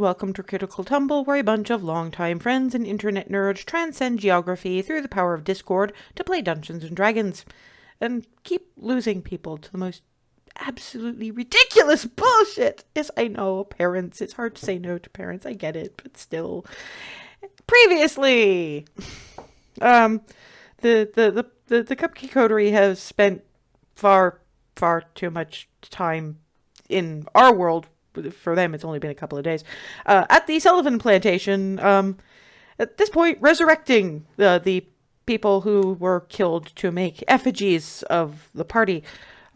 welcome to Critical Tumble, where a bunch of longtime friends and internet nerds transcend geography through the power of Discord to play Dungeons and Dragons, and keep losing people to the most absolutely ridiculous bullshit. Yes, I know, parents. It's hard to say no to parents. I get it, but still. Previously, the Cupcake Coterie has spent far too much time in our world. For them, it's only been a couple of days. At the Sullivan plantation, at this point, resurrecting the people who were killed to make effigies of the party.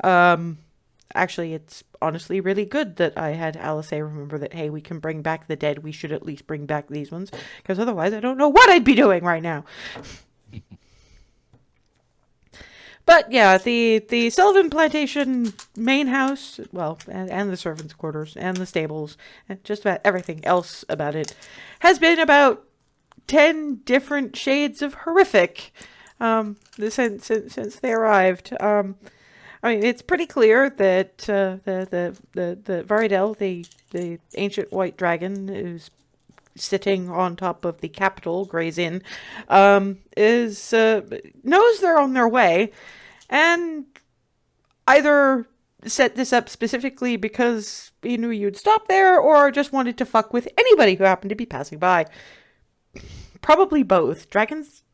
Actually, it's honestly really good that I had Alice remember that, hey, we can bring back the dead. We should at least bring back these ones, because otherwise I don't know what I'd be doing right now. But yeah, the Sullivan Plantation main house, well, and the servants' quarters, and the stables, and just about everything else about it, has been about 10 different shades of horrific since they arrived. I mean, it's pretty clear that the Varidel, the ancient white dragon, is sitting on top of the Capitol, Gray's Inn, is knows they're on their way, and either set this up specifically because he knew you'd stop there, or just wanted to fuck with anybody who happened to be passing by. Probably both. Dragons,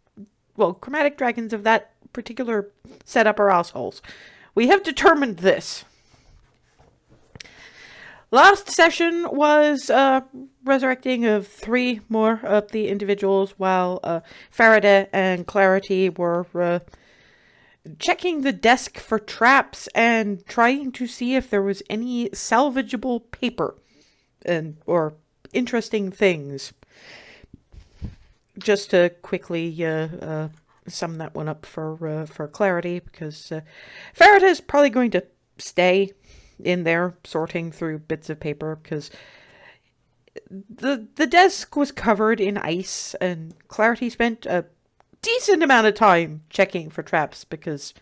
well, chromatic dragons of that particular setup are assholes. We have determined this. Last session was resurrecting of 3 more of the individuals, while Faraday and Clarity were checking the desk for traps and trying to see if there was any salvageable paper or interesting things. Just to quickly sum that one up for Clarity, because Faraday's probably going to stay in there sorting through bits of paper, because the desk was covered in ice, and Clarity spent a decent amount of time checking for traps because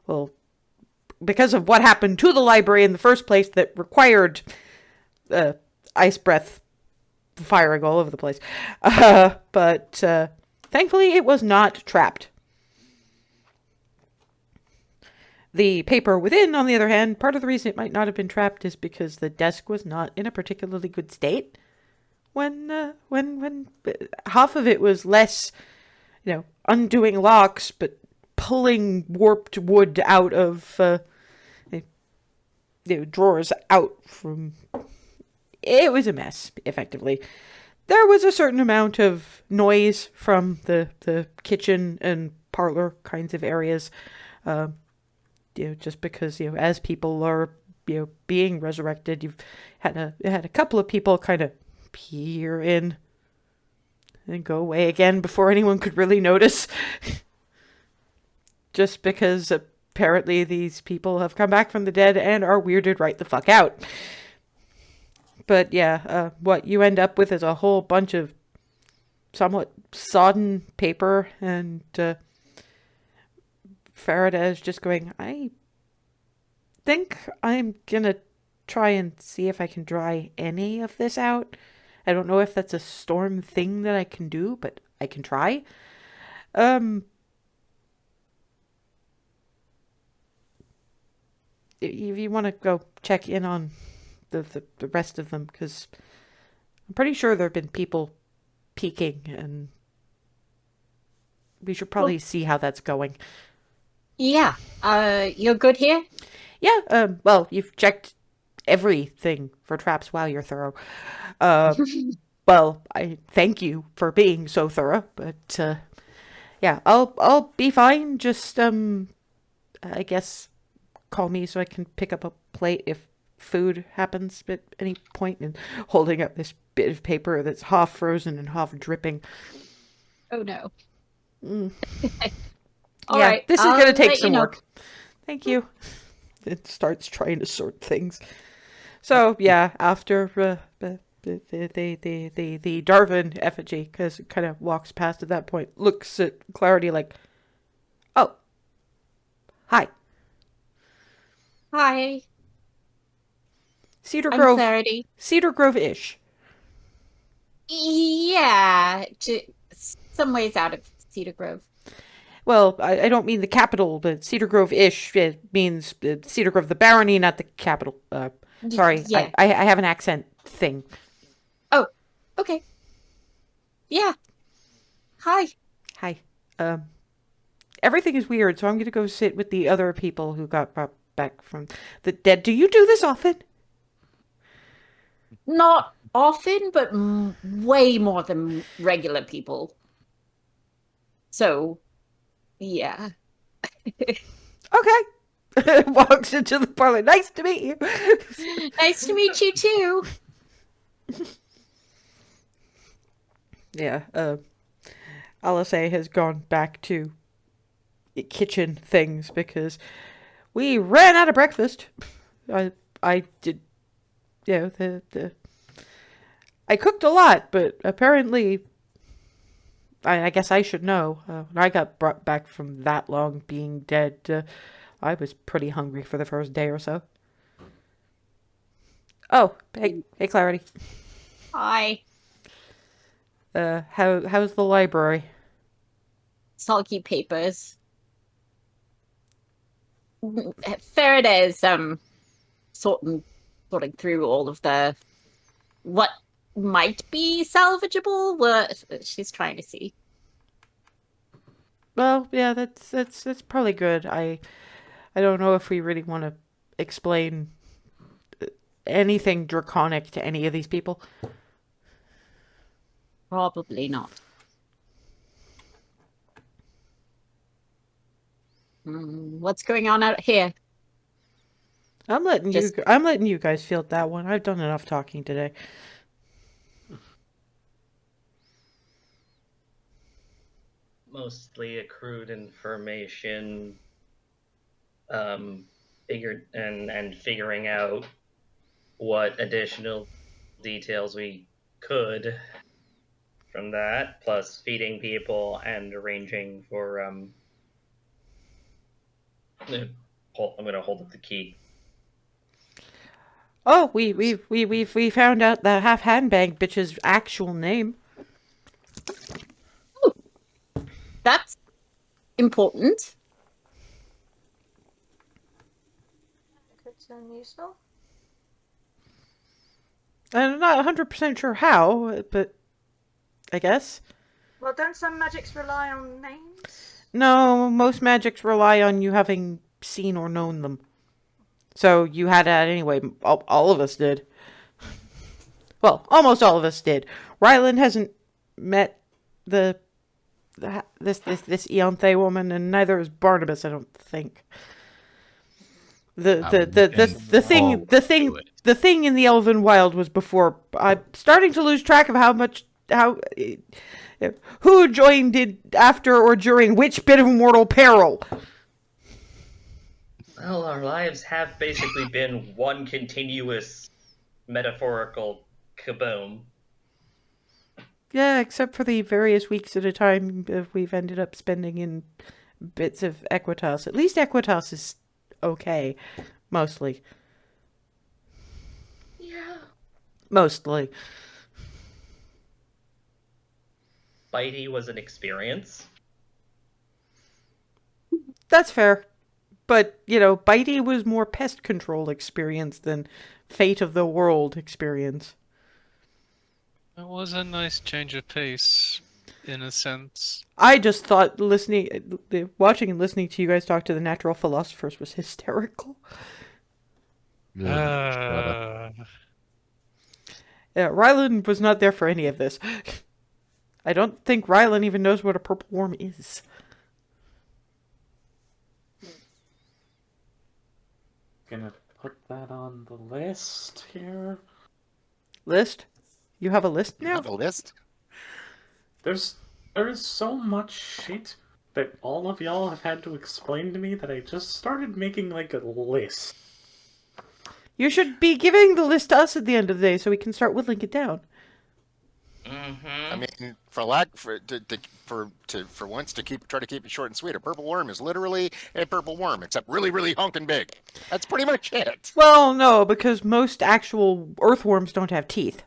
of what happened to the library in the first place that required ice breath firing all over the place. But thankfully it was not trapped. The paper within, on the other hand, part of the reason it might not have been trapped is because the desk was not in a particularly good state. When half of it was less, undoing locks, but pulling warped wood out of drawers out from. It was a mess, effectively. There was a certain amount of noise from the kitchen and parlor kinds of areas. Just because, as people are, being resurrected, you've had a couple of people kind of peer in and go away again before anyone could really notice. Just because apparently these people have come back from the dead and are weirded right the fuck out. But yeah, what you end up with is a whole bunch of somewhat sodden paper, and Faraday is just going, I think I'm gonna try and see if I can dry any of this out. I don't know if that's a storm thing that I can do, but I can try. If you want to go check in on the rest of them, because I'm pretty sure there have been people peeking, and we should probably see how that's going. Yeah. You're good here? Yeah, well, you've checked everything for traps while you're thorough. Well, I thank you for being so thorough, but yeah, I'll be fine. Just I guess call me so I can pick up a plate if food happens at any point, and holding up this bit of paper that's half frozen and half dripping. Oh no. All right, this is gonna take some work. Thank you. It starts trying to sort things. So yeah, after the Darwin effigy, because it kind of walks past at that point, looks at Clarity like, oh, hi. Hi. Cedar I'm Grove. Clarity. Cedar Grove-ish. Yeah, to some ways out of Cedar Grove. Well, I don't mean the capital, but Cedar Grove-ish. It means Cedar Grove, the barony, not the capital. Sorry, Yeah. I have an accent thing. Oh, okay. Yeah. Hi. Hi. Um, Everything is weird, so I'm going to go sit with the other people who got brought back from the dead. Do you do this often? Not often, but way more than regular people. So, yeah. Okay. Walks into the parlor. Nice to meet you. Nice to meet you too. Yeah. Alice has gone back to kitchen things because we ran out of breakfast. I did. The I cooked a lot, but apparently, I guess I should know. When I got brought back from that long being dead, I was pretty hungry for the first day or so. Oh, hey, Clarity. Hi. How's the library? Sulky papers. Faraday's sorting through all of the what might be salvageable. What she's trying to see. Well, yeah, that's probably good. I don't know if we really want to explain anything draconic to any of these people. Probably not. What's going on out here? Just I'm letting you guys field that one. I've done enough talking today. Mostly accrued information, figuring out what additional details we could from that, plus feeding people and arranging for I'm gonna hold up the key. Oh, we found out the half handbag bitch's actual name. that's important. It's unuseful. I'm not 100% sure how, but I guess. Well, don't some magics rely on names? No, most magics rely on you having seen or known them. So you had that anyway. All of us did. Well, almost all of us did. Rylan hasn't met this Eonthe woman, and neither has Barnabas. I don't think. The thing in the Elven Wild was before. I'm starting to lose track of how who joined it after or during which bit of mortal peril. Well, our lives have basically been one continuous metaphorical kaboom. Yeah, except for the various weeks at a time we've ended up spending in bits of Equitas. At least Equitas is okay, mostly. Yeah. Mostly. Bitey was an experience. That's fair. But, Bitey was more pest control experience than fate of the world experience. It was a nice change of pace, in a sense. I just thought watching and listening to you guys talk to the natural philosophers was hysterical. Uh, Yeah, Rylan was not there for any of this. I don't think Rylan even knows what a purple worm is. Gonna put that on the list here. List? You have a list now? Have a list? There is so much shit that all of y'all have had to explain to me that I just started making like a list. You should be giving the list to us at the end of the day so we can start whittling it down. I mean, for once to try to keep it short and sweet, a purple worm is literally a purple worm, except really, really honking big. That's pretty much it. Well, no, because most actual earthworms don't have teeth.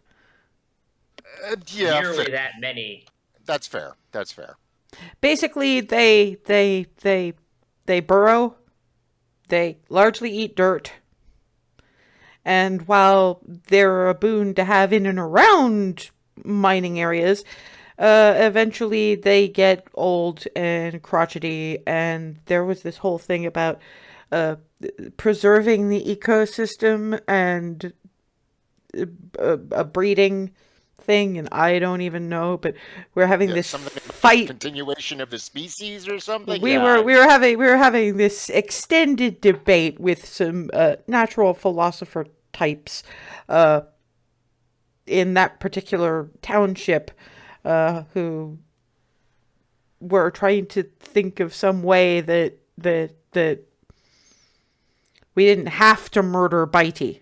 Yeah, nearly fair. that many. That's fair. That's fair. Basically, they burrow. They largely eat dirt. And while they're a boon to have in and around mining areas, eventually they get old and crotchety. And there was this whole thing about preserving the ecosystem and a breeding thing, and I don't even know, but we're having this Something about fight. continuation of the species or something. We Yeah. were having this extended debate with some natural philosopher types in that particular township who were trying to think of some way that we didn't have to murder Bitey.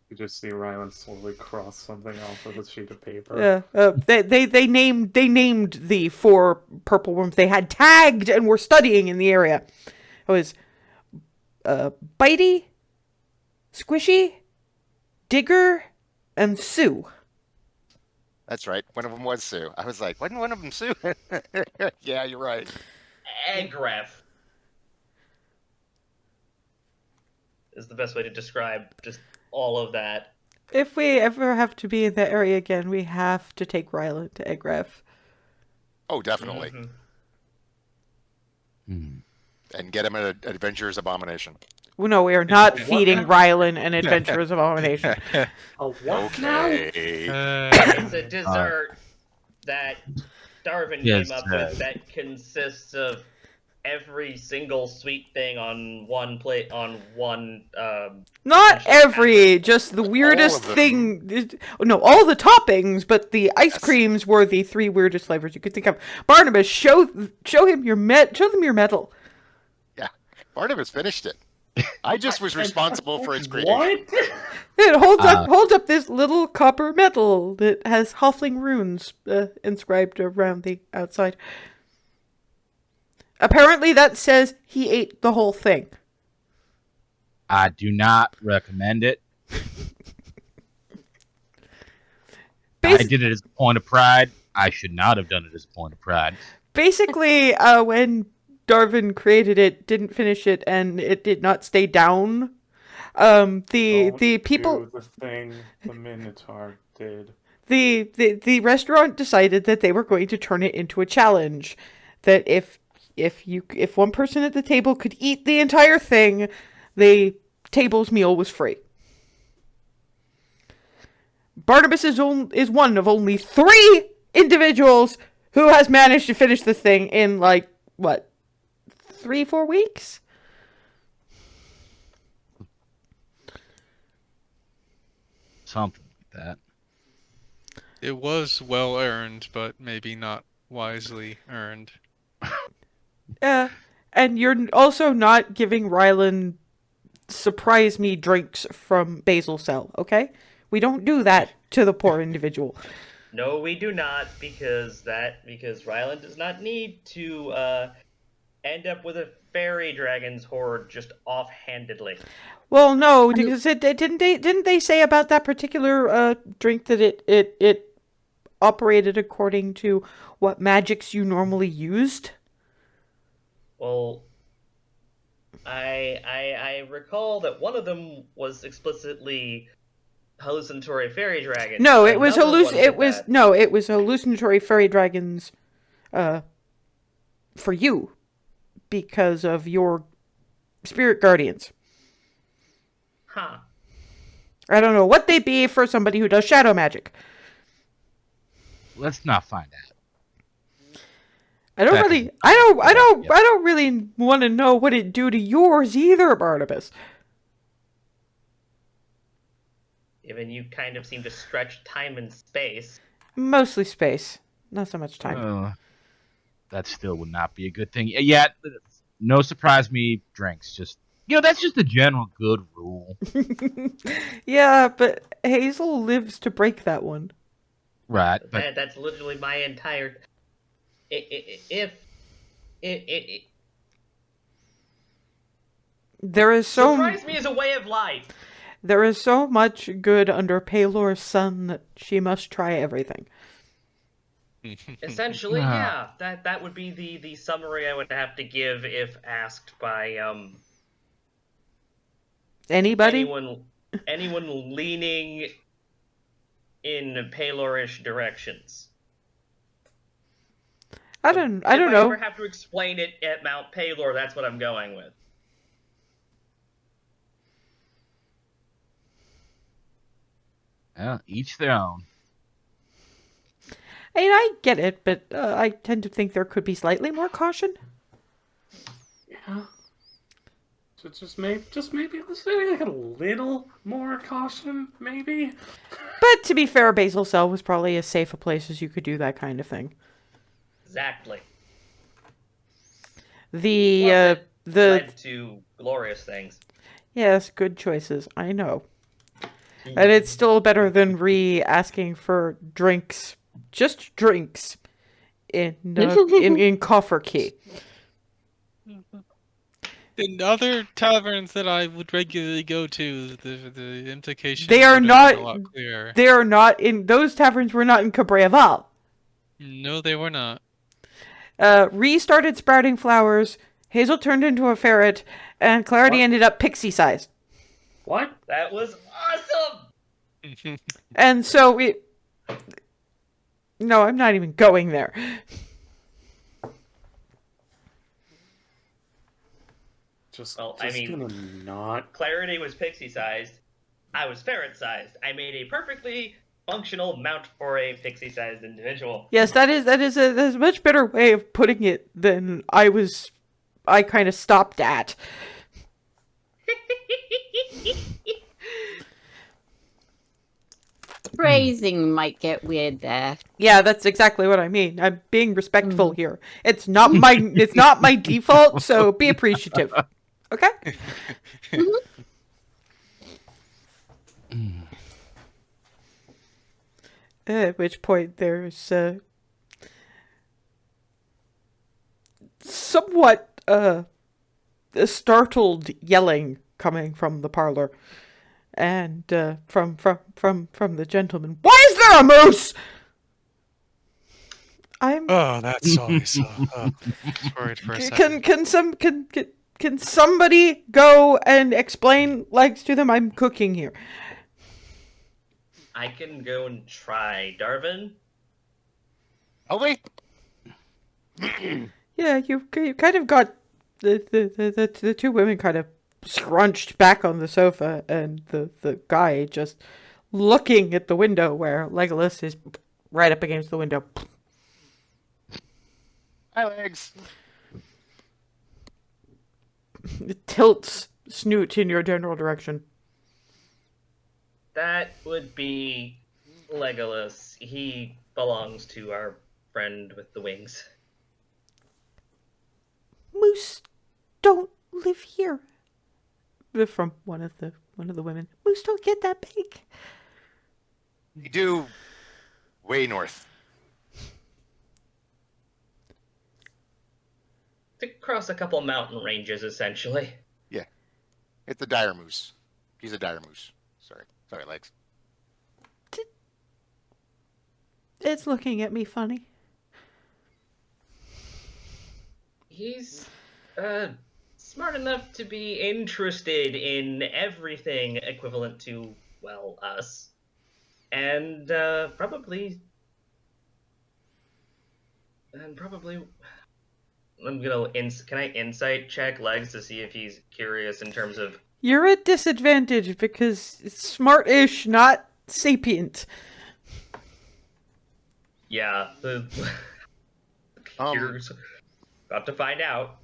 You just see Rylan slowly cross something off of a sheet of paper. They named the 4 purple worms they had tagged and were studying in the area. It was Bitey, Squishy, Digger, and Sue. That's right. One of them was Sue. I was like, wasn't one of them Sue? Yeah, you're right. Agref is the best way to describe just all of that. If we ever have to be in that area again, we have to take Rylan to Egref. Oh, definitely. Mhm. And get him an adventurer's abomination. Well, no, we are not feeding Rylan an adventurer's abomination. A what now? Okay. It's a dessert that Darwin Yes, came up with that consists of every single sweet thing on one plate on one. Not every, just the All weirdest of them. thing. No, all the toppings, but the ice creams were the 3 weirdest flavors you could think of. Barnabas, show them your medal. Yeah. Barnabas finished it. I just was responsible for its creation. What? It holds up this little copper medal that has Hoffling runes inscribed around the outside. Apparently, that says he ate the whole thing. I do not recommend it. I did it as a point of pride. I should not have done it as a point of pride. Basically, when Darwin created it, didn't finish it, and it did not stay down. The people, Do the thing the Minotaur did. the restaurant decided that they were going to turn it into a challenge. That if one person at the table could eat the entire thing, the table's meal was free. Barnabas is one of only 3 individuals who has managed to finish the thing in, like, what, 3-4 weeks? Something like that. It was well earned, but maybe not wisely earned. And you're also not giving Rylan surprise me drinks from Basil Cell, okay? We don't do that to the poor individual. No, we do not, because Ryland does not need to end up with a fairy dragon's horde just offhandedly. Well, no, because didn't they say about that particular drink that it operated according to what magics you normally used? Well, I recall that one of them was explicitly hallucinatory fairy dragon. No, it was Another one did that. it was hallucinatory fairy dragons for you because of your spirit guardians. Huh. I don't know what they be for somebody who does shadow magic. Let's not find out. I don't really want to know what it do to yours either, Barnabas. Even you kind of seem to stretch time and space. Mostly space, not so much time. That still would not be a good thing. Yeah, no surprise me drinks. Just that's just a general good rule. Yeah, but Hazel lives to break that one. Right, but That's literally my entire. There is so Surprise me as a way of life. There is so much good under Paylor's sun that she must try everything. Essentially, Ah. yeah. That would be the summary I would have to give if asked by Anybody? anyone leaning in Paylorish directions. I don't If I know. ever have to explain it at Mount Paylor, that's what I'm going with. Well, each their own. I mean, I get it, but I tend to think there could be slightly more caution. Yeah. So maybe let's maybe like a little more caution, maybe. But to be fair, Basil Cell was probably as safe a place as you could do that kind of thing. Exactly. The Led to glorious things. yes, good choices. I know, and it's still better than asking for drinks, just drinks, in Coffer Key. In other taverns that I would regularly go to, the implication They are would have not. been a lot clearer. They are not in those taverns. Were not in Cabreval. No, they were not. Ree started sprouting flowers. Hazel turned into a ferret, and Clarity What? ended up pixie-sized. What? That was awesome! And so we. No, I'm not even going there. Well, I mean- gonna not. Clarity was pixie-sized. I was ferret-sized. I made a perfectly functional mount for a pixie-sized individual. Yes, that is a much better way of putting it than I kind of stopped at. Phrasing might get weird there. Yeah, that's exactly what I mean. I'm being respectful here. It's not my default, so be appreciative. Okay? At which point there's somewhat a startled yelling coming from the parlor, and from the gentleman. Why is there a moose? I'm Oh, that's always so. Worried for a second. can somebody go and explain legs to them? I'm cooking here. I can go and try. Darvin? Oh wait. Yeah, you kind of got the two women kind of scrunched back on the sofa, and the guy just looking at the window where Legolas is right up against the window. Hi, legs. It tilts snoot in your general direction. That would be Legolas. He belongs to our friend with the wings. Moose don't live here. From one of the women. Moose don't get that big. They do way north. Across a couple mountain ranges, essentially. Yeah. It's a dire moose. He's a dire moose. Sorry, legs. It's looking at me funny. He's smart enough to be interested in everything equivalent to, well, us. And probably I'm gonna can I insight check legs to see if he's curious in terms of. You're at disadvantage because it's smart-ish, not sapient. Yeah, you're about to find out.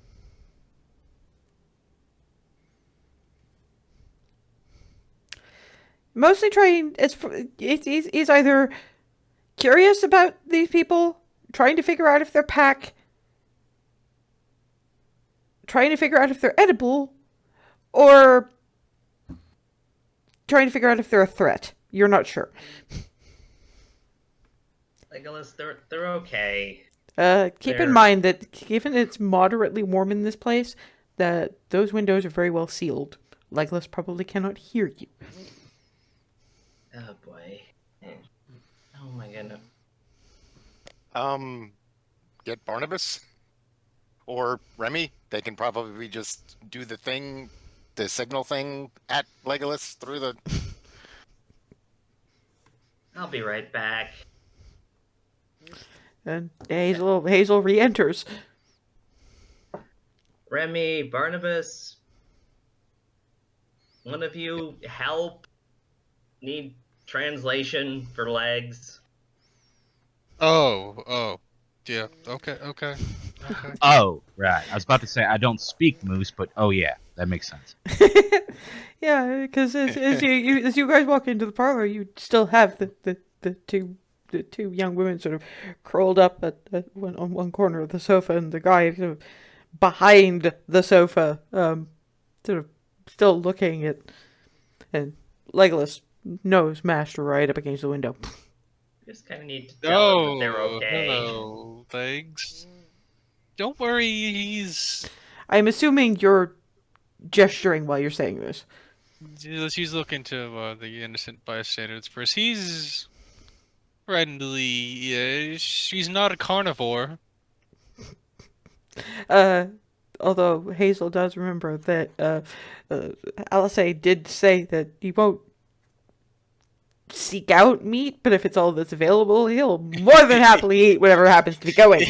Mostly trying. He's either curious about these people, trying to figure out if they're pack, trying to figure out if they're edible, or trying to figure out if they're a threat. You're not sure. Legolas, they're okay. Keep in mind that given it's moderately warm in this place, that those windows are very well sealed. Legolas probably cannot hear you. Oh boy. Oh my goodness. Get Barnabas or Remy. They can probably just do the thing, the signal thing at Legolas through the. I'll be right back. And Hazel re-enters. Remy, Barnabas, one of you help? Need translation for legs? Oh. Yeah, okay. Oh, right. I was about to say I don't speak Moose, but oh yeah, that makes sense. Yeah, because as you guys walk into the parlor, you still have the two young women sort of curled up on one corner of the sofa, and the guy sort of behind the sofa, sort of still looking at, and Legolas nose mashed right up against the window. Just kind of need to tell them that Oh, they're okay. hello, Legs. Don't worry, he's I'm assuming you're gesturing while you're saying this. She's looking to the innocent bystanders first. He's friendly. She's not a carnivore. Although Hazel does remember that Alisay did say that he won't seek out meat, but if it's all that's available, he'll more than happily eat whatever happens to be going.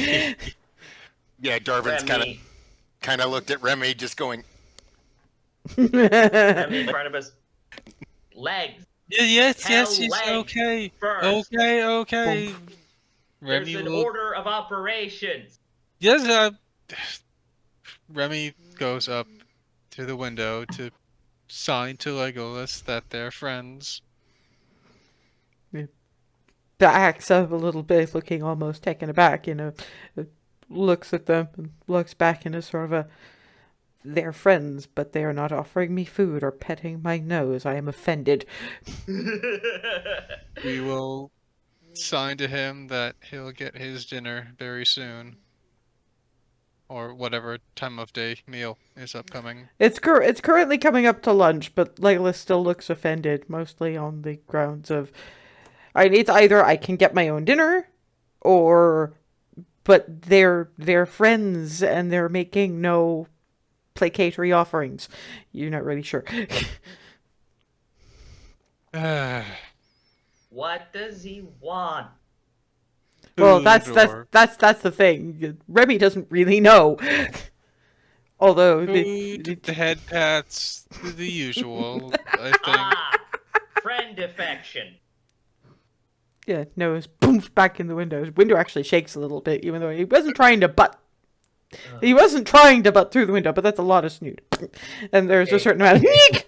Yeah, Darvin's Remy, kind of looked at Remy, just going, Remy, Barnabas, legs. Yes, Tell she's legs okay. first. Okay. There's Remy an will. order of operations. Yes, Remy goes up to the window to sign to Legolas that they're friends. Backs up a little bit, looking almost taken aback, looks at them and looks back in a sort of a, they're friends, but they are not offering me food or petting my nose. I am offended. We will sign to him that he'll get his dinner very soon. Or whatever time of day meal is upcoming. It's currently coming up to lunch, but Legolas still looks offended, mostly on the grounds of, it's either I can get my own dinner, but they're friends and they're making no placatory offerings. You're not really sure. What does he want? Well, Food that's or the thing. Remy doesn't really know. Although food, the head pats, the usual, I think. Ah, friend affection. yeah, nose booms back in the window. His window actually shakes a little bit, even though he wasn't trying to butt. He wasn't trying to butt through the window, but that's a lot of snoot. And there's a Okay. certain amount of neek.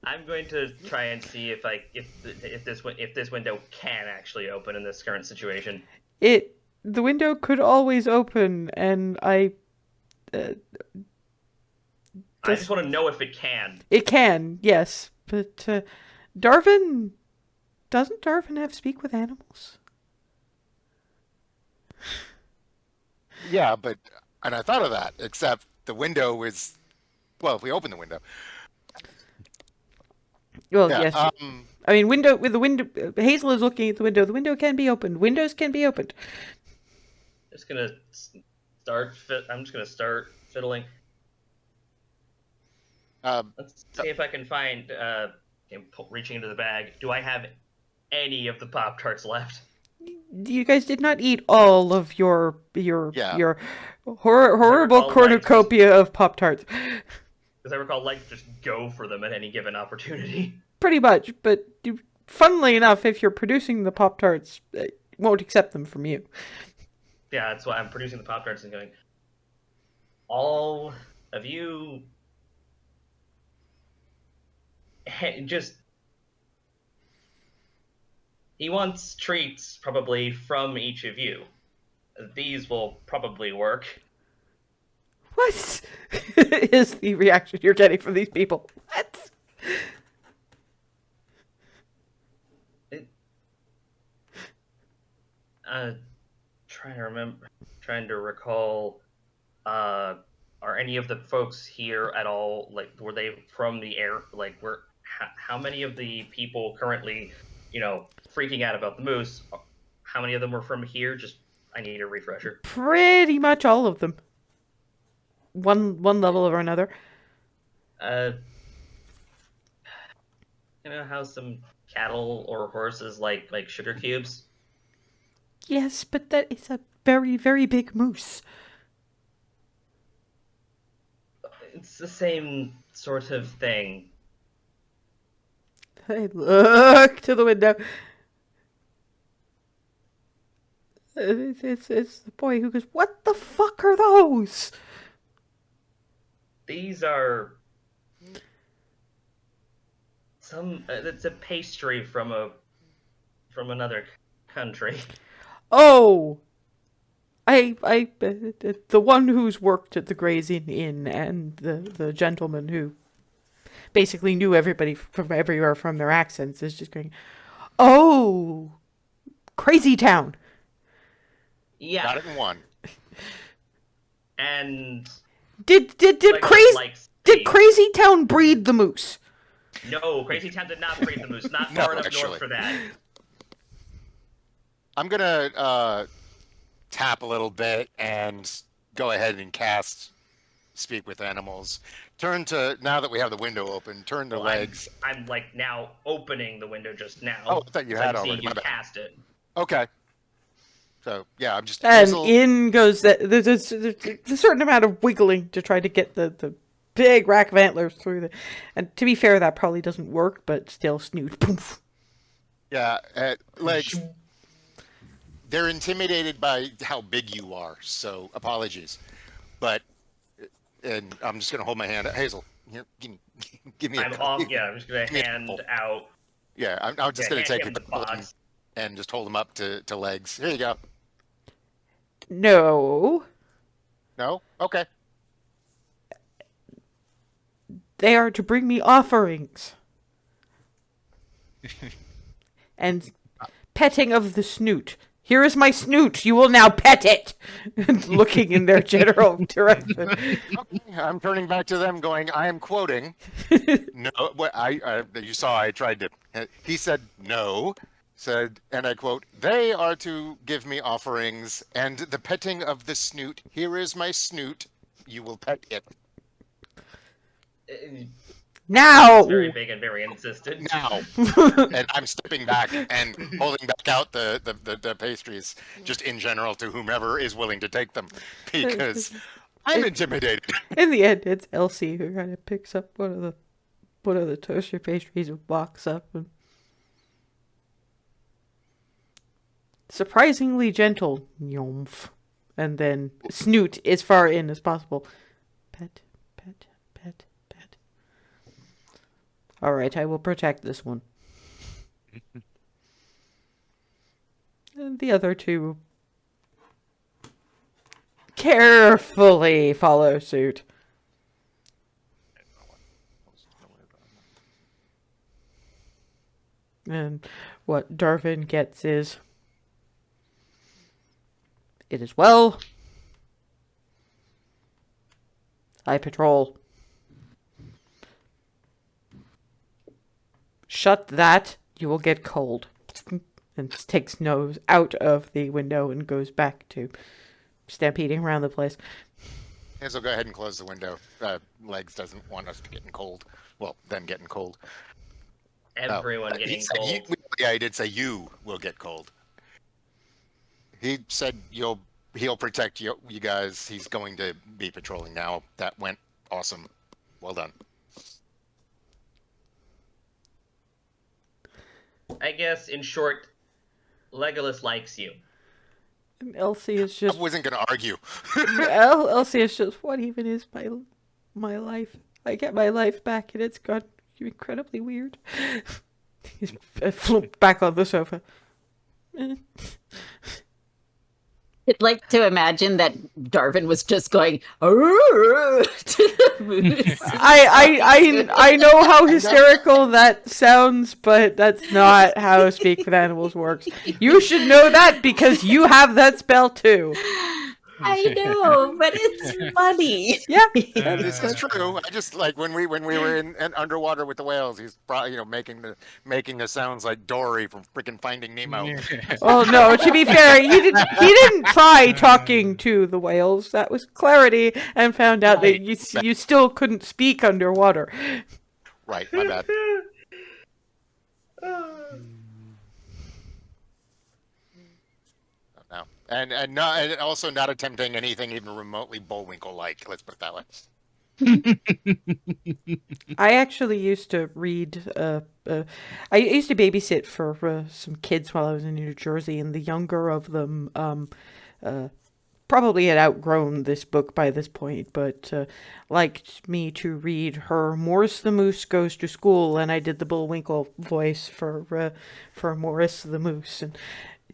I'm going to try and see if this window can actually open in this current situation. The window could always open, and I just want to know if it can. it can, yes, but doesn't Darvin have speak with animals? yeah, and I thought of that, except the window is, well, if we open the window. Well, Yeah, yes. I mean, Hazel is looking at the window. The window can be opened. Windows can be opened. I'm just gonna start fiddling. Let's see if I can find. Reaching into the bag. Do I have any of the Pop Tarts left? You guys did not eat all of your horrible recall, cornucopia of Pop Tarts. Because I recall, just go for them at any given opportunity. Pretty much, but funnily enough, if you're producing the Pop Tarts, won't accept them from you. Yeah, that's why I'm producing the Pop Tarts and going. All of you, he wants treats probably from each of you. These will probably work. What is the reaction you're getting from these people? What? Trying to recall. are any of the folks here at all, like, were they from the air? Like, how many of the people currently, freaking out about the moose, how many of them were from here? Just, I need a refresher. Pretty much all of them. One level or another. How some cattle or horses like sugar cubes? Yes, but that is a very, very big moose. It's the same sort of thing. I look to the window. It's the boy who goes, "What the fuck are those?" These are it's a pastry from another country. Oh, the one who's worked at the Grazing Inn and the gentleman who basically knew everybody from everywhere from their accents is just going, "Oh, Crazy Town." Yeah. Got it in one. And Did Crazy Town breed the moose? no, Crazy Town did not breed the moose. Not far enough actually. north for that. I'm gonna tap a little bit and go ahead and cast Speak with Animals. Turn to, now that we have the window open, turn to Well, legs. I'm like now opening the window just now. Oh, I thought you had I'm already. seeing you My bad. cast it. Okay. So yeah, I'm just And Hazel- in goes there's a certain amount of wiggling to try to get the big rack of antlers through the. And to be fair, that probably doesn't work, but still, snoot. Poof. Yeah, legs. They're intimidated by how big you are, so apologies. But, and I'm just gonna hold my hand. Hazel, here, give me. I'm just gonna hand out. Yeah, I'm just gonna take him the it box. and just hold them up to legs. Here you go. No, No? Okay. they are to bring me offerings. And petting of the snoot. Here is my snoot. You will now pet it. Looking in their general direction. Okay, I'm turning back to them, going. I am quoting. No, what you saw. I tried to. He said no. Said, and I quote: "They are to give me offerings, and the petting of the snoot. Here is my snoot. You will pet it Now. It's very big and very insistent. now." And I'm stepping back and holding back out the pastries, just in general, to whomever is willing to take them, because I'm intimidated. In the end, it's Elsie who kind of picks up one of the toaster pastries and walks up and surprisingly gentle, nymph, and then snoot as far in as possible. Pet, pet, pet, pet. All right, I will protect this one. And the other two carefully follow suit. And what Darvin gets is, "It is well. I patrol. Shut that. You will get cold." And takes nose out of the window and goes back to stampeding around the place. Hazel, go ahead and close the window. Legs doesn't want us to getting cold. Well, them getting cold. Everyone He getting said cold. yeah, he did say you will get cold. He said he'll protect you guys. He's going to be patrolling now. That went awesome. Well done. I guess, in short, Legolas likes you. And Elsie is I just... wasn't going to argue. Elsie is just, what even is my life? I get my life back and it's gone incredibly weird. He's flipped back on the sofa. I'd like to imagine that Darvin was just going "Arrgh," to the moose. I know how hysterical that sounds, but that's not how Speak with Animals works. You should know that because you have that spell too. I know, but it's funny. Yeah. This is true. I just like when we were in underwater with the whales. He's probably making the sounds like Dory from freaking Finding Nemo. Well, no, to be fair, he didn't try talking to the whales. That was Clarity, and found out that you still couldn't speak underwater. Right, my bad. No, and also not attempting anything even remotely Bullwinkle-like. Let's put it that way. I actually used to read. I used to babysit for some kids while I was in New Jersey, and the younger of them probably had outgrown this book by this point, but liked me to read her Morris the Moose Goes to School, and I did the Bullwinkle voice for Morris the Moose, and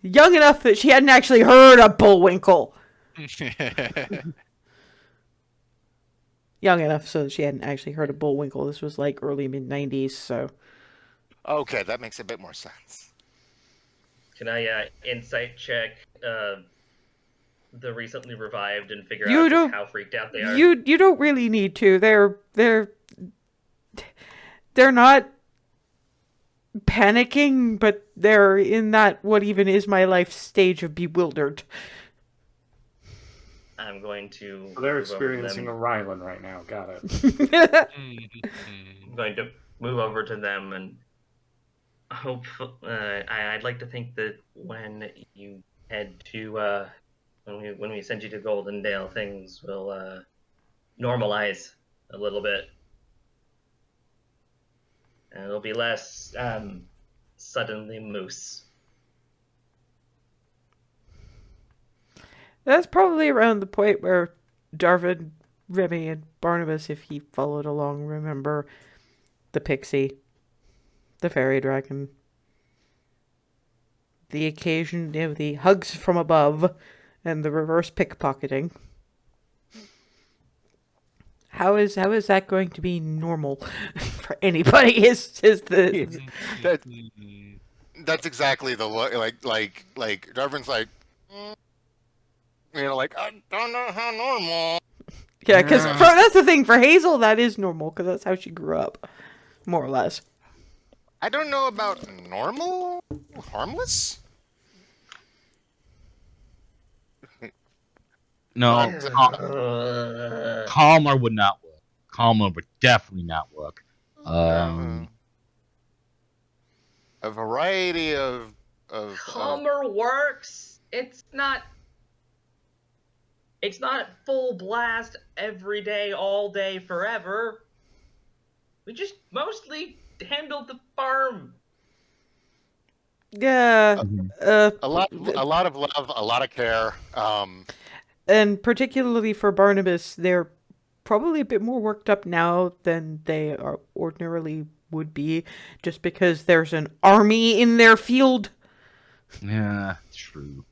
young enough that she hadn't actually heard of Bullwinkle. Young enough so that she hadn't actually heard of Bullwinkle. This was like early mid-90s, so. Okay, that makes a bit more sense. Can I insight check the recently revived and figure You out don't- just how freaked out they are? You don't really need to. They're not panicking, but they're in that what even is my life stage of bewildered. I'm going to. So they're move over to experiencing a them. Rylan right now. Got it. I'm going to move over to them and hope. I'd like to think that when you head to when we send you to Goldendale, things will normalize a little bit, and it'll be less suddenly moose. That's probably around the point where Darvin, Remy, and Barnabas, if he followed along, remember the pixie, the fairy dragon, the occasion, the hugs from above, and the reverse pickpocketing. How is that going to be normal for anybody? Is the That's exactly the look. Like Darvin's like, like I don't know how normal. yeah? Because that's the thing for Hazel, that is normal because that's how she grew up, more or less. I don't know about normal, harmless. No, Uh, calmer would not work. Calmer would definitely not work. A variety of Calmer works. It's not full blast every day, all day, forever. We just mostly handled the farm. Yeah, a lot of love, a lot of care. and particularly for Barnabas, they're probably a bit more worked up now than they are ordinarily would be, just because there's an army in their field. Yeah, true.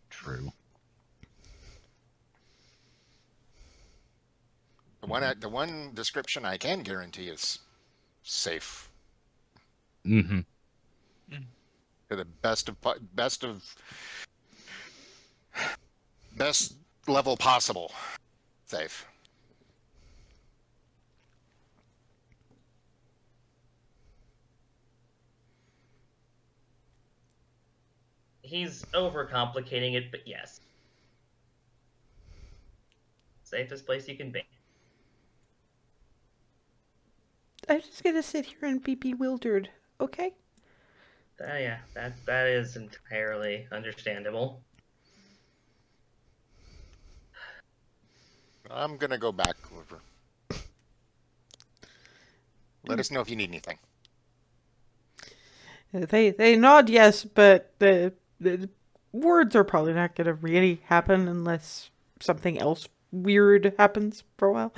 The one description I can guarantee is safe. Mm-hmm. To the best level possible. Safe. He's overcomplicating it, but yes. Safest place you can be. I'm just gonna sit here and be bewildered, okay? Yeah, that is entirely understandable. I'm gonna go back over. Let us know if you need anything. They nod yes, but the words are probably not gonna really happen unless something else weird happens for a while.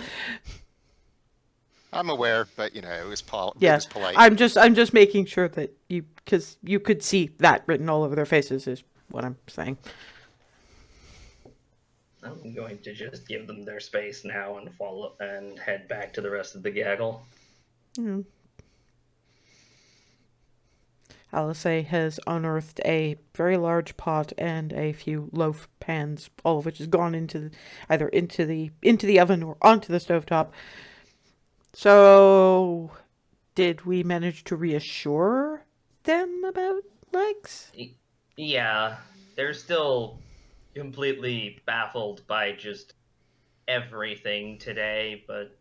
I'm aware, but it was Yeah, it was polite. I'm just making sure that because you could see that written all over their faces is what I'm saying. I'm going to just give them their space now and follow and head back to the rest of the gaggle. Alice has unearthed a very large pot and a few loaf pans, all of which has gone either into the oven or onto the stovetop. So, did we manage to reassure them about legs? Yeah, they're still completely baffled by just everything today, but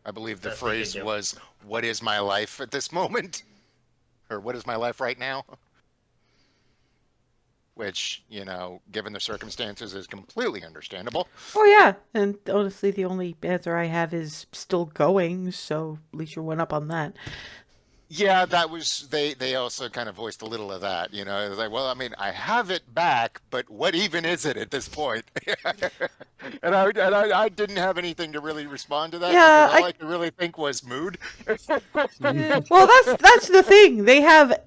I believe the Best we could phrase do. was, "What is my life at this moment?" Or "What is my life right now?" Which, given the circumstances, is completely understandable. Oh yeah, and honestly, the only answer I have is still going. So at least you went up on that. Yeah, that was they also kind of voiced a little of that. It was like, well, I mean, I have it back, but what even is it at this point? and I didn't have anything to really respond to that, Yeah, because all I could really think was mood. Well, that's the thing. They have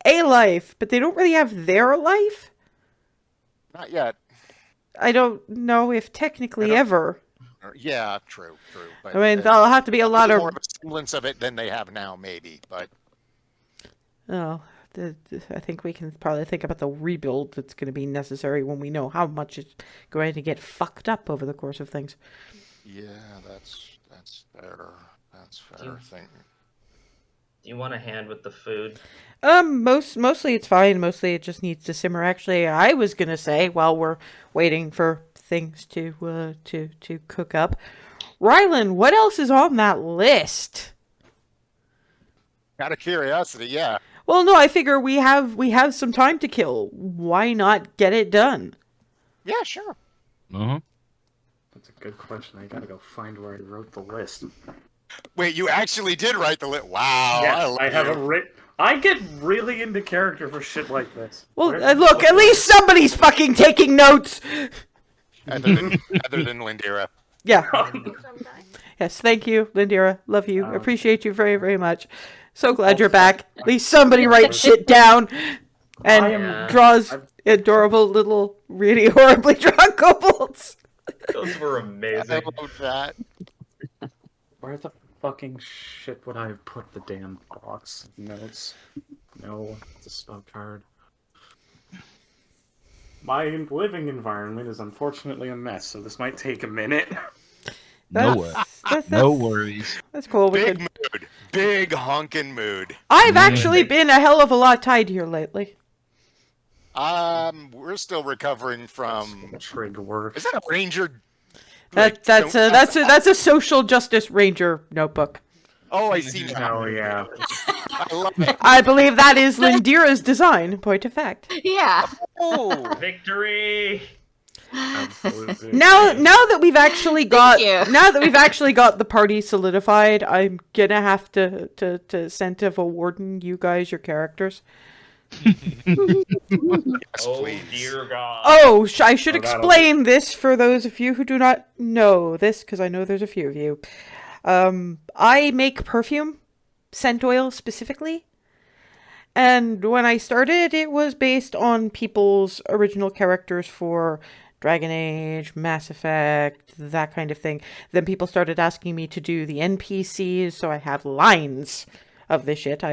a life, but they don't really have their life. Not yet. I don't know if technically ever. Yeah, true. But I mean, there'll have to be a lot more of. of a semblance of it than they have now, maybe. But Oh, I think we can probably think about the rebuild that's going to be necessary when we know how much is going to get fucked up over the course of things. yeah, that's fair. That's fair thing. do you want a hand with the food? Mostly it's fine. Mostly it just needs to simmer. Actually, I was gonna say while we're waiting for things to cook up, Rylan, what else is on that list? Out of curiosity, yeah. Well, no, I figure we have some time to kill. Why not get it done? Yeah, sure. Uh-huh. That's a good question. I gotta go find where I wrote the list. Wait, you actually did write the list? Wow, Yeah, I I have you. a writ. I get really into character for shit like this. Well, Where- look, at least somebody's fucking taking notes. other than Lindira. Yeah. Someday. Yes, thank you, Lindira. Love you. Oh. Appreciate you very, very much. So glad you're back. At least somebody writes shit down and I am- Yeah. draws I've- adorable little, really horribly drawn kobolds. Those were I amazing. love that. Where the fucking shit would I have put the damn box of notes? No, it's a spell card. My living environment is unfortunately a mess, so this might take a minute. No That's- worries. that's- No worries. That's cool. We Big could... mood. Big honkin' mood. I've Yeah. actually been a hell of a lot tied here lately. We're still recovering from. Trig work. Is that a ranger? That's a social justice ranger notebook. Oh, I see. Oh yeah. I love it. I believe that is Lindira's design. Point of fact. Yeah. Oh, Victory! Absolutely. Now that we've actually got you. the party solidified, I'm gonna have to send to warden you guys your characters. yes, Oh please. dear God. Oh, I should Oh, that'll explain this for those of you who do not know this, because I know there's a few of you. I make perfume, scent oil specifically. And when I started, it was based on people's original characters for Dragon Age, Mass Effect, that kind of thing. Then people started asking me to do the NPCs, so I have lines of this shit.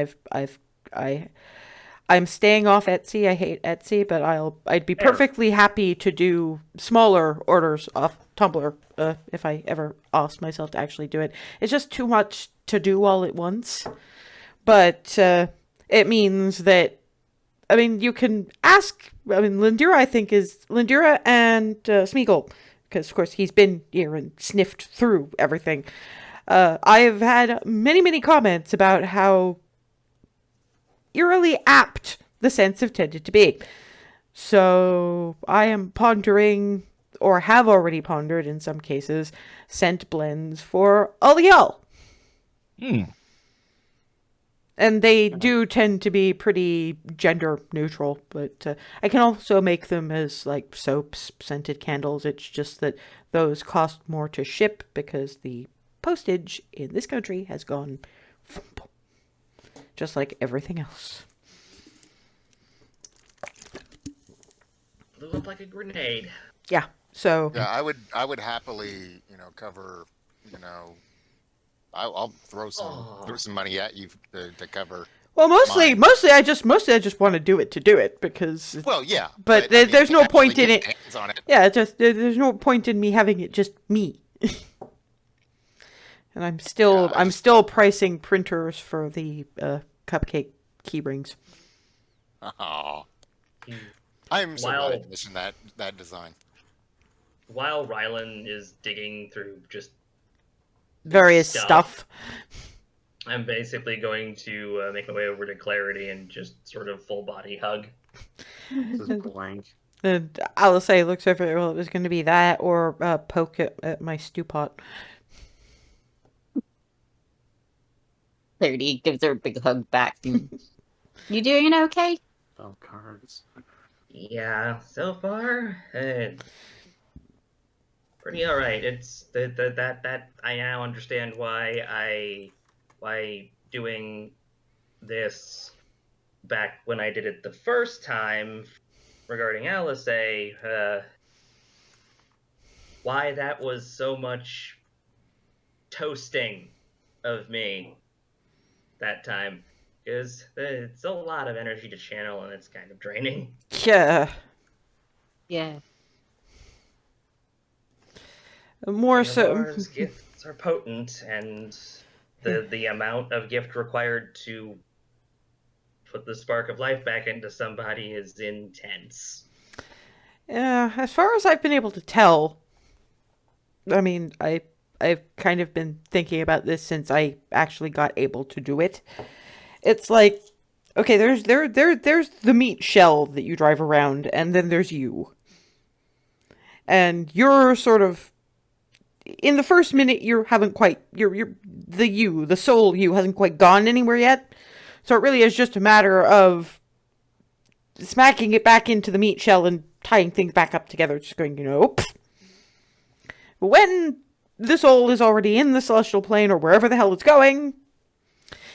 I'm staying off Etsy. I hate Etsy, but I'd be perfectly happy to do smaller orders off Tumblr if I ever asked myself to actually do it. It's just too much to do all at once. But it means that, I mean, you can ask. I mean, Lindira and Smeagol, because of course he's been here and sniffed through everything. I've had many comments about how eerily apt the scents have tended to be. So I am pondering, or have already pondered in some cases, scent blends for Aliel. And they do tend to be pretty gender neutral, but I can also make them as like soaps, scented candles. It's just that those cost more to ship because the postage in this country has gone just like everything else. Blew up like a grenade. Yeah. So Yeah, I would happily, cover, I'll throw some money at you to cover. Well, mostly Mine. I just want to do it because. Well, yeah. But I mean, there's no actually point in get it. hands on it. Yeah, there's no point in me having it just me. And I'm still pricing printers for the Cupcake key rings. Oh, I'm so glad I missed that design. While Rylan is digging through just Various stuff. I'm basically going to make my way over to Clarity and just sort of full body hug. This is blank. And Alice looks over. Well, it was going to be that or poke at my stew pot. 30 gives her a big hug back. You doing okay? Oh, cards. Yeah, so far, pretty all right. It's that I now understand why doing this back when I did it the first time regarding Alice, why that was so much toasting of me that time. Because it's a lot of energy to channel and it's kind of draining. Yeah. Yeah. More And so. Laura's gifts are potent, and the amount of gift required to put the spark of life back into somebody is intense. Yeah, as far as I've been able to tell, I mean, I've kind of been thinking about this since I actually got able to do it. It's like, okay, there's the meat shell that you drive around, and then there's you. And you're sort of in the first minute you're the soul you hasn't quite gone anywhere yet. So it really is just a matter of smacking it back into the meat shell and tying things back up together, just going, when the soul is already in the celestial plane or wherever the hell it's going,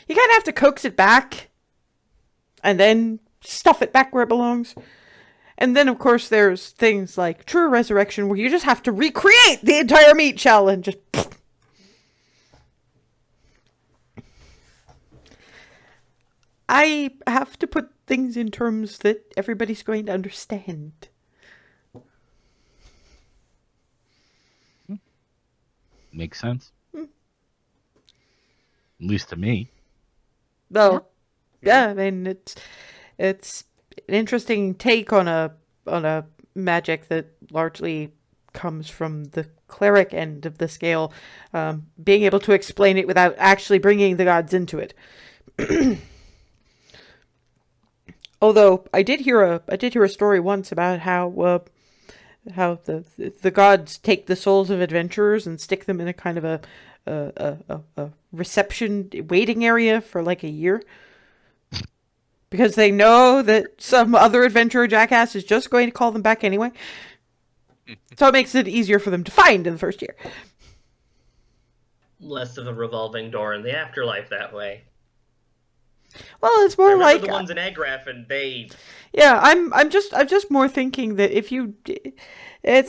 you kind of have to coax it back and then stuff it back where it belongs. And then, of course, there's things like true resurrection where you just have to recreate the entire meat shell and just... I have to put things in terms that everybody's going to understand. Makes sense. At least to me. Well, yeah, I mean, it's an interesting take on a magic that largely comes from the cleric end of the scale, being able to explain it without actually bringing the gods into it. Although I did hear a story once about how the gods take the souls of adventurers and stick them in a kind of a reception waiting area for like a year. Because they know that some other adventurer jackass is just going to call them back anyway. So it makes it easier for them to find in the first year. Less of a revolving door in the afterlife that way. Well, it's more like the ones in Agraf, and they. Yeah, I'm just more thinking that it's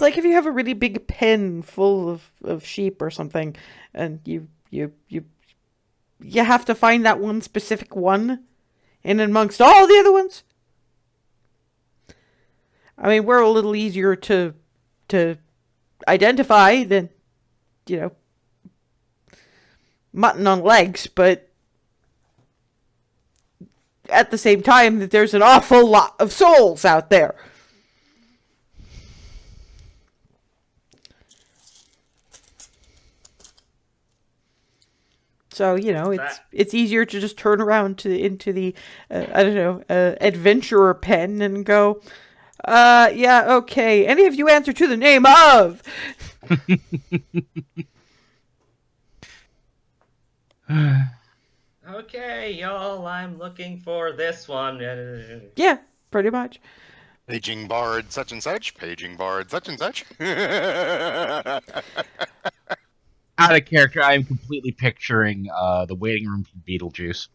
like if you have a really big pen full of sheep or something, and you have to find that one specific one. And amongst all the other ones, I mean, we're a little easier to identify than, mutton on legs, but at the same time, that there's an awful lot of souls out there. So, it's easier to just turn around into the, adventurer pen and go, yeah, okay. Any of you answer to the name of? Okay, y'all, I'm looking for this one. Yeah, pretty much. Paging bard such and such, paging bard such and such. Out of character, I am completely picturing the waiting room from Beetlejuice.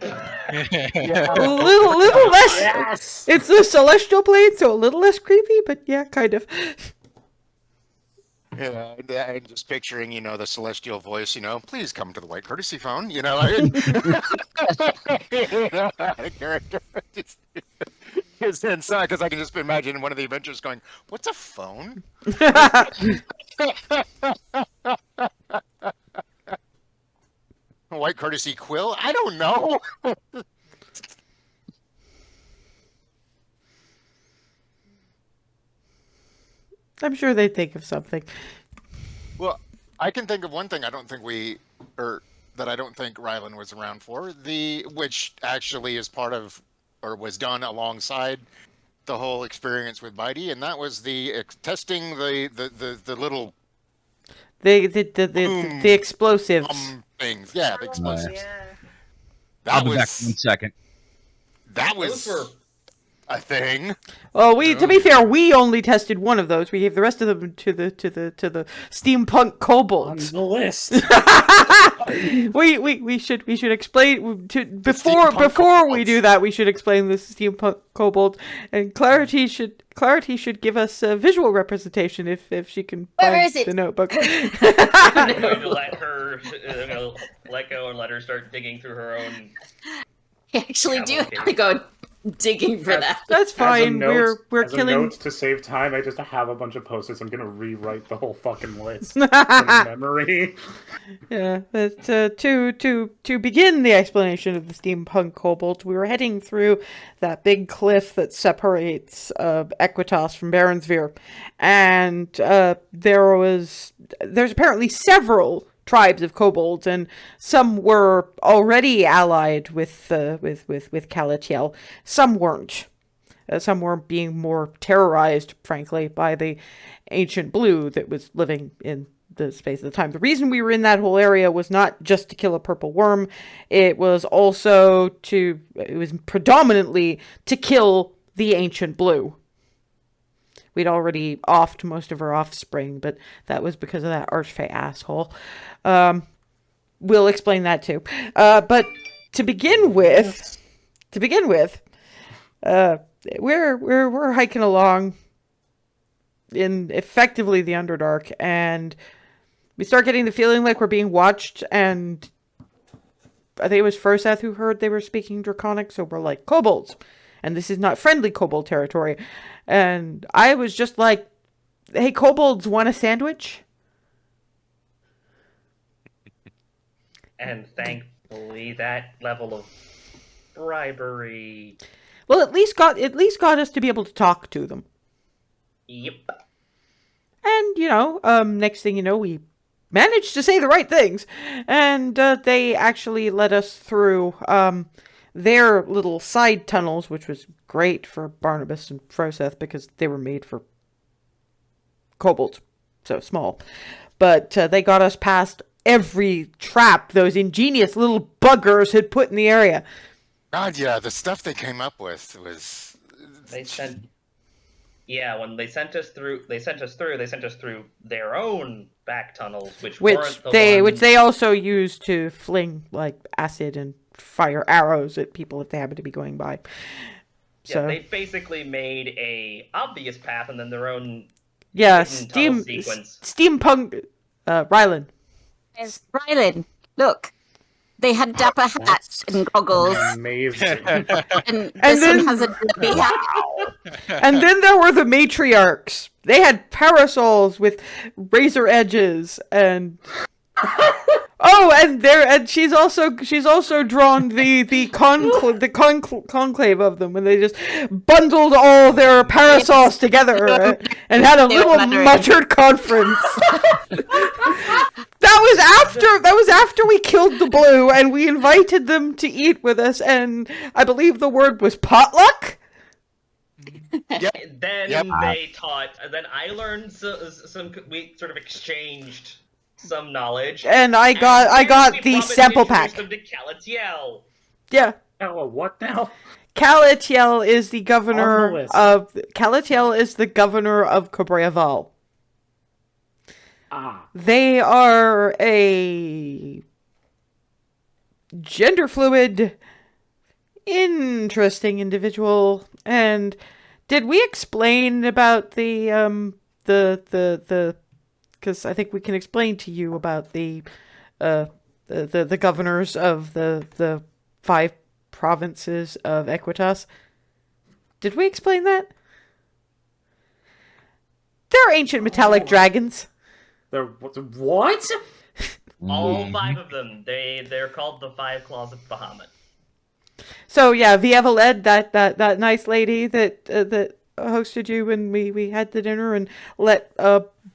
A little less. Yes! It's the celestial plane, so a little less creepy, but yeah, kind of. Yeah, and just picturing, the celestial voice, please come to the white courtesy phone, character. Just inside, because I can just imagine one of the adventures going, "What's a phone?" White courtesy quill? I don't know. I'm sure they'd think of something. Well, I can think of one thing I don't think that I don't think Rylan was around for, which actually is part of, or was done alongside the whole experience with Bitey, and that was testing the little The explosives. things. Yeah, the Oh, explosives. yeah. I'll That be back was in 1 second. that Those were was a thing. Well, to be fair, we only tested one of those. We gave the rest of them to the steampunk On kobolds. the list. we should explain steampunk before we kobolds. do that. We should explain the steampunk kobold, and Clarity should give us a visual representation if she can Where find is it? the notebook. I'm going to let her, let go and let her start digging through her own. I actually do Cavalcade. have to go digging for that. That's fine. We're as a killing. note to save time, I just have a bunch of post-its. I'm gonna rewrite the whole fucking list from memory. Yeah, but to begin the explanation of the steampunk kobolds, we were heading through that big cliff that separates Equitas from Baronsphere, and there's apparently several tribes of kobolds, and some were already allied with Calatiel. Some weren't. Some were being more terrorized, frankly, by the ancient blue that was living in the space at the time. The reason we were in that whole area was not just to kill a purple worm. It was predominantly to kill the ancient blue. We'd already offed most of our offspring, but that was because of that archfey asshole. We'll explain that too. But to begin with, we're hiking along in effectively the Underdark, and we start getting the feeling like we're being watched, and I think it was Furseth who heard they were speaking Draconic, so we're like, kobolds, and this is not friendly kobold territory. And I was just like, hey, kobolds, want a sandwich? And thankfully, that level of bribery. Well, at least got us to be able to talk to them. Yep. And, next thing you know, we managed to say the right things. And they actually led us through their little side tunnels, which was great for Barnabas and Froseth because they were made for kobolds, so small. But they got us past every trap those ingenious little buggers had put in the area. God, yeah, the stuff they came up with was. When they sent us through their own back tunnels, which Which they also used to fling like acid and fire arrows at people if they happen to be going by. So they basically made a obvious path and then their own steampunk Rylan. Rylan, look. They had dapper hats and goggles. Amazing. And this one has a derby hat. And then there were the matriarchs. They had parasols with razor edges and and she's also drawn the conclave of them, and they just bundled all their parasols together and had a little muttered conference. That was after we killed the blue, and we invited them to eat with us, and I believe the word was potluck. Then they taught. Then I learned some. We sort of exchanged some knowledge, and I got the sample pack. Them to Calatiel. Yeah. Oh, what now? Calatiel is the governor list. of Cabreaval. Ah. They are a gender fluid, interesting individual. And did we explain about the because I think we can explain to you about the governors of the 5 provinces of Equitas. Did we explain that? They're ancient metallic dragons. They're what? All Mhm. 5 of them. They're called the 5 Claws of Bahamut. So yeah, Vievaled, that nice lady that hosted you when we had the dinner and let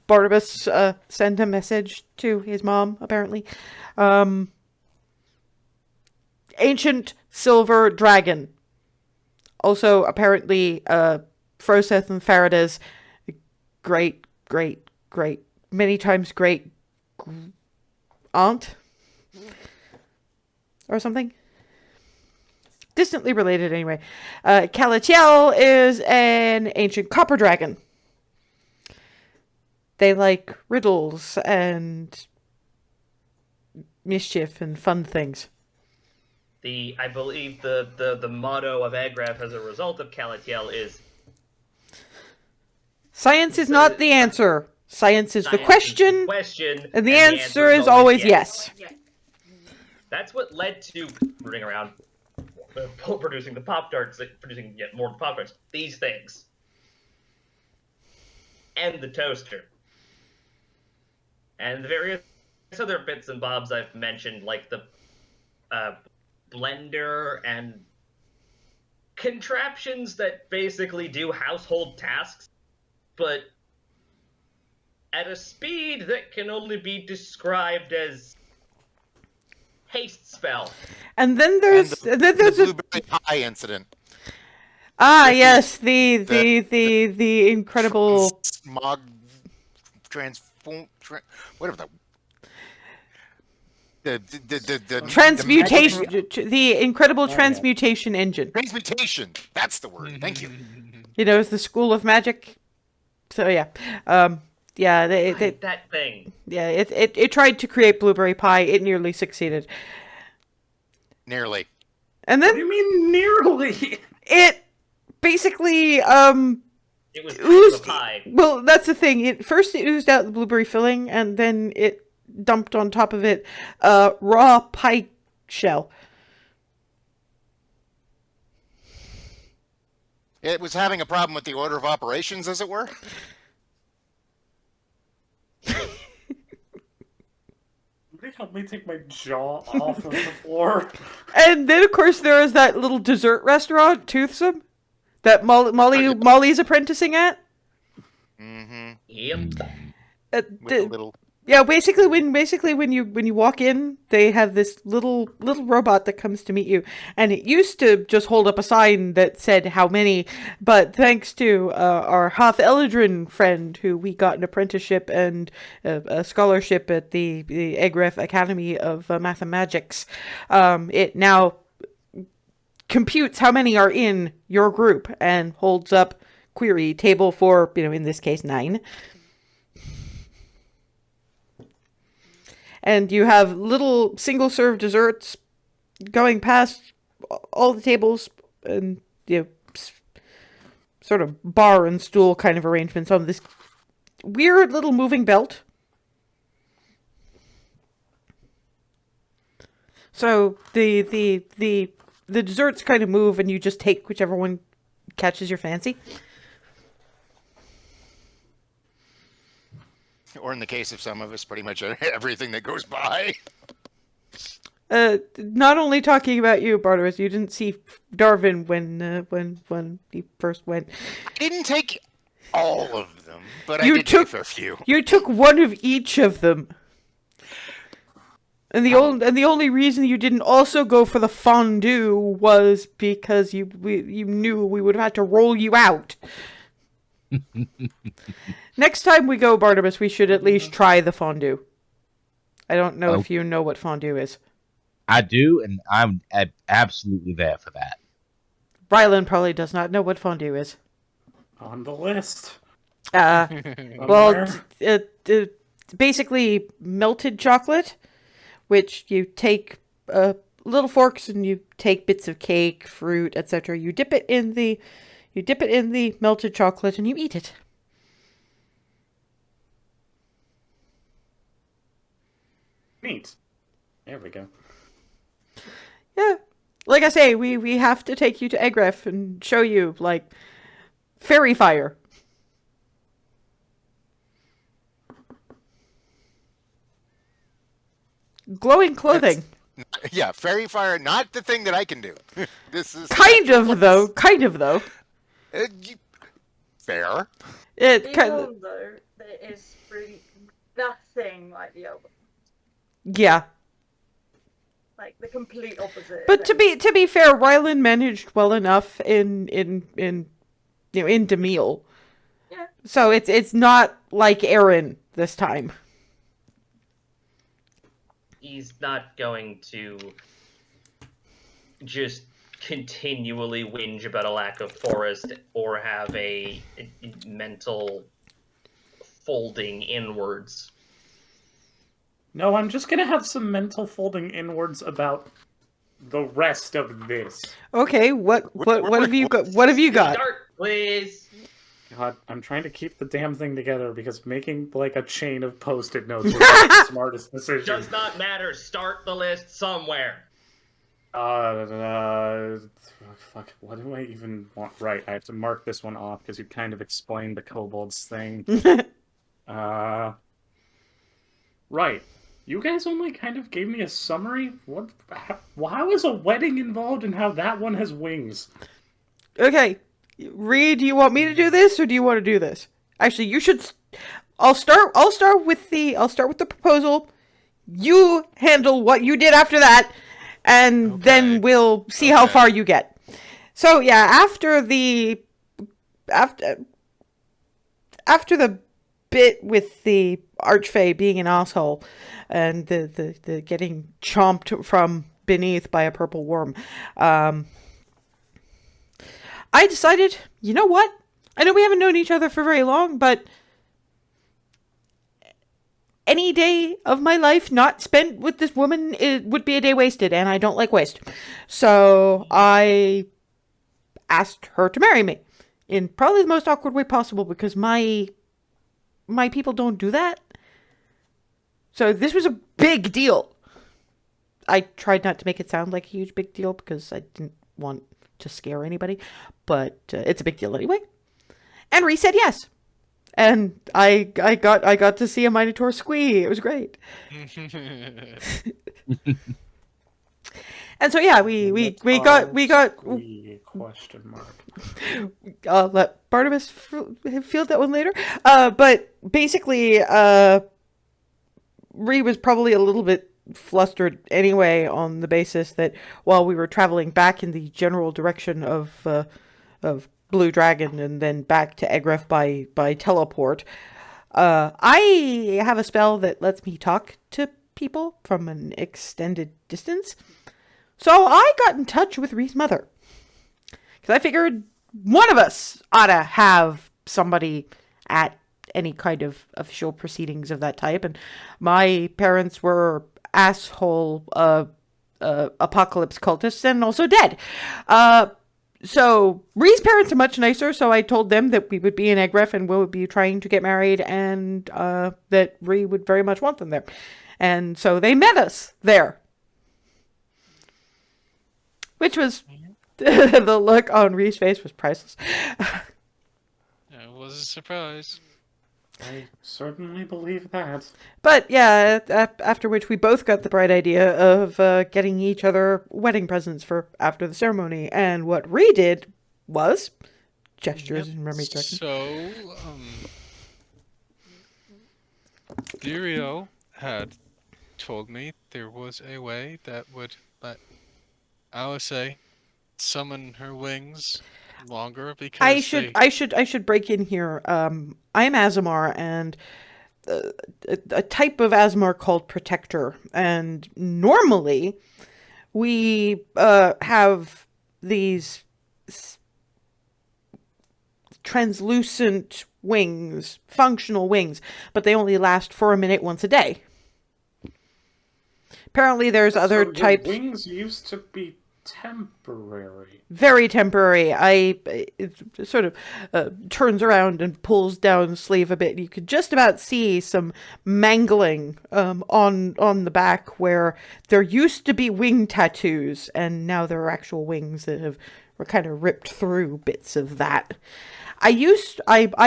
Barnabas send a message to his mom, apparently. Ancient silver dragon. Also, apparently, Froseth and Faraday's great, many times great aunt or something. Distantly related, anyway. Calatiel is an ancient copper dragon. They like riddles and mischief and fun things. I believe the motto of Agraf as a result of Calatiel is Science is not the answer. Science is the science is the question, question, and the answer is always yes. Yeah. That's what led to running around producing the Pop-Tarts, producing yet more Pop-Tarts. These things. And the toaster. And the various other bits and bobs I've mentioned, like the blender and contraptions that basically do household tasks, but at a speed that can only be described as haste spell. And then there's the a blueberry pie incident. yes, the incredible Smog whatever the transmutation, the incredible Oh, yeah. transmutation engine. transmutation. That's the word. Thank you. You know, it's the school of magic. So yeah, yeah, That thing. yeah, it tried to create blueberry pie. It nearly succeeded, Nearly. and What do then you mean nearly? it basically It was oozed. the pie. Well, that's the thing. It oozed out the blueberry filling, and then it dumped on top of it raw pie shell. It was having a problem with the order of operations, as it were. Somebody help me take my jaw off of the floor. And then, of course, there is that little dessert restaurant, Toothsome, that Molly's apprenticing at. Mm-hmm. Yep. With a little. Yeah, basically when you walk in, they have this little robot that comes to meet you, and it used to just hold up a sign that said how many, but thanks to our Hoth Eldrin friend, who we got an apprenticeship and a scholarship at the Egref Academy of Mathemagics, it now computes how many are in your group and holds up query table for, in this case 9. And you have little single-serve desserts going past all the tables, and sort of bar and stool kind of arrangements on this weird little moving belt. So the desserts kind of move, and you just take whichever one catches your fancy. Or in the case of some of us, pretty much everything that goes by. Not only talking about you, Barnabas, you didn't see Darwin when he first went. I didn't take all of them, but You I did took- take a few. You took one of each of them. And the only reason you didn't also go for the fondue was because you knew we would have had to roll you out. Next time we go, Barnabas, we should at least try the fondue. I don't know if you know what fondue is. I do, and I'm absolutely there for that. Rylan probably does not know what fondue is. On the list. Well, basically melted chocolate, which you take little forks and you take bits of cake, fruit, etc. You dip it in the melted chocolate and you eat it. Neat. There we go. Yeah. Like I say, we have to take you to Egref and show you, like, fairy fire. Glowing clothing. Yeah, fairy fire, not the thing that I can do. This is Kind of, though. Kind of, though. Fair. It kind of, Even though there is really nothing like the other. yeah. Like the complete opposite. But to be fair, Rylan managed well enough in Demille. Yeah. So it's not like Aaron this time. He's not going to just continually whinge about a lack of forest or have a mental folding inwards. No, I'm just gonna have some mental folding inwards about the rest of this. Okay, what have you got? What have you got? Start, please. God, I'm trying to keep the damn thing together because making like a chain of post-it notes was the smartest decision. Does not matter. Start the list somewhere. Fuck, what do I even want? Right, I have to mark this one off because you kind of explained the kobolds thing. Right. You guys only kind of gave me a summary? What? How is a wedding involved in how that one has wings? Okay, Reed, do you want me to do this or do you want to do this? Actually, you should. I'll start with the proposal. You handle what you did after that, and then we'll see how far you get. So yeah, after the bit with the Archfey being an asshole and the getting chomped from beneath by a purple worm, I decided, you know what? I know we haven't known each other for very long, but any day of my life not spent with this woman would be a day wasted, and I don't like waste. So I asked her to marry me in probably the most awkward way possible because my people don't do that. So this was a big deal. I tried not to make it sound like a huge big deal because I didn't want to scare anybody, but it's a big deal anyway. And Ree said yes. And I got to see a Minotaur squee. It was great. And so yeah, we got question mark. I'll let Barnabas field that one later. But basically, Ree was probably a little bit flustered anyway on the basis that while we were traveling back in the general direction of Blue Dragon and then back to Egref by teleport, I have a spell that lets me talk to people from an extended distance. So I got in touch with Ree's mother. Because I figured one of us ought to have somebody at any kind of official proceedings of that type. And my parents were asshole apocalypse cultists and also dead. So Ree's parents are much nicer, so I told them that we would be in Egref and we would be trying to get married and that Ree would very much want them there. And so they met us there. Which was... the look on Ree's face was priceless. It was a surprise. I certainly believe that. But yeah, after which we both got the bright idea of getting each other wedding presents for after the ceremony. And what Ree did was gestures in memory direction. So, Furio had told me there was a way that would let Alice summon her wings longer because I should break in here. I'm Azamar, and a type of Azamar called Protector, and normally we have these translucent wings, functional wings, but they only last for a minute once a day. Apparently, there's other so types. Wings used to be temporary. Very temporary. It sort of turns around and pulls down the sleeve a bit. You could just about see some mangling on the back where there used to be wing tattoos, and now there are actual wings that were kind of ripped through bits of that. I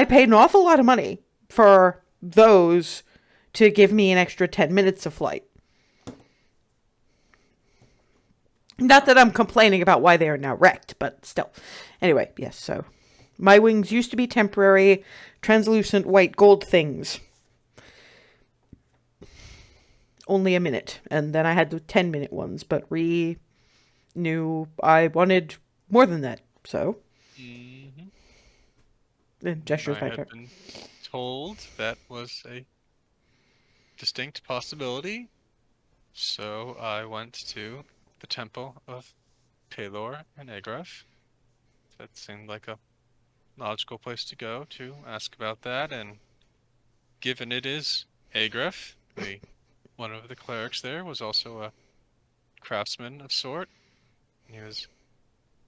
paid an awful lot of money for those to give me an extra 10 minutes of flight. Not that I'm complaining about why they are now wrecked, but still. Anyway, yes, so my wings used to be temporary, translucent white gold things. Only a minute, and then I had the 10-minute ones, but Ree knew I wanted more than that, so. And gestures I my had turn. been told that was a distinct possibility, so I went to the temple of Pelor and Agraf. That seemed like a logical place to go to ask about that, and given it is Agraf, one of the clerics there was also a craftsman of sort. He was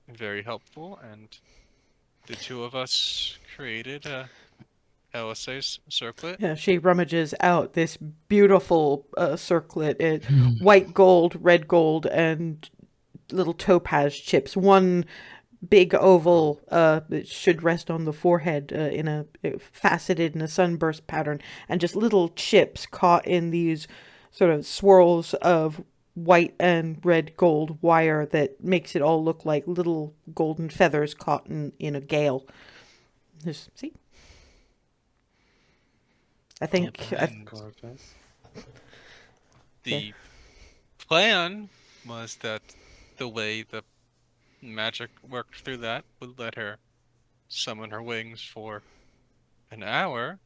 very helpful, and the two of us created a LSA's circlet. Yeah, she rummages out this beautiful circlet, white gold, red gold, and little topaz chips. One big oval that should rest on the forehead faceted in a sunburst pattern, and just little chips caught in these sort of swirls of white and red gold wire that makes it all look like little golden feathers caught in a gale. See? I think Gorgeous. The plan was that the way the magic worked through that would let her summon her wings for an hour.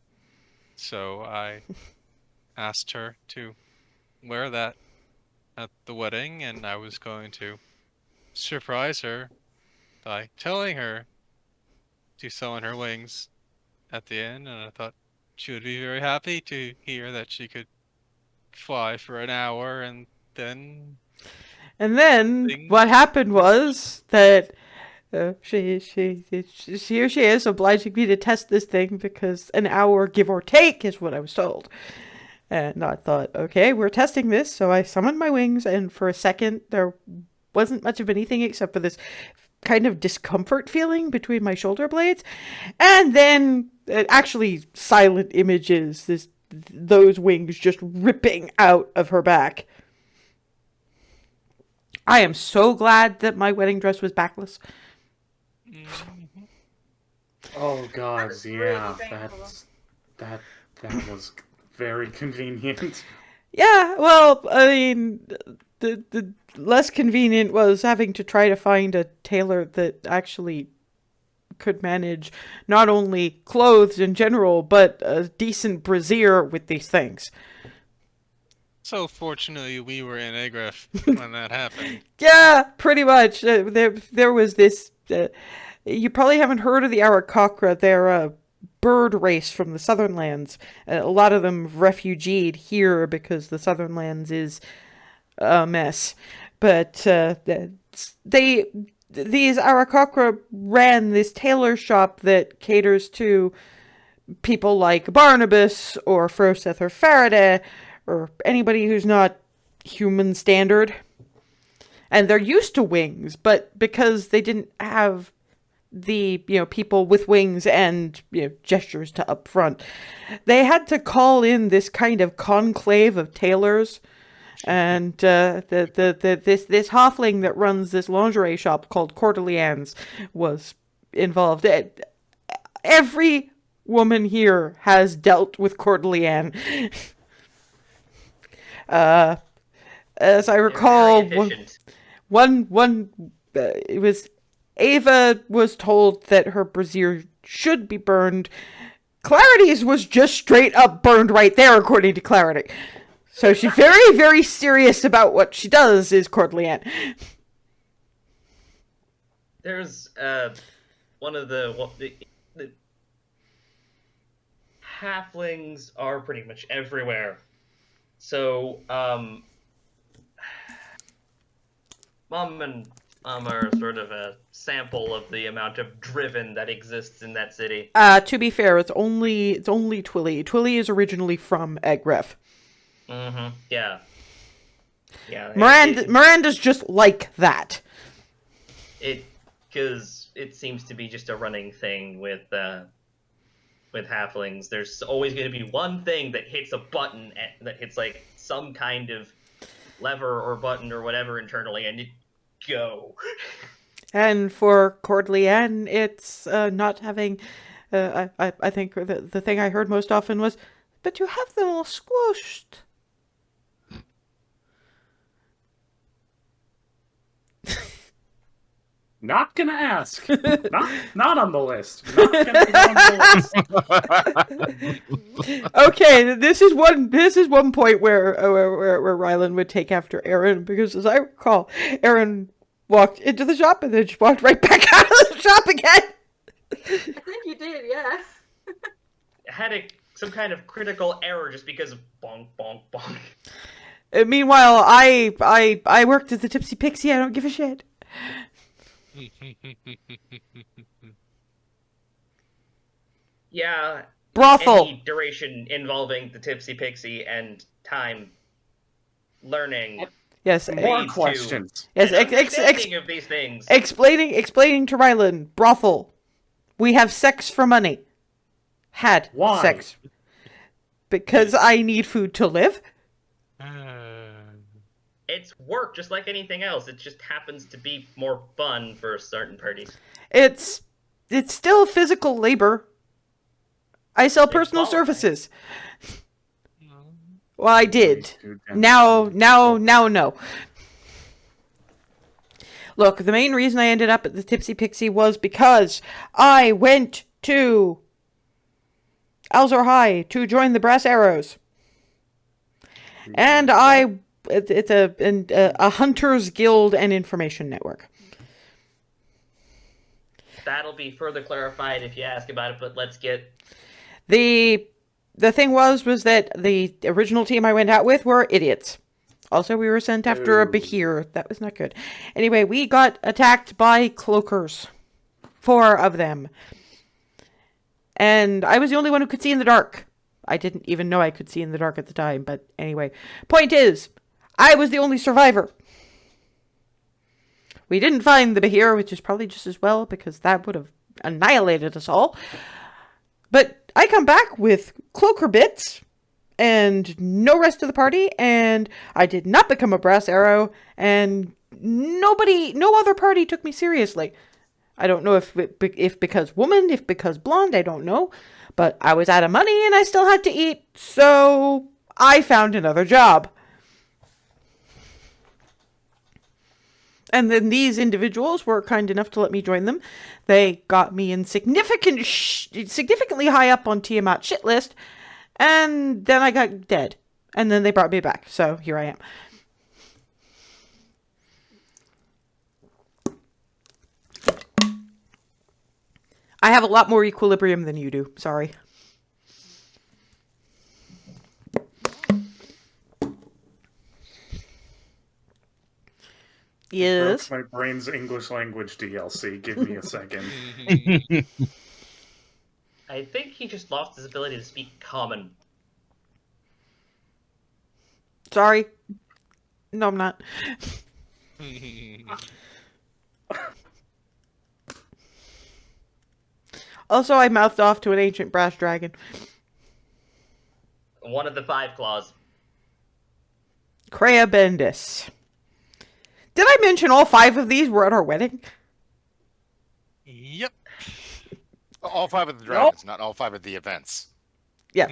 So I asked her to wear that at the wedding, and I was going to surprise her by telling her to summon her wings at the end, and I thought she would be very happy to hear that she could fly for an hour, and then what happened was that she here she is obliging me to test this thing because an hour give or take is what I was told. And I thought, okay, we're testing this, so I summoned my wings, and for a second there wasn't much of anything except for this kind of discomfort feeling between my shoulder blades, and then actually silent images, those wings just ripping out of her back. I am so glad that my wedding dress was backless. Oh god, was yeah, really painful. that was very convenient. Yeah, well, I mean, the less convenient was having to try to find a tailor that actually could manage not only clothes in general, but a decent brassiere with these things. so fortunately we were in Agraf when that happened. Yeah, pretty much. There was this. You probably haven't heard of the Arakocra. They're a bird race from the Southern Lands. A lot of them refugeed here because the Southern Lands is a mess. But these Arakocra ran this tailor shop that caters to people like Barnabas or Froseth or Faraday or anybody who's not human standard. And they're used to wings, but because they didn't have the people with wings and gestures to up front, they had to call in this kind of conclave of tailors. And this halfling that runs this lingerie shop called Coeur d'Alene was involved. Every woman here has dealt with Coeur d'Alene. As I recall, it was Ava was told that her brassiere should be burned. Clarity's was just straight up burned right there, according to Clarity. So she's very, very serious about what she does, is Coeur d'Alene. There's one of the halflings are pretty much everywhere. So Mom and Or sort of a sample of the amount of driven that exists in that city. To be fair, it's only Twilly. Twilly is originally from Egref. Mm-hmm. Yeah. Yeah. Miranda's just like that. Because it seems to be just a running thing with halflings. There's always going to be one thing that hits a button that hits like some kind of lever or button or whatever internally, and it go. And for Cordlian, it's not having. I think the thing I heard most often was, "But you have them all squished." Not gonna ask. Not on the list. Not gonna be on the list. Okay, this is one point where Rylan would take after Aaron, because as I recall, Aaron walked into the shop and then just walked right back out of the shop again. I think you did, yeah. Had some kind of critical error just because of bonk, bonk, bonk. Meanwhile, I worked as the Tipsy Pixie. I don't give a shit. Yeah. Brothel. Any duration involving the Tipsy Pixie and time learning. Yes. More leads to questions. Yes. an understanding of these things. Explaining to Rylan. Brothel. We have sex for money. Had Why? sex. Because I need food to live. It's work just like anything else. It just happens to be more fun for certain parties. It's still physical labor. I sell personal qualify. services. Well, I did. Now, no. Look, the main reason I ended up at the Tipsy Pixie was because I went to Alzor High to join the Brass Arrows. And it's a hunters guild and information network. That'll be further clarified if you ask about it, but let's get... The thing was that the original team I went out with were idiots. Also, we were sent after a Behir. That was not good. Anyway, we got attacked by cloakers. 4 of them. And I was the only one who could see in the dark. I didn't even know I could see in the dark at the time, but anyway. Point is, I was the only survivor. We didn't find the Behir, which is probably just as well, because that would have annihilated us all. But I come back with cloaker bits and no rest of the party, and I did not become a brass arrow, and no other party took me seriously. I don't know if because woman, if because blonde, I don't know. But I was out of money and I still had to eat, so I found another job. And then these individuals were kind enough to let me join them. They got me in significantly high up on Tiamat's shit list, and then I got dead. And then they brought me back, so here I am. I have a lot more equilibrium than you do, sorry. Yes. Broke my brain's English language DLC. Give me a second. I think he just lost his ability to speak common. Sorry. No, I'm not. Also, I mouthed off to an ancient brass dragon. One of the 5 claws. Crea Bendis. Did I mention all 5 of these were at our wedding? Yep. All 5 of the dragons, not all 5 of the events. Yeah.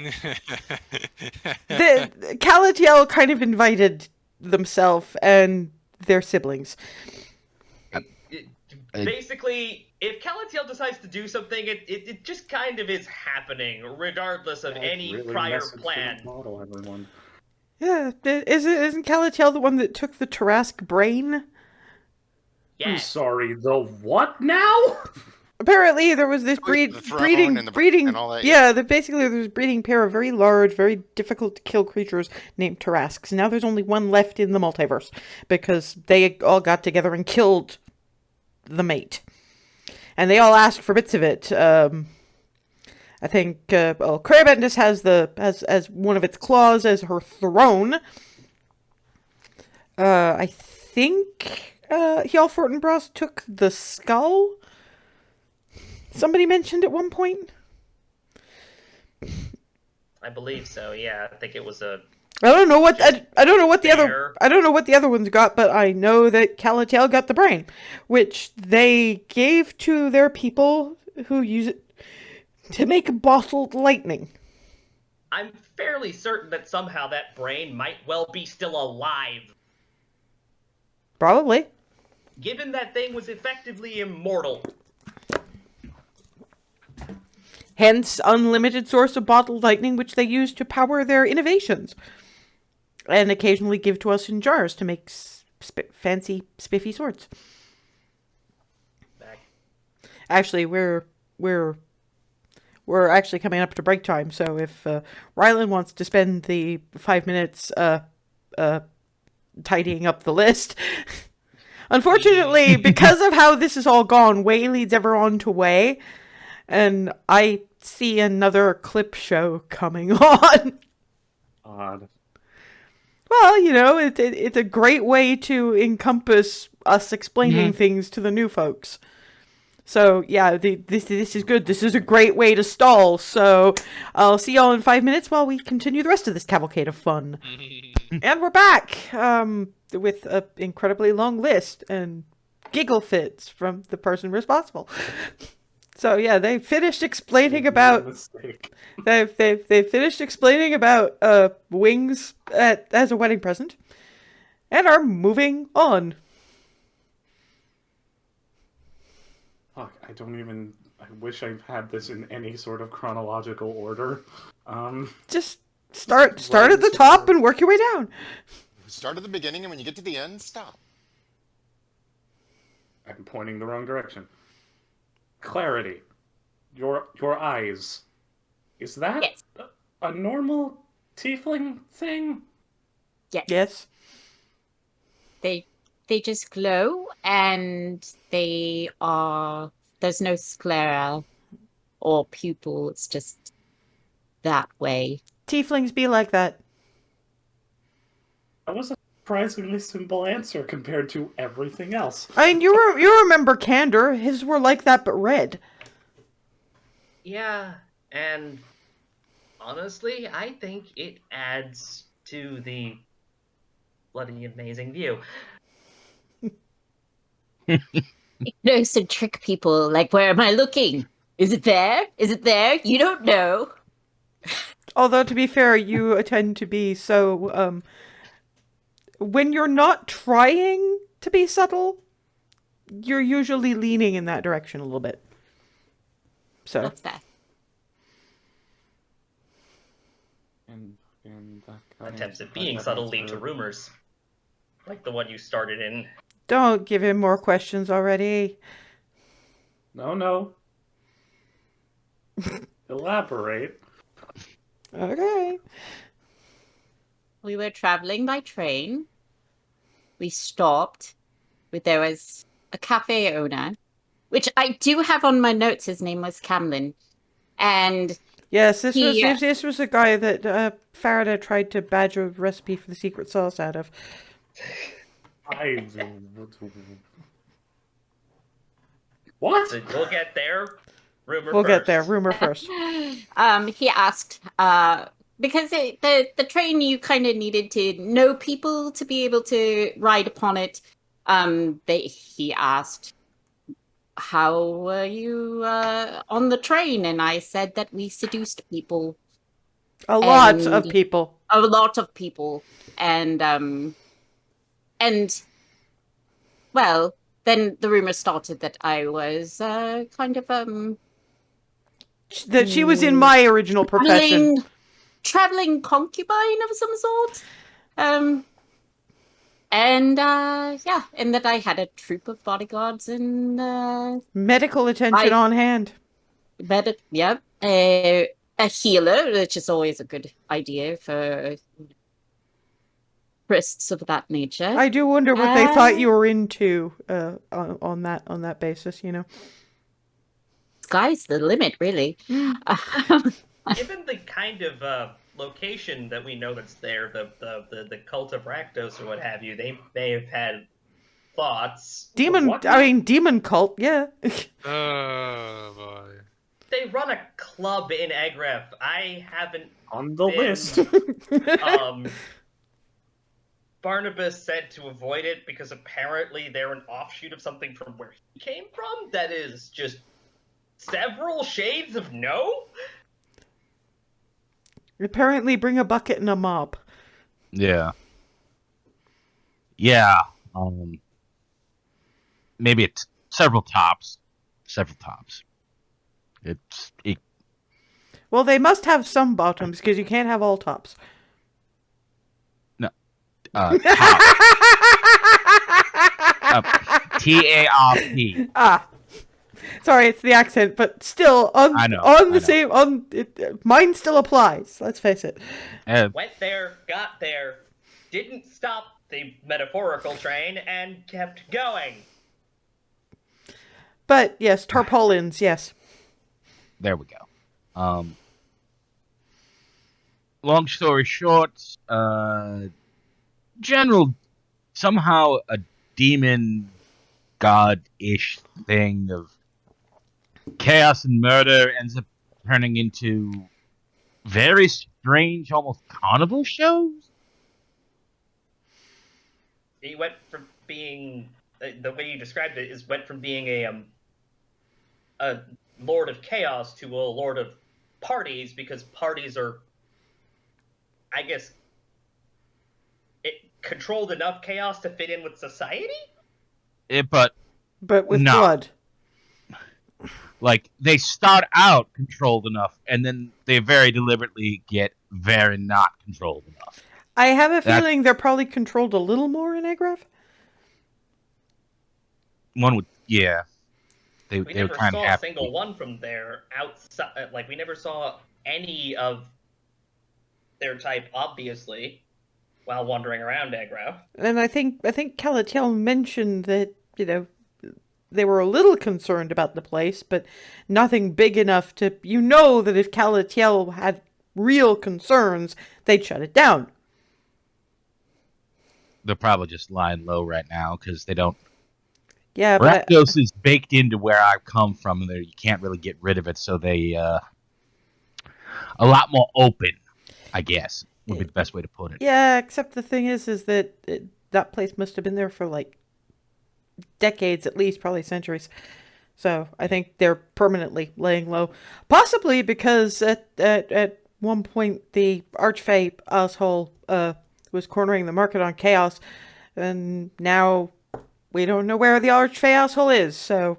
The Calatiel kind of invited themselves and their siblings. Basically, if Calatiel decides to do something, it just kind of is happening, regardless of any Really prior message to plan. the model, everyone. Yeah, isn't Calatiel the one that took the Tarask brain? Yeah. I'm sorry, the what now? Apparently, there was this The throne breeding, and all that, yeah, basically there was a breeding pair of very large, very difficult to kill creatures named Tarasks. Now there's only one left in the multiverse, because they all got together and killed the mate. And they all ask for bits of it. I think Crabendis has as one of its claws as her throne. I think Hjal Fortinbras took the skull. Somebody mentioned at one point. I believe so. Yeah, I think it was a. I don't know what I don't know what the Fair. other ones got, but I know that Calatel got the brain, which they gave to their people who use it to make bottled lightning. I'm fairly certain that somehow that brain might well be still alive, Probably. given that thing was effectively immortal. Hence, unlimited source of bottled lightning, which they use to power their innovations, and occasionally give to us in jars to make fancy, spiffy swords. Back. Actually, we're actually coming up to break time, so if Rylan wants to spend the 5 minutes tidying up the list. Unfortunately, because of how this is all gone, Way leads everyone to Way, and I see another clip show coming on. Odd. Well, you know, it's a great way to encompass us explaining things to the new folks. So, yeah, this is good. This is a great way to stall. So, I'll see y'all in 5 minutes while we continue the rest of this cavalcade of fun. And we're back with an incredibly long list and giggle fits from the person responsible. So, yeah, they finished explaining about... Mistake. They've finished explaining about wings as a wedding present, and are moving on. Fuck, I don't even. I wish I had this in any sort of chronological order. Just start at the top and work your way down. Start at the beginning, and when you get to the end, stop. I'm pointing the wrong direction. Clarity. Your eyes. Is that Yes. a normal tiefling thing? Yes. Yes. They just glow, and they are. There's no sclera or pupil. It's just that way. Tieflings be like that. That was a surprisingly simple answer compared to everything else. I mean, you remember Candor. His were like that, but red. Yeah, and honestly, I think it adds to the bloody amazing view. It knows to trick people. Like, where am I looking? Is it there? Is it there? You don't know. Although, to be fair, you tend to be so, when you're not trying to be subtle, you're usually leaning in that direction a little bit. So, That's fair. And that kind Attempts of- at being subtle lead to rumors, like the one you started in. don't give him more questions already. No. Elaborate. Okay. We were traveling by train. We stopped. There was a cafe owner, which I do have on my notes. His name was Camlin. And Yes, this He, was a guy that Faraday tried to badge a recipe for the secret sauce out of. What? So we'll get there. Rumor We'll get first. there. Rumor first. he asked, because the train, you kind of needed to know people to be able to ride upon it. He asked, how were you on the train? And I said that we seduced people. A lot of And- people. A lot of people. And well, then the rumor started that I was kind of That she was in my original profession. traveling concubine of some sort. And that I had a troop of bodyguards and Medical attention on hand. a healer, which is always a good idea for interests of that nature. I do wonder what they thought you were into on that basis, you know. Sky's the limit, really. Given the kind of location that we know that's there, the cult of Rakdos or what have you, they may have had thoughts. Demon cult, yeah. Oh boy. They run a club in Egref. I haven't On the been, list. Barnabas said to avoid it because apparently they're an offshoot of something from where he came from that is just several shades of no. Apparently bring a bucket and a mop. Yeah. Yeah. Maybe it's several tops. Well, they must have some bottoms because you can't have all tops. No. Top. T-A-R-P. Ah. Sorry, it's the accent, but still mine still applies. Let's face it. Went there, got there, didn't stop the metaphorical train, and kept going. But yes, tarpaulins, yes. There we go. Long story short, somehow a demon god-ish thing of chaos and murder ends up turning into very strange, almost carnival shows. He went from being the way you described it went from being a lord of chaos to a lord of parties, because parties are, I guess, controlled enough chaos to fit in with society. But with blood. Like, they start out controlled enough, and then they very deliberately get very not controlled enough. I have a feeling they're probably controlled a little more in Egref. One would, yeah. We never saw a single one from there outside. Like, we never saw any of their type, obviously, while wandering around Egref. And I think Calatiel mentioned that, you know, they were a little concerned about the place, but nothing big enough to, you know, that if Calatiel had real concerns, they'd shut it down. They're probably just lying low right now because they don't. Yeah, Rakdos is baked into where I've come from, and you can't really get rid of it, so they a lot more open, I guess, would be the best way to put it. Yeah, except the thing is that that place must have been there for like decades, at least, probably centuries. So I think they're permanently laying low, possibly because at one point the Archfey asshole was cornering the market on chaos, and now we don't know where the Archfey asshole is. So,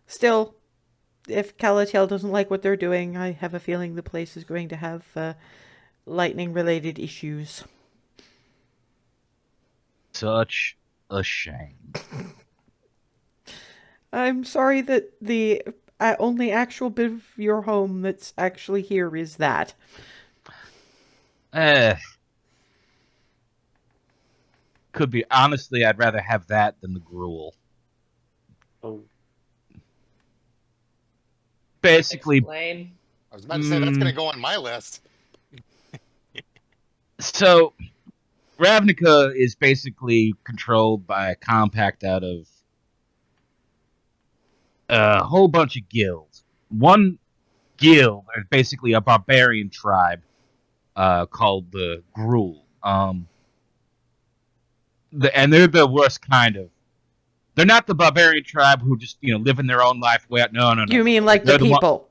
still, if Calatiel doesn't like what they're doing, I have a feeling the place is going to have lightning-related issues. Such a shame. I'm sorry that the only actual bit of your home that's actually here is that. Could be. Honestly, I'd rather have that than the gruel. Oh. Basically. Explain. I was about to say that's going to go on my list. So, Ravnica is basically controlled by a compact out of a whole bunch of guilds. One guild is basically a barbarian tribe called the Gruul. And they're the worst kind of. They're not the barbarian tribe who just live in their own life. No. You mean like the people?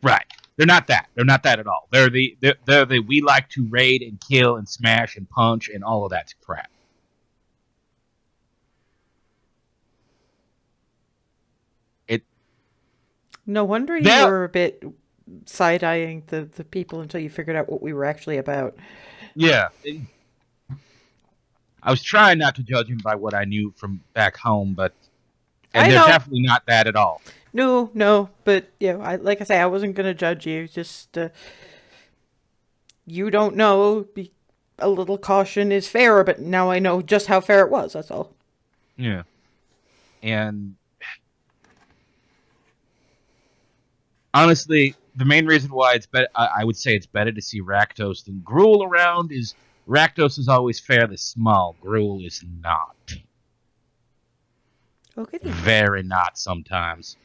Right. They're not that. They're not that at all. They're the we like to raid and kill and smash and punch and all of that crap. No wonder you were a bit side-eyeing the people until you figured out what we were actually about. Yeah. I was trying not to judge him by what I knew from back home, but they're definitely not that at all. No, but like I say, I wasn't gonna judge you. Just you don't know. A little caution is fair, but now I know just how fair it was, that's all. Yeah. And honestly, the main reason why it's better, I would say it's better to see Rakdos than Gruul around is Rakdos is always fairly small. Gruul is not. Okay. Very not sometimes.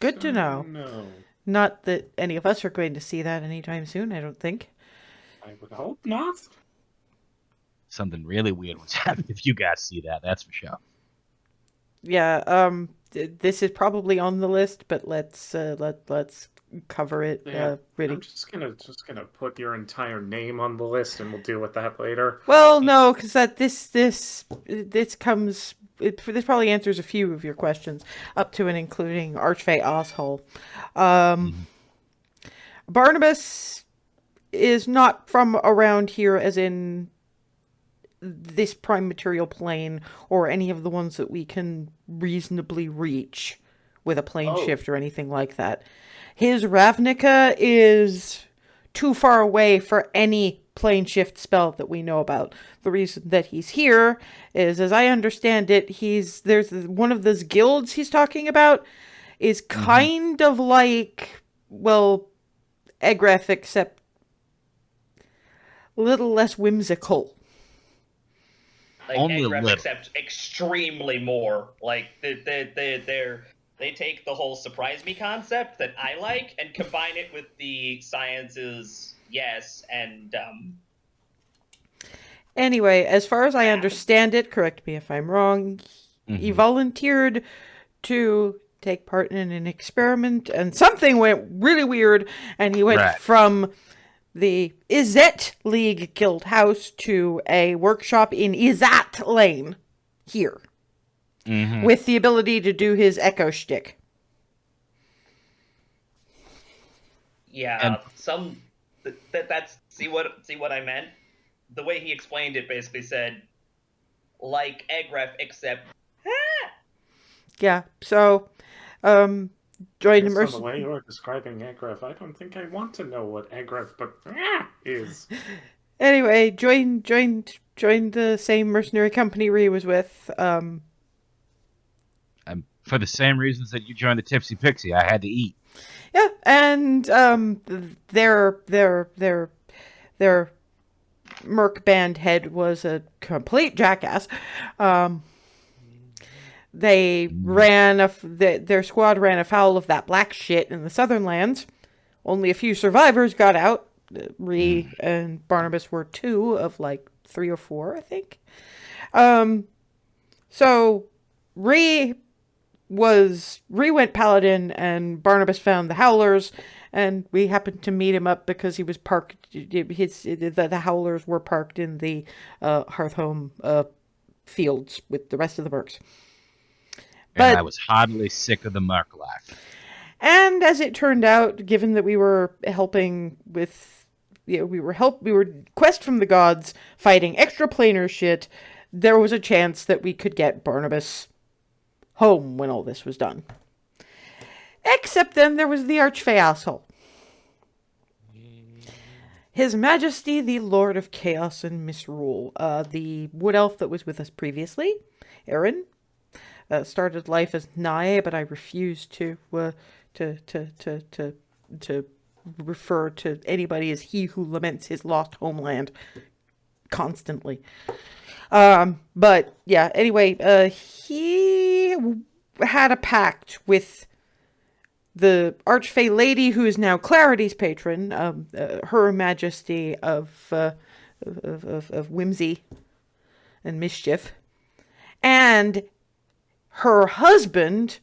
Good to know. No. Not that any of us are going to see that anytime soon, I don't think. I would hope not. Something really weird would happen if you guys see that, that's for sure. Yeah, this is probably on the list, but let's cover it Yeah, really. I'm just gonna put your entire name on the list, and we'll deal with that later. Well, no, because this comes. This probably answers a few of your questions, up to and including Archfey Asshole. Barnabas is not from around here, as in this prime material plane, or any of the ones that we can reasonably reach with a plane shift or anything like that. His Ravnica is too far away for any plane shift spell that we know about. The reason that he's here is, as I understand it, there's one of those guilds he's talking about is kind of like, well, Egreth, except a little less whimsical. Like Only a Egref, little. except extremely more. Like they take the whole surprise me concept that I like and combine it with the sciences, yes, and Anyway, as far as I understand it, correct me if I'm wrong, he volunteered to take part in an experiment, and something went really weird, and he went from the Izet League Guild House to a workshop in Izat Lane here, with the ability to do his echo shtick. yeah, that's see what I meant. The way he explained it basically said, like Egref, except Yeah, so joined Based on Mercy. the way you're describing Egref, I don't think I want to know what Egref is. Anyway, joined the same mercenary company Ree was with. For the same reasons that you joined the Tipsy Pixie, I had to eat. Yeah, and their merc band head was a complete jackass. They ran their squad ran afoul of that black shit in the Southern Lands. Only a few survivors got out. Ree and Barnabas were 2 of like 3 or 4, I think. So Ree went paladin, and Barnabas found the Howlers, and we happened to meet him up because he was parked. The Howlers were parked in the Hearthhome fields with the rest of the mercs. And I was heartily sick of the merc life. And as it turned out, given that we were helping with, we were quest from the gods, fighting extraplanar shit, there was a chance that we could get Barnabas home when all this was done. Except then there was the Archfey asshole. His Majesty, the Lord of Chaos and Misrule, the wood elf that was with us previously, Aaron, started life as Nae, but I refuse to refer to anybody as he who laments his lost homeland constantly. But yeah, anyway, he had a pact with the Archfey lady, who is now Clarity's patron, Her Majesty of whimsy and mischief, and her husband,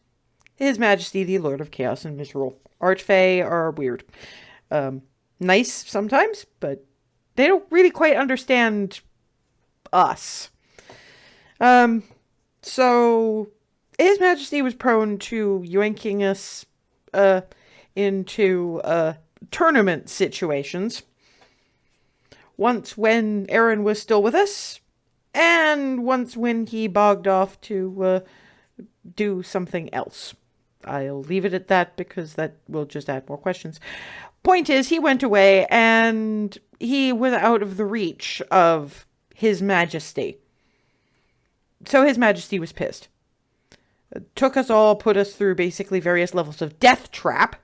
His Majesty the Lord of Chaos and Misrule. Archfey are weird. Nice sometimes, but they don't really quite understand us. So His Majesty was prone to yoinking us into tournament situations. Once when Aaron was still with us, and once when he bogged off to do something else. I'll leave it at that because that will just add more questions. Point is, he went away and he was out of the reach of His Majesty. So His Majesty was pissed. Took us all, put us through basically various levels of death trap.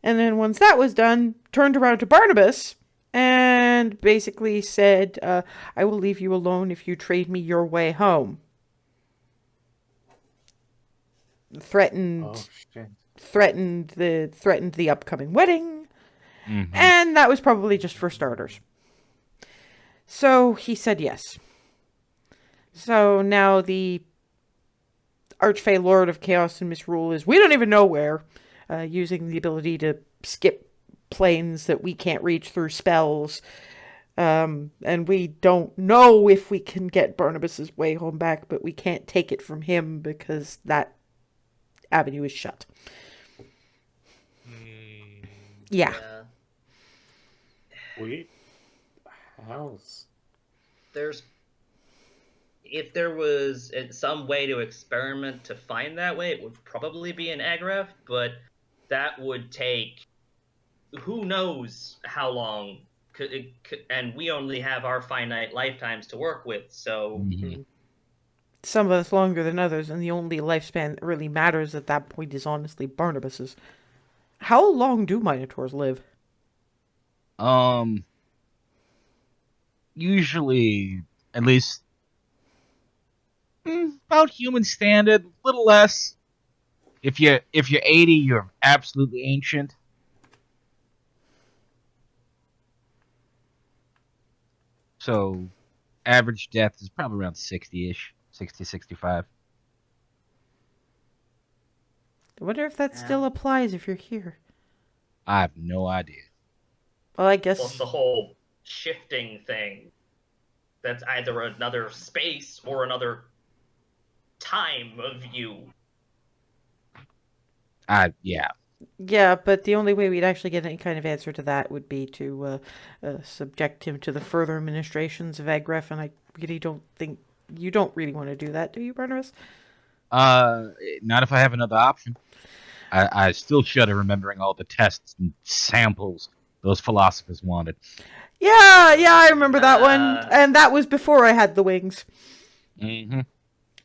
And then once that was done, turned around to Barnabas and basically said, I will leave you alone if you trade me your way home. Threatened Oh shit. threatened the upcoming wedding, Mhm. and that was probably just for starters. So he said yes. So now the Archfey Lord of Chaos and Misrule is, we don't even know where, using the ability to skip planes that we can't reach through spells. And we don't know if we can get Barnabas's way home back, but we can't take it from him because that avenue is shut. Yeah. We house. If there was some way to experiment to find that way, it would probably be an Agraf, but that would take who knows how long, and we only have our finite lifetimes to work with, so... Mhm. Some of us longer than others, and the only lifespan that really matters at that point is honestly Barnabas's. How long do Minotaurs live? Usually, at least, about human standard, a little less. If you're 80, you're absolutely ancient. So, average death is probably around 60-ish, 60, 65. I wonder if that still applies if you're here. I have no idea. Well, I guess... Plus the whole shifting thing. That's either another space or another time of you. Yeah. Yeah, but the only way we'd actually get any kind of answer to that would be to subject him to the further administrations of Agraf, and I really don't think... You don't really want to do that, do you, Barnabas? Not if I have another option. I still shudder remembering all the tests and samples those philosophers wanted. Yeah, I remember that one. And that was before I had the wings. Mm-hmm.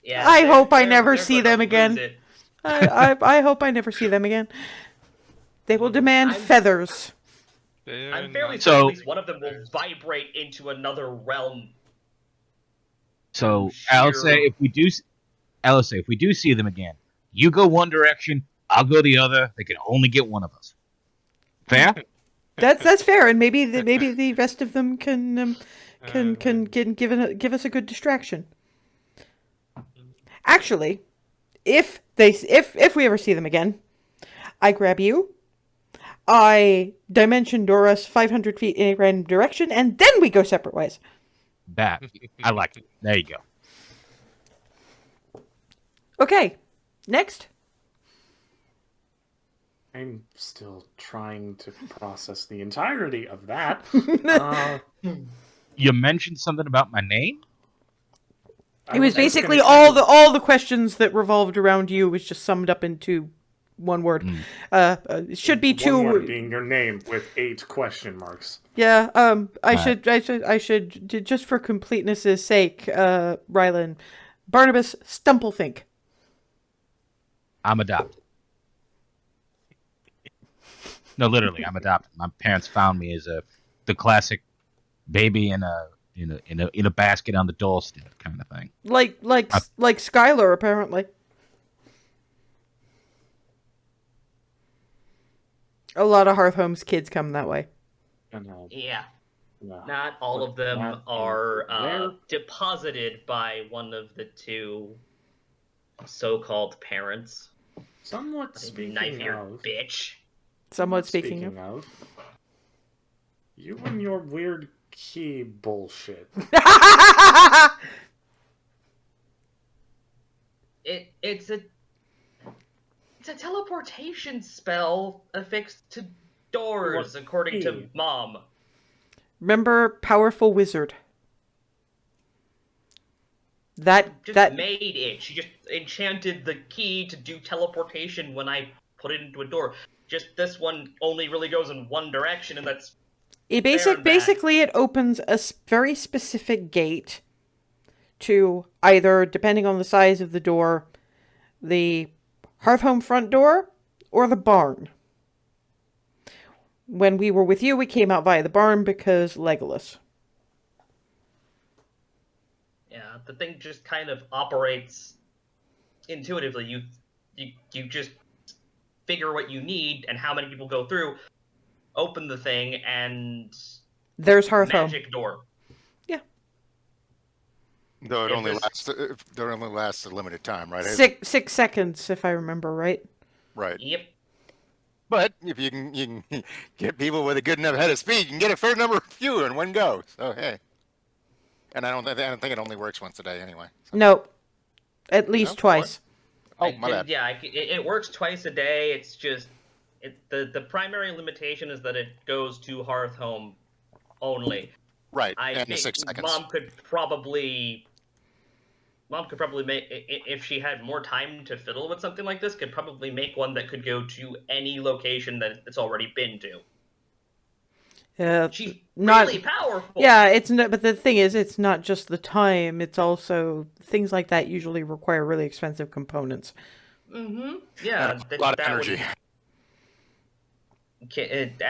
Yeah, I hope I they're- never they're see gonna them lose again. it. I hope I never see them again. They will demand I'm- feathers. I'm fairly So- certain at least one of them will vibrate into another realm. So Sheer- I'll say if we do see them again, you go one direction, I'll go the other. They can only get one of us. Fair? That's fair, and maybe the rest of them can give us a good distraction. Actually, if we ever see them again, I grab you, I dimension door us 500 feet in a random direction, and then we go separate ways. That I like it. There you go. Okay, next. I'm still trying to process the entirety of that. You mentioned something about my name. It was I basically gonna tell all the questions that revolved around you was just summed up into one word. It should be you two. one word being your name with 8 question marks. Yeah. I should just for completeness' sake, Rylan, Barnabas Stumplethink. I'm adopted. No, literally, I'm adopted. My parents found me as the classic baby in a basket on the doorstep kind of thing. Like Skylar, apparently. A lot of Hearth Homes kids come that way. And, Yeah, no. not all of them That are where- deposited by one of the two so-called parents. Somewhat speaking Knife your of... bitch. Somewhat speaking of. You and your weird key bullshit. It's a teleportation spell affixed to doors, according to Mom. Remember, powerful wizard. that made it. She just enchanted the key to do teleportation when I put it into a door. Just this one only really goes in one direction, and that's there and back. basically it opens a very specific gate to either, depending on the size of the door, the Hearthhome front door or the barn. When we were with you, we came out via the barn because Legolas. Yeah, the thing just kind of operates intuitively. You just figure what you need and how many people go through, open the thing, and there's Hearthhome. Magic door. Yeah. Though it only lasts a limited time, right? 6 seconds, if I remember right. Right. Yep. But if you can get people with a good enough head of speed, you can get a fair number of few in one go. So hey. And I don't think it only works once a day anyway. So. No, at least twice. Oh, my bad. Yeah, it works twice a day. It's just the primary limitation is that it goes to Hearthhome only. Right. I and think 6 seconds. Mom could probably make, if she had more time to fiddle with something like this, could probably make one that could go to any location that it's already been to. She's really powerful. Yeah, it's not. But the thing is, it's not just the time. It's also things like that usually require really expensive components. Mm-hmm. Yeah, a lot of energy. It's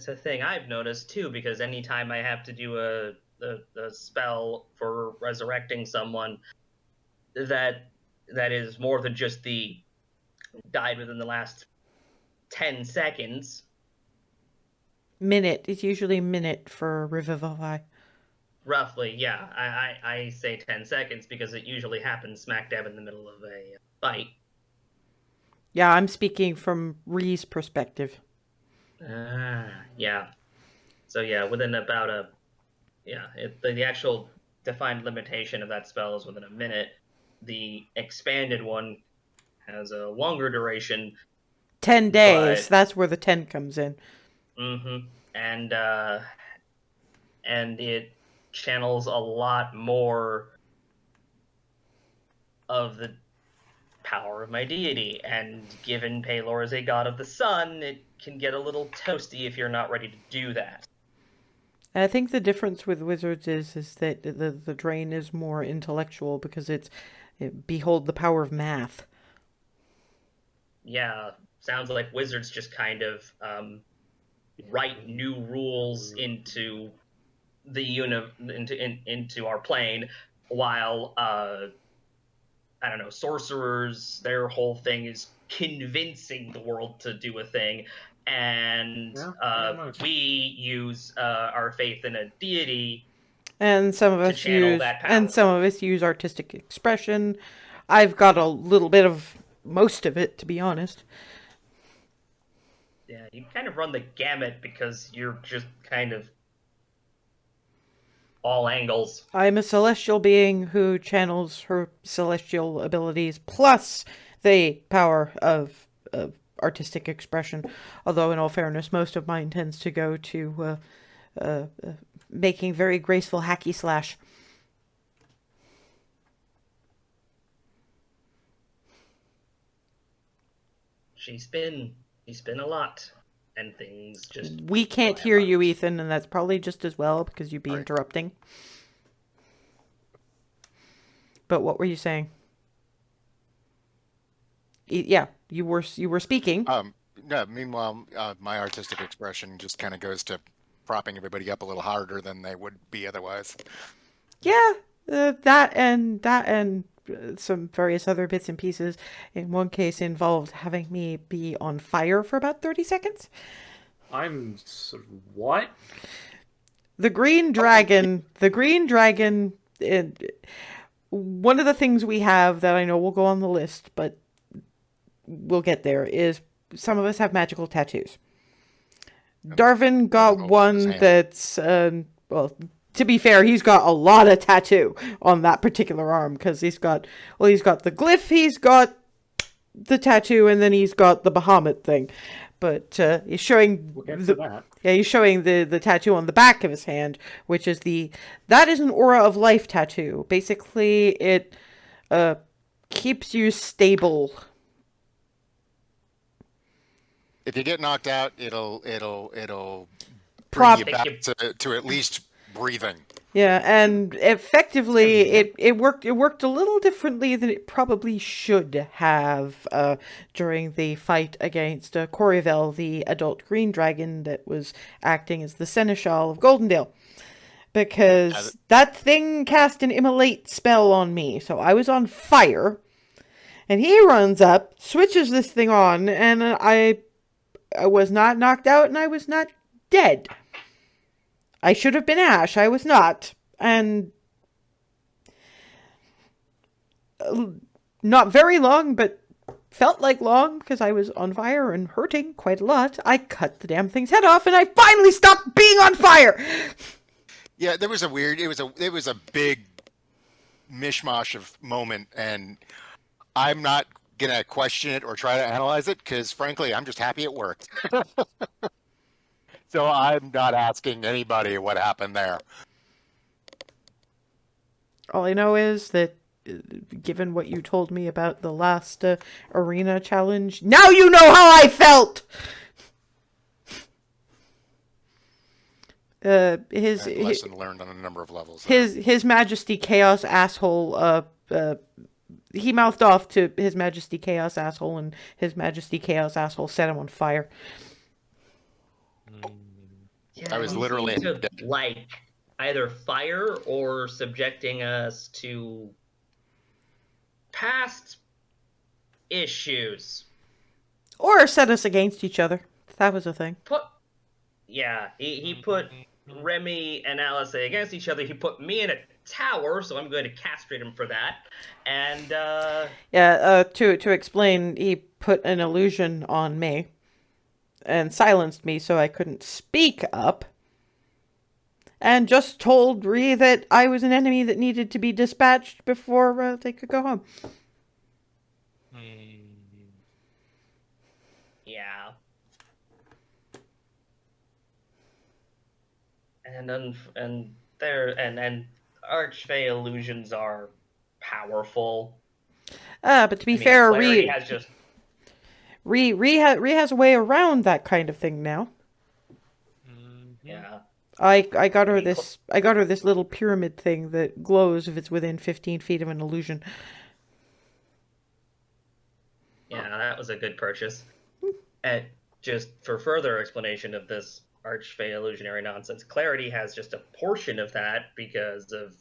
a thing I've noticed too. Because anytime I have to do a spell for resurrecting someone, that is more than just the died within the last 10 seconds. Minute. It's usually a minute for Revivify. Roughly, yeah. I say 10 seconds because it usually happens smack dab in the middle of a fight. Yeah, I'm speaking from Ree's perspective. Yeah. So yeah, within about the actual defined limitation of that spell is within a minute. The expanded one has a longer duration. 10 days. That's where the 10 comes in. Mm-hmm. And it channels a lot more of the power of my deity. And given Paylor is a god of the sun, it can get a little toasty if you're not ready to do that. And I think the difference with wizards is that the drain is more intellectual because it behold the power of math. Yeah, sounds like wizards just kind of write new rules into the into our plane, while I don't know, sorcerers, their whole thing is convincing the world to do a thing, and we use our faith in a deity. And some of us use artistic expression. I've got a little bit of most of it, to be honest. Yeah, you kind of run the gamut because you're just kind of all angles. I'm a celestial being who channels her celestial abilities plus the power of artistic expression. Although, in all fairness, most of mine tends to go to making very graceful hacky slash. She's been a lot, and things just... We can't hear you, Ethan, and that's probably just as well, because you'd be interrupting. But what were you saying? Yeah, you were speaking. No, meanwhile, my artistic expression just kind of goes to propping everybody up a little harder than they would be otherwise. Yeah, that and some various other bits and pieces. In one case involved having me be on fire for about 30 seconds. What? The green dragon, one of the things we have that I know will go on the list, but we'll get there, is some of us have magical tattoos. Darvin got one that's, well, to be fair, he's got a lot of tattoo on that particular arm, because he's got the glyph, he's got the tattoo, and then he's got the Bahamut thing. but he's showing We'll get to the, that. yeah, he's showing the tattoo on the back of his hand, which is that is an aura of life tattoo. Basically, it keeps you stable. If you get knocked out, it'll bring Prop- you back to at least breathing. Yeah, and effectively, it worked a little differently than it probably should have during the fight against Corivel, the adult green dragon that was acting as the seneschal of Goldendale. Because that thing cast an immolate spell on me, so I was on fire, and he runs up, switches this thing on, and I was not knocked out, and I was not dead. I should have been Ash. I was not. And not very long, but felt like long because I was on fire and hurting quite a lot. I cut the damn thing's head off and I finally stopped being on fire. Yeah, there was it was a big mishmash of moment, and I'm not gonna question it or try to analyze it because frankly, I'm just happy it worked. So I'm not asking anybody what happened there. All I know is that, given what you told me about the last arena challenge, now you know how I felt! Lesson learned on a number of levels. His Majesty Chaos asshole, he mouthed off to His Majesty Chaos asshole, and His Majesty Chaos asshole set him on fire. Yeah, I was he literally seemed to like either fire or subjecting us to past issues. Or set us against each other. That was a thing. He put Remy and Alice against each other. He put me in a tower, so I'm going to castrate him for that. And to explain, he put an illusion on me and silenced me so I couldn't speak up. And just told Ree that I was an enemy that needed to be dispatched before they could go home. Yeah. And Archfey illusions are powerful. But to be fair, Clarity Ree has just Ree has a way around that kind of thing now. yeah. I got her this little pyramid thing that glows if it's within 15 feet of an illusion. Yeah, that was a good purchase. And just for further explanation of this Archfey illusionary nonsense, Clarity has just a portion of that because of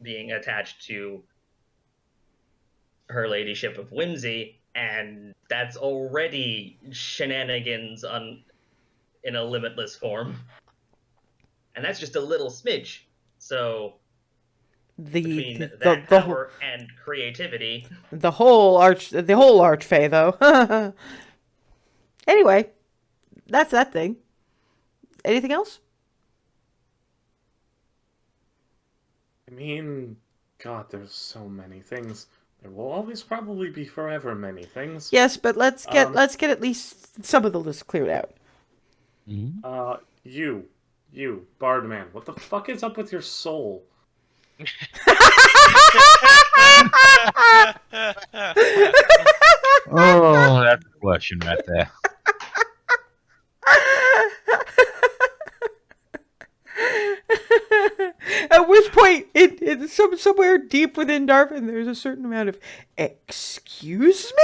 being attached to her ladyship of Whimsy, and that's already shenanigans in a limitless form. And that's just a little smidge. So between that power and creativity, the whole Archfey though. Anyway, that's that thing. Anything else? I mean, God, there's so many things. There will always probably be forever many things. Yes, but let's get at least some of the list cleared out. You, Bardman, what the fuck is up with your soul? Oh, that's a question right there. At which point, it's somewhere deep within Darvin, there's a certain amount of, excuse me?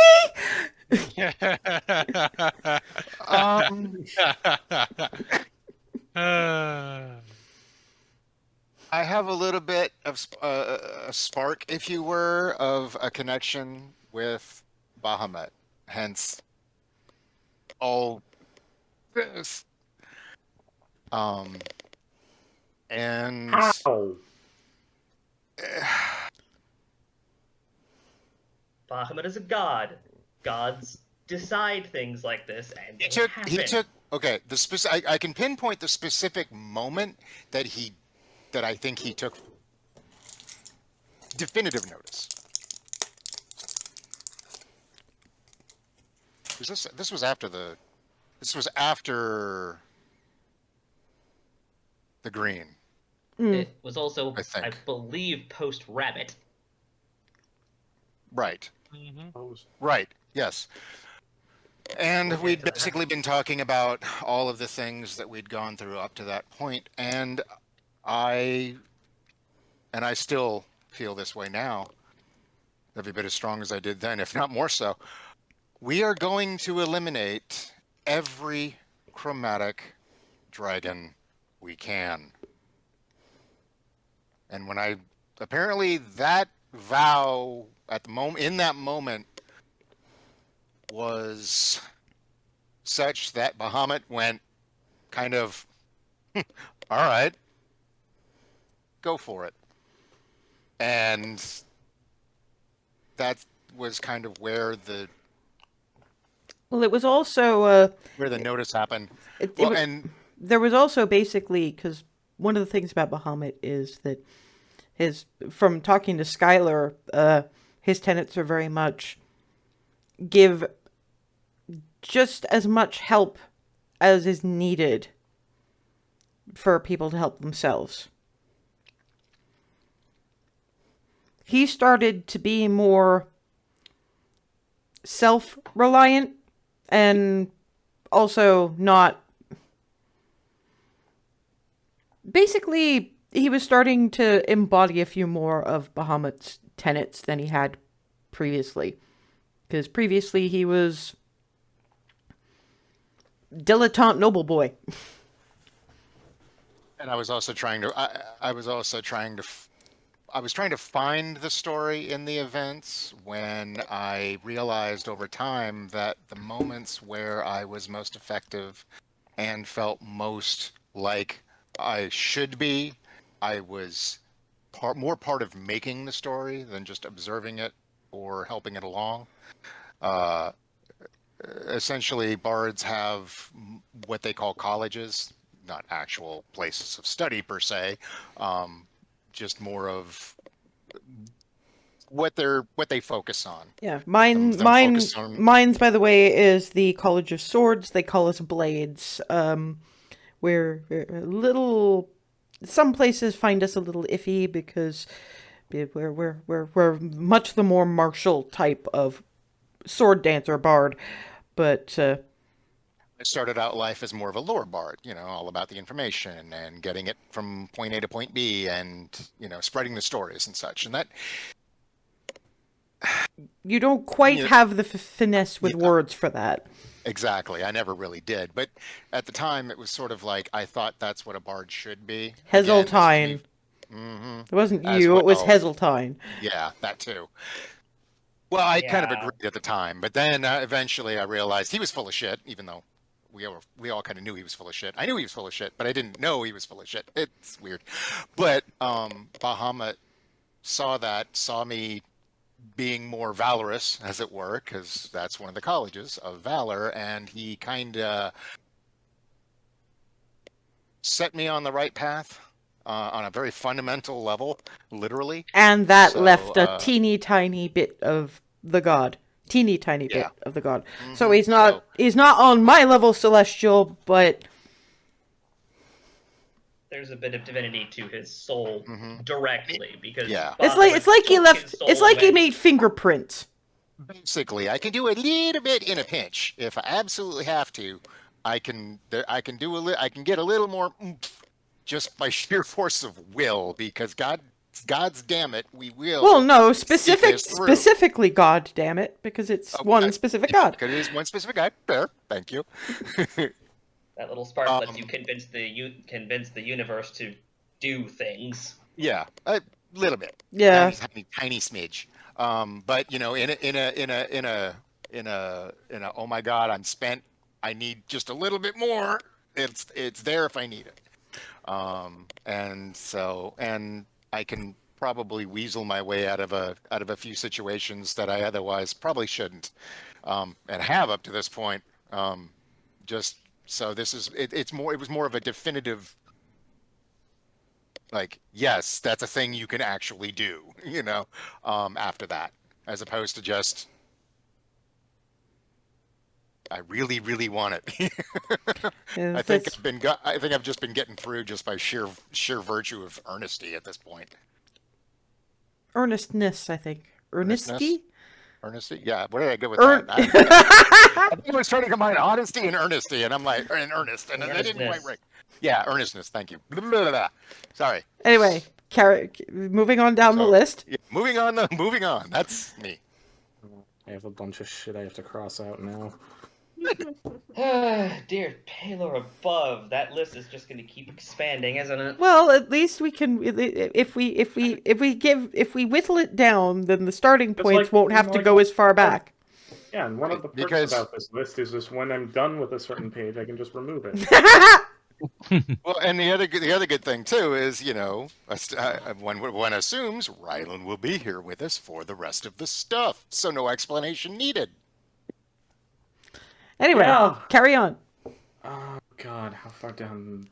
I have a little bit of a spark, if you were, of a connection with Bahamut. Hence, all this. And How? Bahamut is a god. Gods decide things like this, and he took. Okay, I can pinpoint the specific moment that I think he took definitive notice. This was after the This was after the green. It was also, I think. I believe, post Rabbit. Right. Mm-hmm. Right. Yes. And We'll get we'd to that. basically been talking about all of the things that we'd gone through up to that point, and I still feel this way now, every bit as strong as I did then, if not more so. We are going to eliminate every chromatic dragon we can. And when I apparently that vow at the moment, in that moment, was such that Bahamut went kind of, all right, go for it. And that was kind of where the Well, it was also notice happened. it Well, wa- and there was also basically because one of the things about Bahamut is that from talking to Skylar, his tenets are very much give just as much help as is needed for people to help themselves. He started to be more self-reliant and also not... Basically, he was starting to embody a few more of Bahamut's tenets than he had previously. Because previously he was dilettante noble boy. and I was also trying to I was also trying to I was trying to find the story in the events when I realized over time that the moments where I was most effective and felt most like I should be, I was more part of making the story than just observing it or helping it along. Uh, Essentially, bards have what they call colleges, not actual places of study per se, just more of what they focus on. Yeah, Them focus on... mine's, by the way, is the College of Swords. They call us blades. We're a little... Some places find us a little iffy because we're much the more martial type of sword dancer bard. But I started out life as more of a lore bard, all about the information and getting it from point A to point B and, spreading the stories and such. And that... You don't quite have the finesse with words for that. Exactly. I never really did. But at the time, it was sort of like, I thought that's what a bard should be. Heseltine. Mm-hmm. It wasn't you, it was Heseltine. Yeah, that too. Well, I kind of agreed at the time, but then eventually I realized he was full of shit, even though we all kind of knew he was full of shit. I knew he was full of shit, but I didn't know he was full of shit. It's weird. But Bahamut saw me being more valorous, as it were, because that's one of the colleges of valor, and he kind of set me on the right path on a very fundamental level, literally. And that left a teeny tiny bit of the god. Teeny tiny bit of the god. Mm-hmm. So he's not on my level celestial, but there's a bit of divinity to his soul directly because it's like he made fingerprints. Basically, I can do a little bit in a pinch if I absolutely have to. I can get a little more oomph just by sheer force of will, because God's damn it, we will. Well, no, specifically God damn it, because it's one specific God. Because it is one specific God. Fair, thank you. That little spark lets you convince the universe to do things. Yeah, a little bit. Yeah, tiny smidge. But in a oh my God, I'm spent. I need just a little bit more. It's there if I need it. And I can probably weasel my way out of a few situations that I otherwise probably shouldn't, and have up to this point. Just so this is it was more of a definitive, like, yes, that's a thing you can actually do, after that, as opposed to just I really, really want it. Yeah, I think that's- I've just been getting through just by sheer virtue of earnesty at this point. earnestness, I think. Earnesty? Earnesty? Yeah. Where did I go with Earn- that? I think I was trying to combine honesty and earnesty, and I'm like, and earnest, and I didn't quite Earnestness. right. Yeah, earnestness. Thank you. Blah, blah, blah. Sorry. Anyway, moving on down the So- list. Yeah, moving on. Moving on. That's me. I have a bunch of shit I have to cross out now. Dear Paler above, that list is just going to keep expanding, isn't it? Well, at least we can if we whittle it down, then the starting It's points like- won't have to like- go as far back. Yeah, and one of the perks Because- about this list is just when I'm done with a certain page, I can just remove it. Well, and the other good thing too is, you know, one assumes Rylan will be here with us for the rest of the stuff, so no explanation needed. Anyway, Yeah. carry on. Oh God, how far down?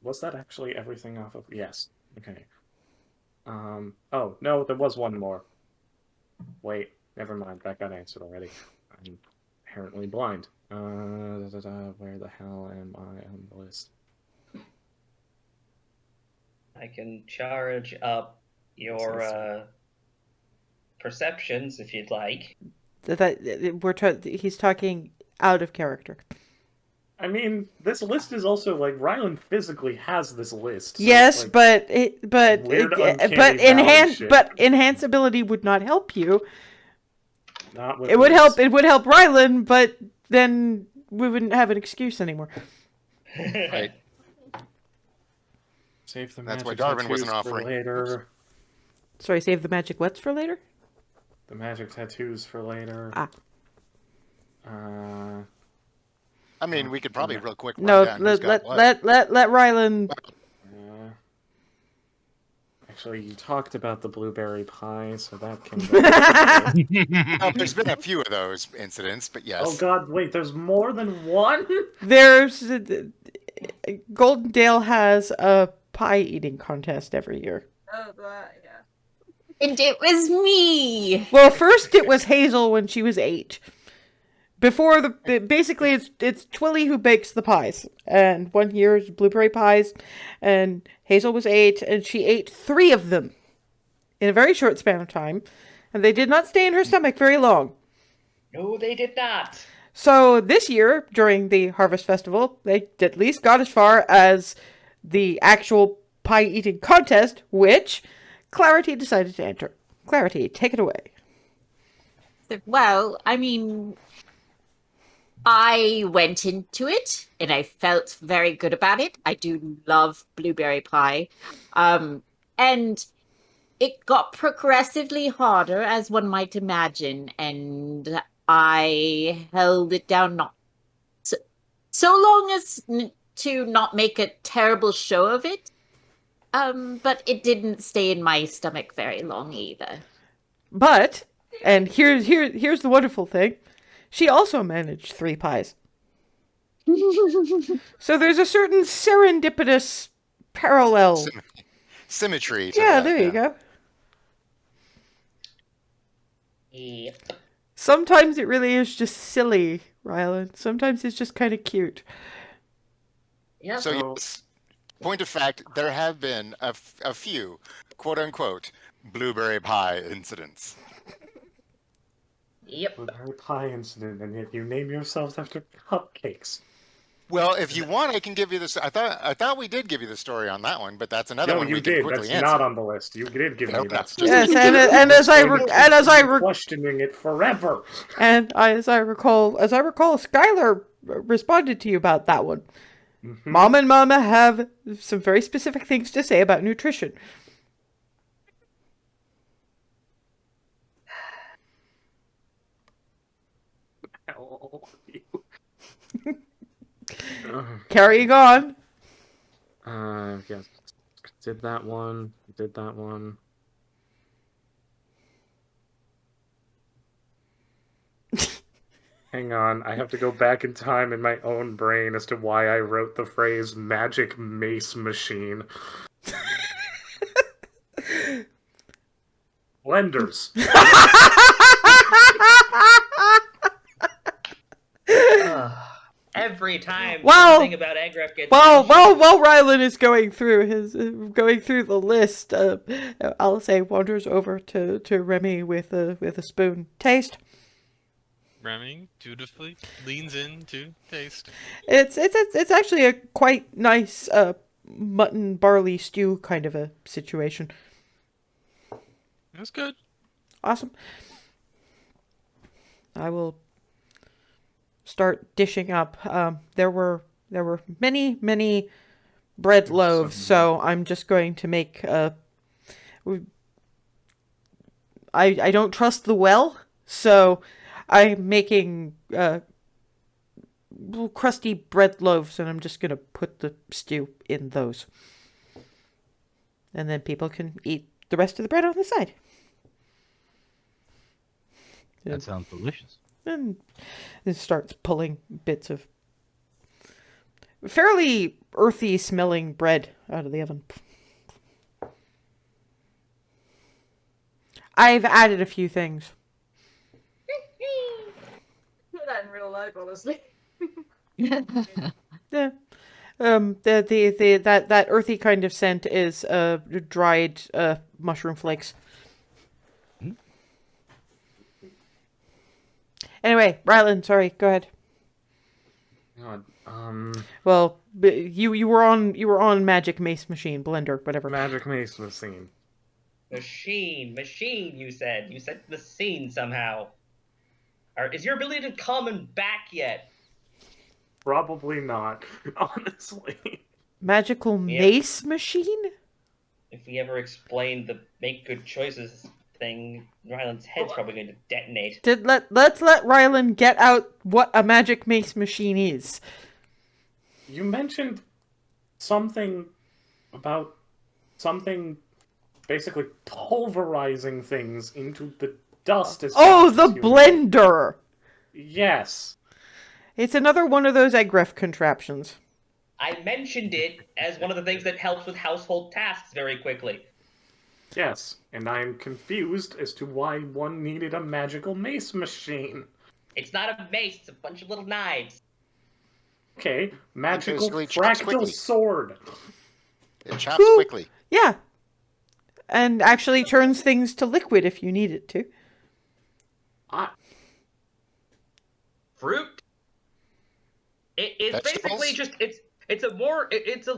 Was that actually everything off of? Yes. Okay. Oh no, there was one more. Wait, never mind. That got answered already. I'm inherently blind. Where the hell am I on the list? I can charge up your perceptions if you'd like. He's talking out of character. I mean, this list is also like Rylan physically has this list. So Yes, like, but weird, uncanny valley shit. enhanceability would not help you. not with It would this. help. It would help Rylan, but then we wouldn't have an excuse anymore. Right. Save the That's why magic Darwin wasn't tattoos for offering. later. Sorry, save the magic what's for later? The magic tattoos for later. Ah. I mean, we could probably real quick run No, down who's let got what. Rylan. Actually, you talked about the blueberry pie, so that can go. Well, there's been a few of those incidents, but yes. Oh God, wait, there's more than one? There's Golden Dale has a pie eating contest every year. Oh, that, yeah. And it was me. Well, first it was Hazel when she was 8. Before basically it's Twilly who bakes the pies, and one year is blueberry pies, and Hazel was 8, and she ate 3 of them in a very short span of time, and they did not stay in her stomach very long. No, they did not. So this year, during the Harvest Festival, they at least got as far as the actual pie eating contest, which Clarity decided to enter. Clarity, take it away. Well, I mean, I went into it and I felt very good about it. I do love blueberry pie. And it got progressively harder, as one might imagine, and I held it down not so long as to not make a terrible show of it. But it didn't stay in my stomach very long either. But, and here's the wonderful thing, she also managed 3 pies. So there's a certain serendipitous parallel. Symmetry. To Yeah, that, there you go. Yep. Sometimes it really is just silly, Rylan. Sometimes it's just kind of cute. Yep. So yes, point of fact, there have been a few, quote unquote, blueberry pie incidents. Yep. Blueberry pie incident, and yet you name yourselves after cupcakes. Well, if you want, I can give you this. I thought we did give you the story on that one, but that's another No, one you we can did. quickly That's answer. not on the list. You did give No, me that. that's story. just- Yes, and as I questioning it forever. as I recall, Skylar responded to you about that one. Mhm. Mom and Mama have some very specific things to say about nutrition. All of you. Carrying on. Yes. Did that one. Did that one. Hang on, I have to go back in time in my own brain as to why I wrote the phrase magic mace machine. Blenders. Every time Wow. something about Agrep gets While mentioned, Rylan is going through the list, Alice wanders over to Remy with a spoon. Taste. Remy dutifully leans in to taste. It's actually a quite nice mutton barley stew kind of a situation. That's good. Awesome. I will start dishing up. There were many bread loaves, so I'm just going to make I don't trust the well, so I'm making little crusty bread loaves, and I'm just gonna put the stew in those, and then people can eat the rest of the bread on the side. That sounds delicious. And it starts pulling bits of fairly earthy smelling bread out of the oven. I've added a few things. Do that in real life, honestly. Yeah. That earthy kind of scent is dried mushroom flakes. Anyway, Rylan, sorry, go ahead. God, Well, you were on Magic Mace Machine, Blender, whatever. Magic Mace Machine. machine. You said the scene somehow. Is your ability to common back yet? Probably not, honestly. Magical Yeah. Mace Machine? If we ever explain the make good choices thing, Ryland's head's probably going to detonate. Let's let Rylan get out what a Magic Mace Machine is. You mentioned something about something basically pulverizing things into the dust. As Oh, fast the as you- blender! Yes. It's another one of those egg-ref contraptions. I mentioned it as one of the things that helps with household tasks very quickly. Yes, and I'm confused as to why one needed a magical mace machine. It's not a mace, it's a bunch of little knives. Okay, magical basically chops fractal quickly. sword. It chops Cool. quickly. Yeah. And actually turns things to liquid if you need it to. Fruit? It's Vegetables? basically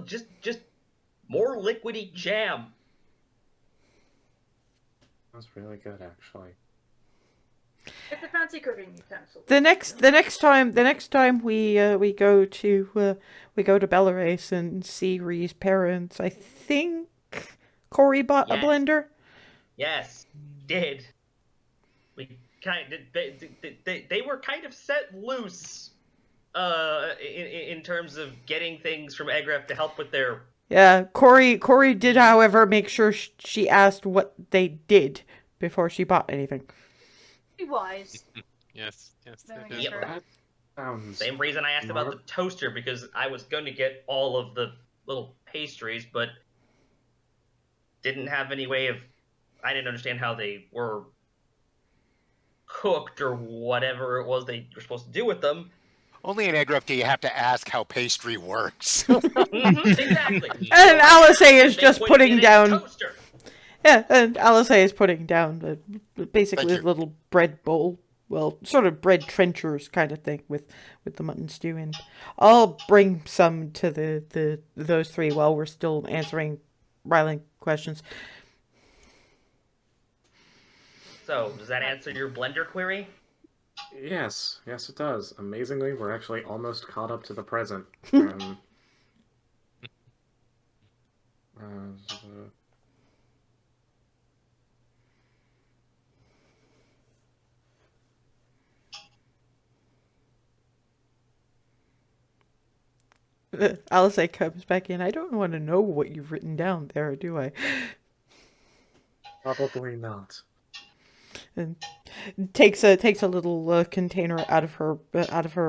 just just more liquidy jam. That's really good, actually. It's a fancy cooking utensil. The next time we go to Belarus and see Ree's parents, I think Corey bought a Yes. blender. Yes, did. We kind of they were kind of set loose in terms of getting things from Egref to help with their. Yeah, Corey did, however, make sure she asked what they did before she bought anything. Be wise. Yes, yes. Very That is Yep. sure. right. That sounds... Same reason I asked about the toaster, because I was going to get all of the little pastries, but didn't have any way of. I didn't understand how they were cooked or whatever it was they were supposed to do with them. Only in Agrif do you have to ask how pastry works. Exactly. And Alice is They just put it putting in a down. toaster. Yeah, and Alice is putting down basically Thank a you. little bread bowl. Well, sort of bread trenchers kind of thing with the mutton stew in. I'll bring some to the those three while we're still answering Rylan questions. So, does that answer your blender query? Yes, it does. Amazingly, we're actually almost caught up to the present. Alice comes back in. I don't want to know what you've written down there, do I? Probably not. And takes a little container out of her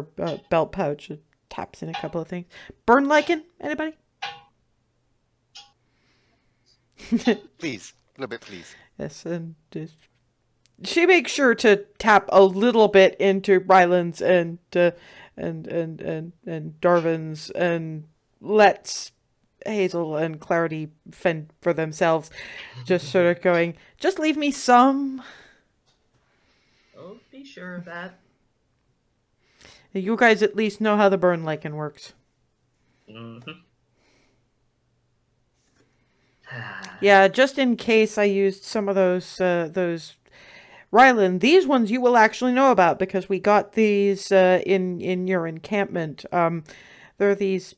belt pouch. And taps in a couple of things. Burn lichen? Anybody? Please. A little bit, please. Yes, and just she makes sure to tap a little bit into Rylan's and Darvin's and lets Hazel and Clarity fend for themselves. Just sort of going, just leave me some. Oh, be sure of that. You guys at least know how the burn lichen works. Mm-hmm. Yeah, just in case I used some of those Rylan, these ones you will actually know about because we got these in your encampment. There are these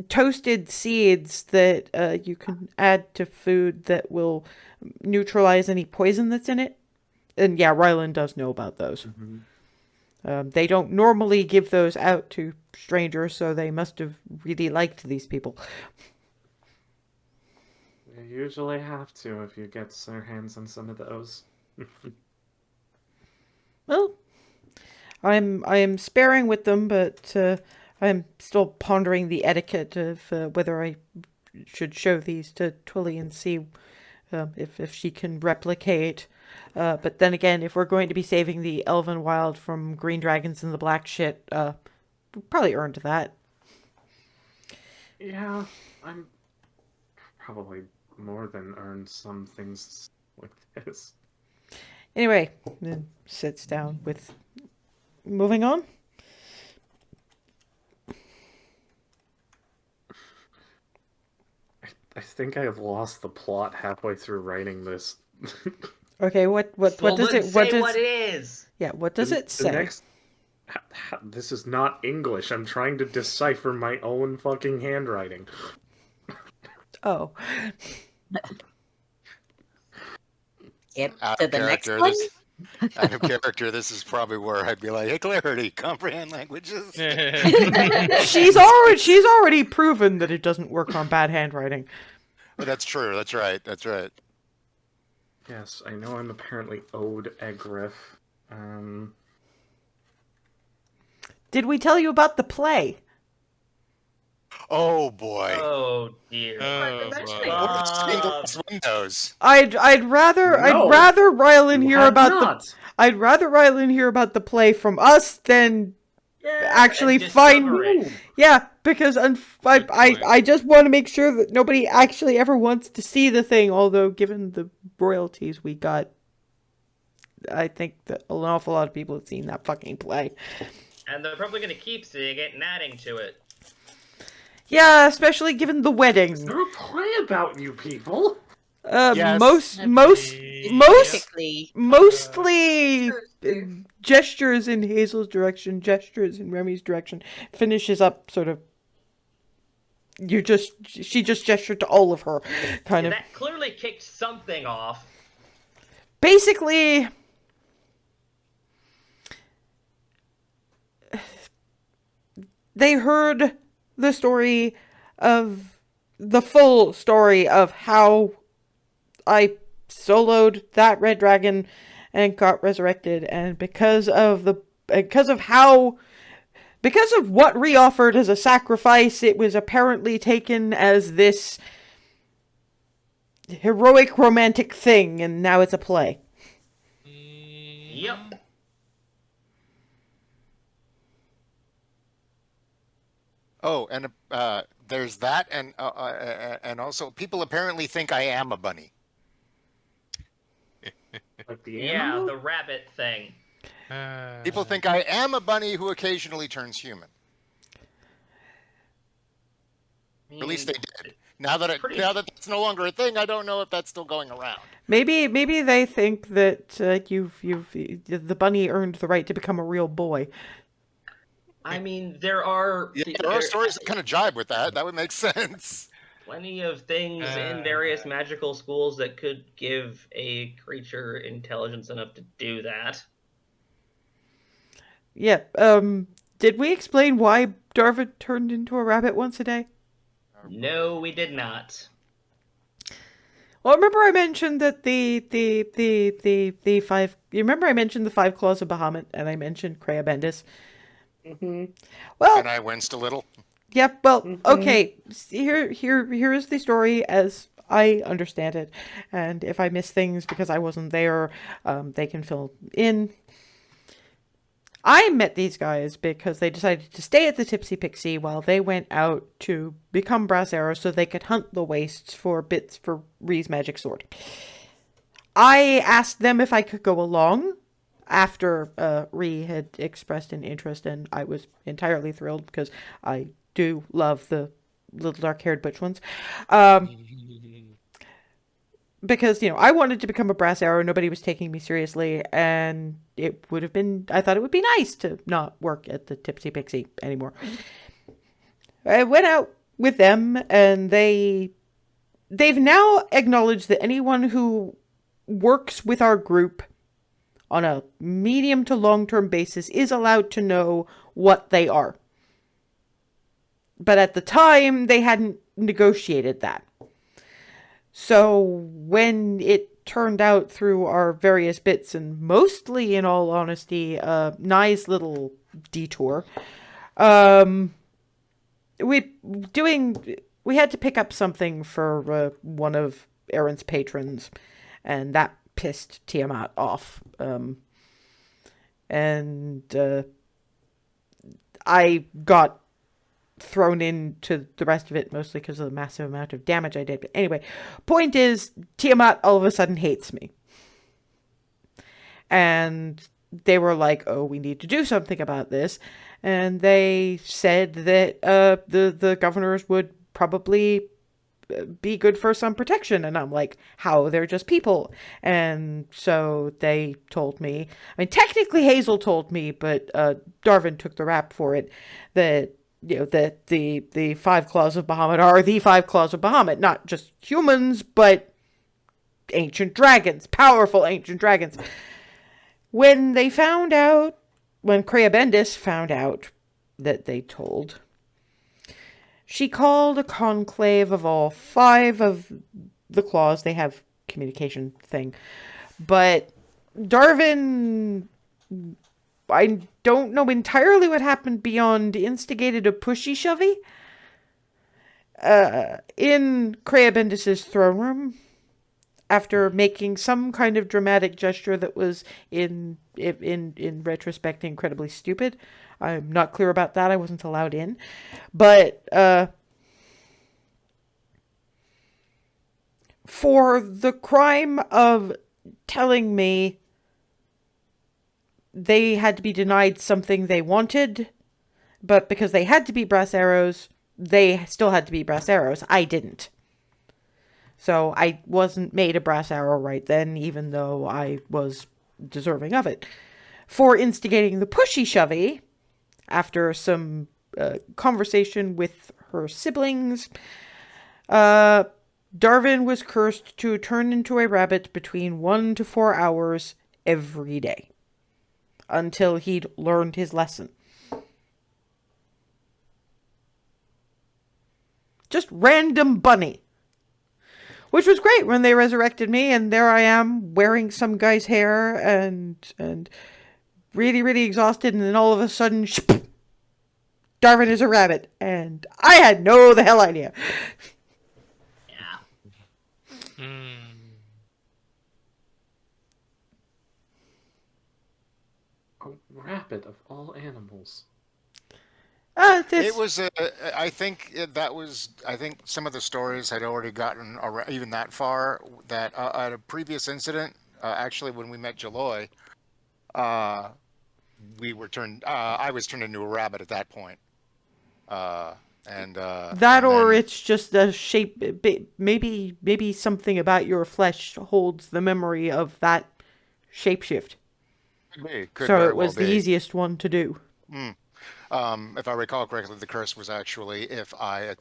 toasted seeds that you can add to food that will neutralize any poison that's in it. And yeah, Rylan does know about those. They don't normally give those out to strangers, so they must have really liked these people. You usually have to if you get their hands on some of those. Well, I am sparing with them, but I'm still pondering the etiquette of whether I should show these to Twilly and see if she can replicate. But then again, if we're going to be saving the Elven Wild from green dragons and the black shit, we probably earned that. Yeah, I'm probably more than earned some things like this. Anyway, then sits down with... Moving on? I think I have lost the plot halfway through writing this. Okay, what does it... What it is? Yeah, what does it say? This is not English. I'm trying to decipher my own fucking handwriting. Oh. Yep. Out To of the next character, one. out of character, this is probably where I'd be like, "Hey, Clarity, comprehend languages." She's already proven that it doesn't work on bad handwriting. Well, that's true. That's right. That's right. Yes, I know I'm apparently owed Egrif. Did we tell you about the play? Oh boy. Oh dear. Oh, Eventually. boy. What's English windows? I'd rather No, Rylan you hear have about not. I'd rather Rylan hear about the play from us than Yeah. actually And find. discover it. Yeah, because point. I just want to make sure that nobody actually ever wants to see the thing. Although, given the royalties we got, I think that an awful lot of people have seen that fucking play. And they're probably going to keep seeing it and adding to it. Yeah, especially given the wedding. Is there a play about you people? Yes. Typically, Mostly gestures in Hazel's direction, gestures in Remy's direction, finishes up sort of. She just gestured to all of her, kind Yeah, of. that clearly kicked something off. Basically, they heard the story of the full story of how I soloed that red dragon and got resurrected, and because of what Rhea offered as a sacrifice, it was apparently taken as this heroic romantic thing, and now it's a play. Yep. Oh, and there's that, and also people apparently think I am a bunny. Like the Yeah, animal? the rabbit thing. People think I am a bunny who occasionally turns human. At least they did. Now that that's no longer a thing, I don't know if that's still going around. Maybe they think that the bunny earned the right to become a real boy. I mean, there are Stories that kind of jibe with that. That would make sense. plenty of things in various magical schools that could give a creature intelligence enough to do that. Yeah. Did we explain why Darvin turned into a rabbit once a day? No, we did not. Well, remember I mentioned that the five. You remember I mentioned the 5 claws of Bahamut, and I mentioned Crea Bendis. Mm-hmm. Well, And I winced a little. yep. Well, okay. Here is the story as I understand it. And if I miss things because I wasn't there, they can fill in. I met these guys because they decided to stay at the Tipsy Pixie while they went out to become brass arrows so they could hunt the wastes for bits for Ree's magic sword. I asked them if I could go along after Ree had expressed an interest, and I was entirely thrilled because I do love the little dark-haired butch ones. Because, I wanted to become a brass arrow. Nobody was taking me seriously, and I thought it would be nice to not work at the Tipsy Pixie anymore. I went out with them, and they've now acknowledged that anyone who works with our group on a medium to long-term basis is allowed to know what they are. But at the time, they hadn't negotiated that. So when it turned out through our various bits, and mostly, in all honesty, a nice little detour, we had to pick up something for one of Aaron's patrons, and that pissed Tiamat off. I got thrown into the rest of it mostly because of the massive amount of damage I did. But anyway, point is, Tiamat all of a sudden hates me. And they were like, oh, we need to do something about this. And they said that the governors would probably be good for some protection. And I'm like, how? They're just people. And so they told me, I mean, technically Hazel told me, but Darvin took the rap for it, that that the 5 claws of Bahamut are the 5 claws of Bahamut, not just humans, but ancient dragons, powerful ancient dragons. When Kreia Bendis found out that they told, she called a conclave of all 5 of the claws. They have communication thing. But Darvin, I don't know entirely what happened beyond instigated a pushy-shovey in Kreia Bendis' throne room after making some kind of dramatic gesture that was in retrospect incredibly stupid. I'm not clear about that. I wasn't allowed in. But for the crime of telling me they had to be denied something they wanted, but because they had to be brass arrows, they still had to be brass arrows. I didn't. So I wasn't made a brass arrow right then, even though I was deserving of it. For instigating the pushy-shovey, after some conversation with her siblings, Darvin was cursed to turn into a rabbit between 1 to 4 hours every day, until he'd learned his lesson. Just random bunny. Which was great when they resurrected me, and there I am wearing some guy's hair and really, really exhausted, and then all of a sudden, Darvin is a rabbit, and I had no the hell idea. Yeah. A rabbit of all animals. It was. I think some of the stories had already gotten even that far. That at a previous incident, actually, when we met Jaloy, we were turned. I was turned into a rabbit at that point. It's just a shape. Maybe something about your flesh holds the memory of that shapeshift. So it was the easiest one to do. If I recall correctly, the curse was actually if I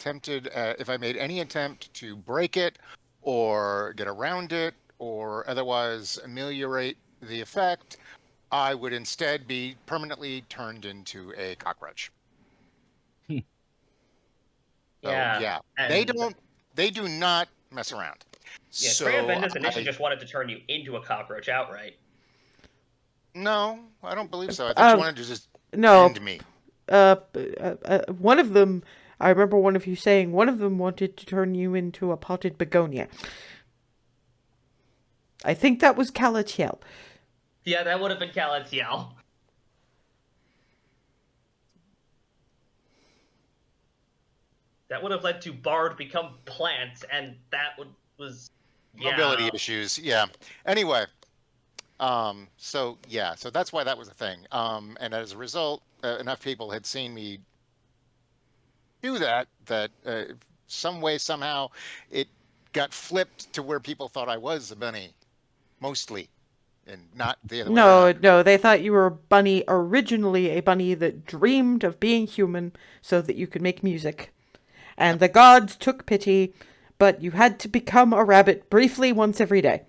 made any attempt to break it or get around it or otherwise ameliorate the effect, I would instead be permanently turned into a cockroach. Yeah. They do not mess around. Yeah, so Kreia Bendis initially just wanted to turn you into a cockroach outright. No, I don't believe so. I think she wanted to just end me. One of them, I remember one of you saying one of them wanted to turn you into a potted begonia. I think that was Calatiel. Yeah, that would have been Calatiel. That would have led to Bard become plants, and that was Mobility issues. Yeah. Anyway, so that's why that was a thing. And as a result, enough people had seen me do that some way somehow it got flipped to where people thought I was a bunny, mostly, and not the other way around. No, they thought you were a bunny, originally a bunny that dreamed of being human so that you could make music. And the gods took pity, but you had to become a rabbit briefly once every day.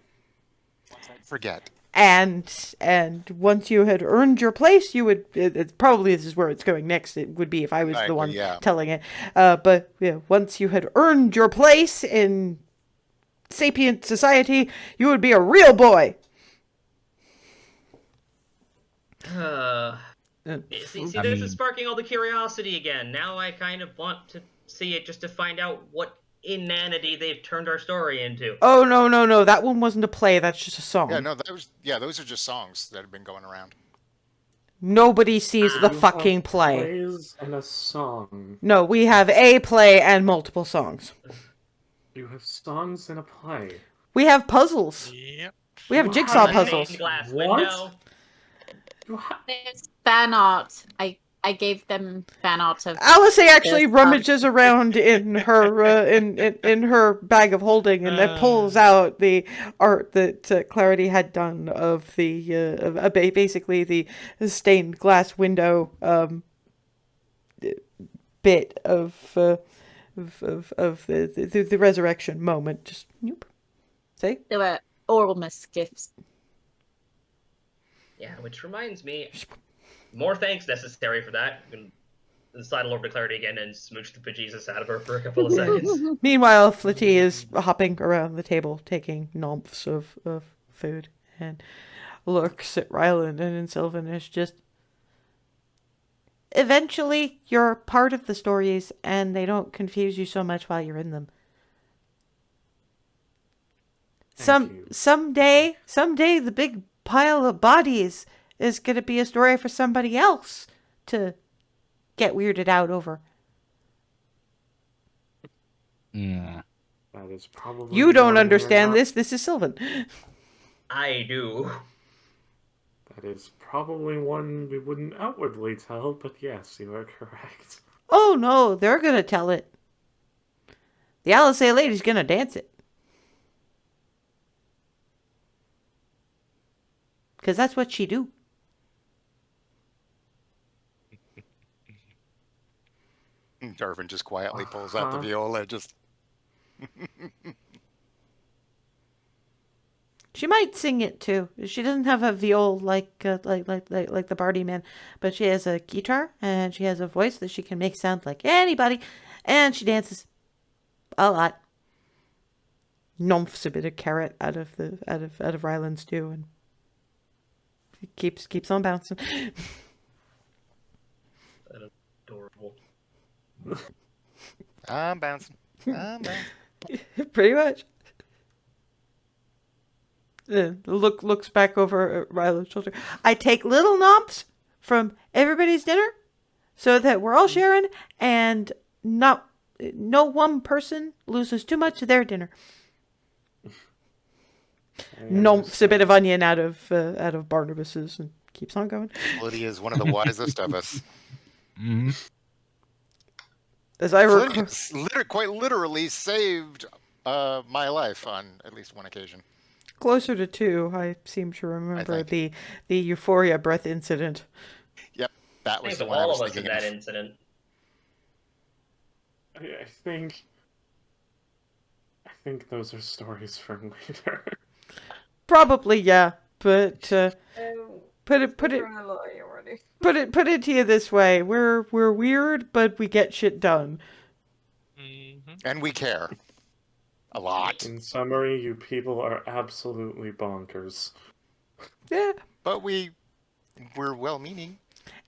Forget. And once you had earned your place, you would, probably this is where it's going next, it would be if I was the one telling it. But once you had earned your place in sapient society, you would be a real boy. See, this is sparking all the curiosity again. Now I kind of want to see it just to find out what inanity they've turned our story into. Oh, no, that one wasn't a play, that's just a song. Yeah, no, those are just songs that have been going around. Nobody sees the fucking play. Plays and a song. No, we have a play and multiple songs. You have songs and a play. We have puzzles. Yep. We have jigsaw puzzles. Glass What? window. There's fan art. I gave them fan art of. Alice actually rummages around in her in her bag of holding and then pulls out the art that Clarity had done of the basically the stained glass window bit of the resurrection moment. Just nope. See? There were Ormus gifts. Yeah, which reminds me, more thanks necessary for that. I'm gonna sidle over to Clarity again and smooch the bejesus out of her for a couple of seconds. Meanwhile, Flitty is hopping around the table, taking nomphs of food, and looks at Rylan and in Sylvan is just... Eventually, you're part of the stories, and they don't confuse you so much while you're in them. Someday, the big pile of bodies is going to be a story for somebody else to get weirded out over. Yeah. That is probably You don't understand this. This is Sylvan. I do. That is probably one we wouldn't outwardly tell, but yes, you are correct. Oh no, they're going to tell it. The Alisay lady's going to dance it. Because that's what she do. Darvin just quietly pulls out the viola, just... She might sing it too. She doesn't have a viol like the Bardi man, but she has a guitar and she has a voice that she can make sound like anybody, and she dances a lot. Nomphs a bit of carrot out of Ryland's stew and keeps on bouncing. That is adorable. I'm bouncing. Pretty much. Looks back over at Rylan's shoulder. I take little nomphs from everybody's dinner so that we're all sharing and no one person loses too much of their dinner. Nomphs a bit of onion out of Barnabas's and keeps on going. Lydia is one of the wisest of us. Mm-hmm. As I Lydia quite literally saved my life on at least one occasion. Closer to 2, I seem to remember the Euphoria breath incident. Yep, that was I think the one I was all of us in thinking that of. incident. I think those are stories from later. Probably, yeah, but put it to you this way: we're weird, but we get shit done. Mm-hmm. And we care. A lot. In summary, you people are absolutely bonkers. Yeah. But we're well-meaning.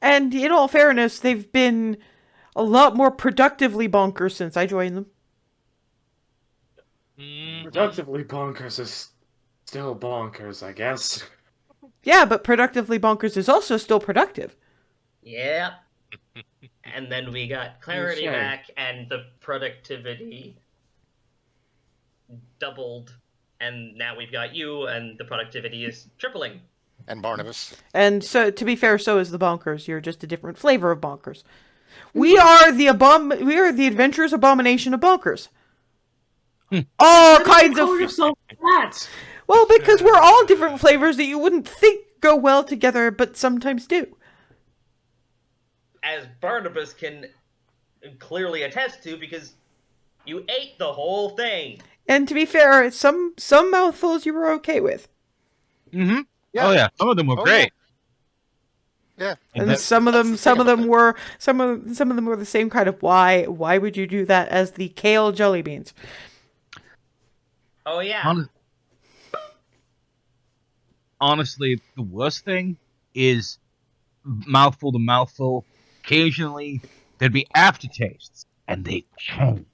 And in all fairness, they've been a lot more productively bonkers since I joined them. Productively bonkers is still bonkers, I guess. Yeah, but productively bonkers is also still productive. Yep. And then we got clarity Touche. back, and the productivity doubled, and now we've got you, and the productivity is tripling. And Barnabas. And so, to be fair, so is the bonkers. You're just a different flavor of bonkers. We are the adventurous abomination of bonkers. All kinds of. Call yourself that. Well, because we're all different flavors that you wouldn't think go well together, but sometimes do. As Barnabas can clearly attest to, because you ate the whole thing. And to be fair, some mouthfuls you were okay with, Mm-hmm. Yeah. Oh yeah, some of them were Oh, great. Yeah. and that- some of them were the same kind of why would you do that as the kale jelly beans. Oh yeah. Honestly, the worst thing is mouthful to mouthful. Occasionally, there'd be aftertastes, and they change.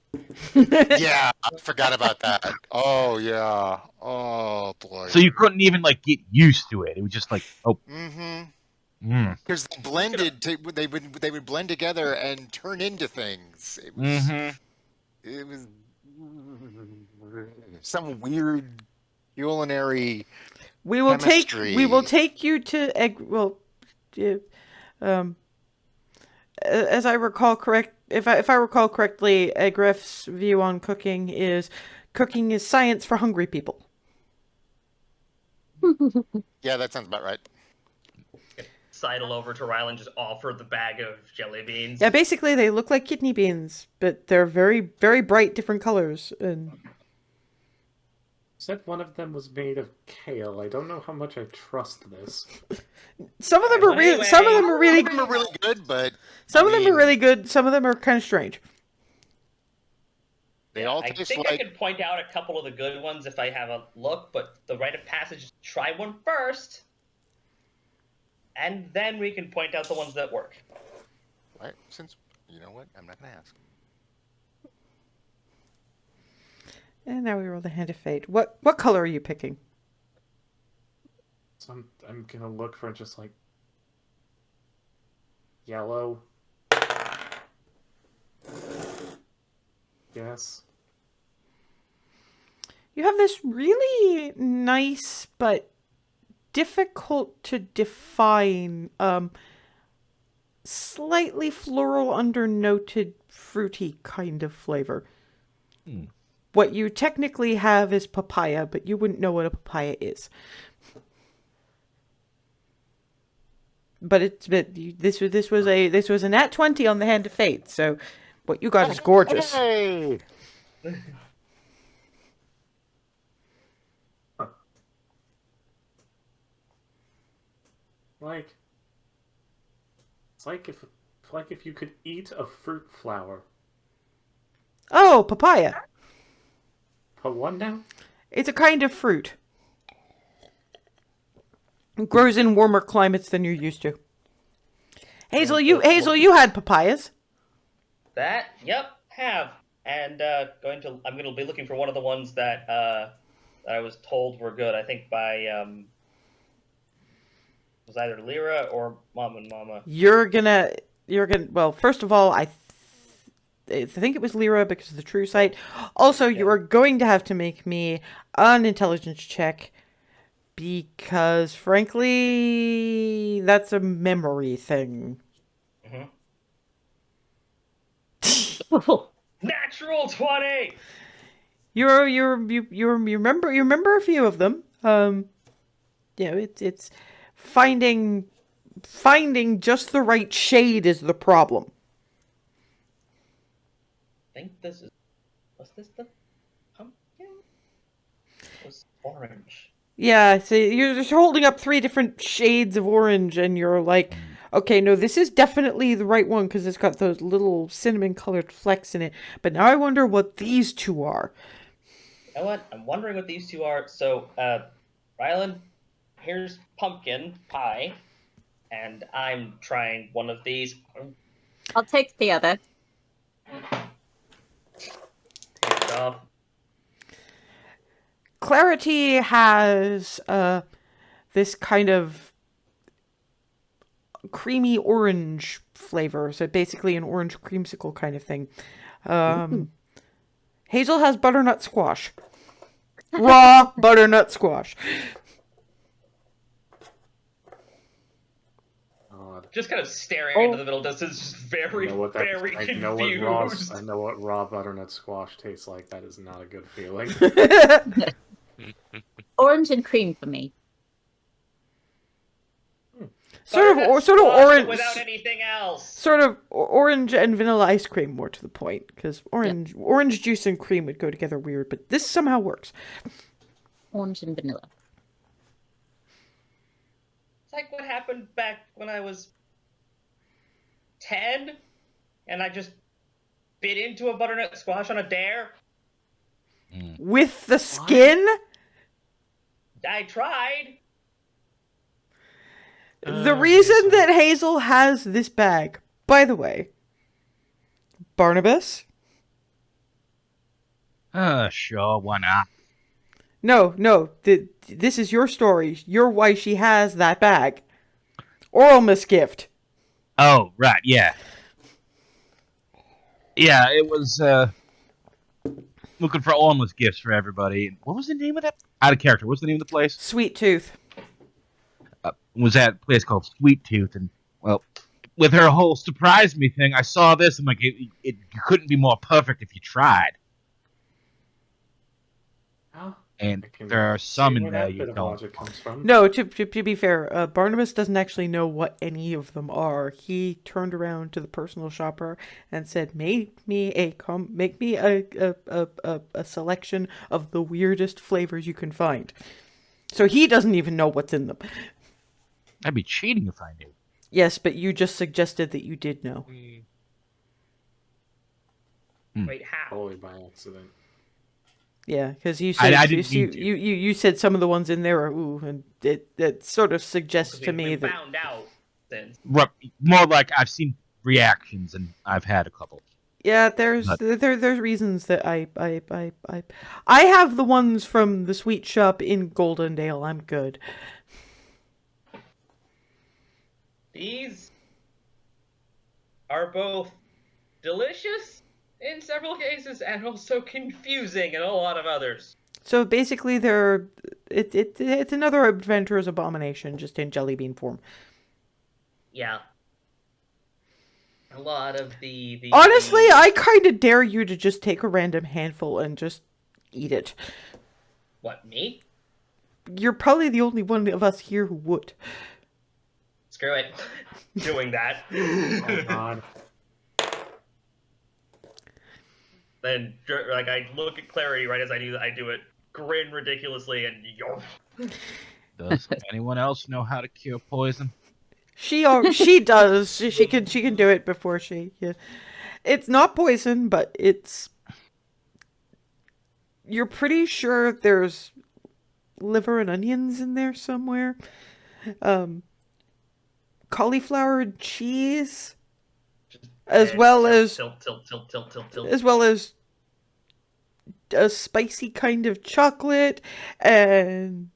Yeah, I forgot about that. Oh yeah. Oh boy. So you couldn't even like get used to it. It was just like, oh, Mm-hmm. Because they blended. They would blend together and turn into things. It was. Mm-hmm. It was some weird culinary. We will Chemistry. take you to egg. Well, as I recall if I recall correctly, Eggriff's view on cooking is science for hungry people. Yeah, that sounds about right. Sidle over to Rylan, just offer the bag of jelly beans. Yeah, basically they look like kidney beans, but they're very, very bright, different colors. And Said one of them was made of kale. I don't know how much I trust this. some of them are really, Anyway. some of them are really, Some of them are really good, but some I of them mean, are really good. Some of them are kind of strange. They all I taste think I like. could point out a couple of the good ones if I have a look, but the rite of passage is try one first, and then we can point out the ones that work. Right, since you know what, I'm not gonna ask. And now we roll the hand of fate. What color are you picking? So I'm gonna look for just like yellow. Yes. You have this really nice but difficult to define, slightly floral undernoted fruity kind of flavor. Hmm. What you technically have is papaya, but you wouldn't know what a papaya is. But this was a nat 20 on the hand of fate, so what you got is gorgeous. Hey! Like it's like if you could eat a fruit flower. Oh, papaya. Put one down? It's a kind of fruit. It grows in warmer climates than you're used to. Hazel, you had papayas. Yep, have. And I'm gonna be looking for one of the ones that I was told were good. I think by it was either Lyra or Mom and Mama. You're gonna. Well, first of all, I think it was Lyra because of the true sight. Also, you are going to have to make me an intelligence check because, frankly, that's a memory thing. Natural 20. You remember a few of them. It's finding just the right shade is the problem. I think was this the pumpkin? It was orange. Yeah, so you're just holding up 3 different shades of orange, and you're like, okay, no, this is definitely the right one because it's got those little cinnamon-colored flecks in it. But now I wonder what these 2 are. You know what? I'm wondering what these 2 are. So, Rylan, here's pumpkin pie, and I'm trying one of these. I'll take the other. Take it off. Clarity has this kind of creamy orange flavor, so basically an orange creamsicle kind of thing. Hazel has butternut squash. Raw butternut squash. God. Just kind of staring into the middle distance, just very, I know what very I confused. know what raw butternut squash tastes like. That is not a good feeling. Orange and cream for me. Sort of orange, without anything else. sort of orange and vanilla ice cream, more to the point, because orange juice and cream would go together weird, but this somehow works. Orange and vanilla. It's like what happened back when I was 10, and I just bit into a butternut squash on a dare. With the skin? I tried. The reason that Hazel has this bag, by the way, Barnabas? Sure, why not? No, this is your story. You're why she has that bag. Oralmus gift. Oh, right, yeah. Yeah, it was, looking for almost gifts for everybody. What was the name of that? Out of character. What's the name of the place? Sweet Tooth. Was that place called Sweet Tooth? And, well, with her whole surprise me thing, I saw this, and, like, it couldn't be more perfect if you tried. Oh, And I can there are some see in where there that you bit of don't. logic comes from. No, to be fair, Barnabas doesn't actually know what any of them are. He turned around to the personal shopper and said, "Make me a selection of the weirdest flavors you can find." So he doesn't even know what's in them. That'd be cheating if I knew. Yes, but you just suggested that you did know. Wait, how? Totally by accident. Yeah, because you said I didn't mean to. you said some of the ones in there are ooh, and it sort of suggests to me that found out then. More like I've seen reactions, and I've had a couple. yeah, there's reasons that I have the ones from the sweet shop in Goldendale. I'm good. These are both delicious in several cases and also confusing in a lot of others. So basically, it's another adventurer's abomination, just in jelly bean form. Yeah. A lot of the Honestly, I kind of dare you to just take a random handful and just eat it. What, me? You're probably the only one of us here who would. Screw it. Doing that. Oh God. Then, like, I look at Clarity right as I do it, grin ridiculously, and yo. Does anyone else know how to cure poison? She does. She can do it before she. Yeah. It's not poison, but it's. You're pretty sure there's liver and onions in there somewhere. Cauliflower and cheese, as well as a spicy kind of chocolate and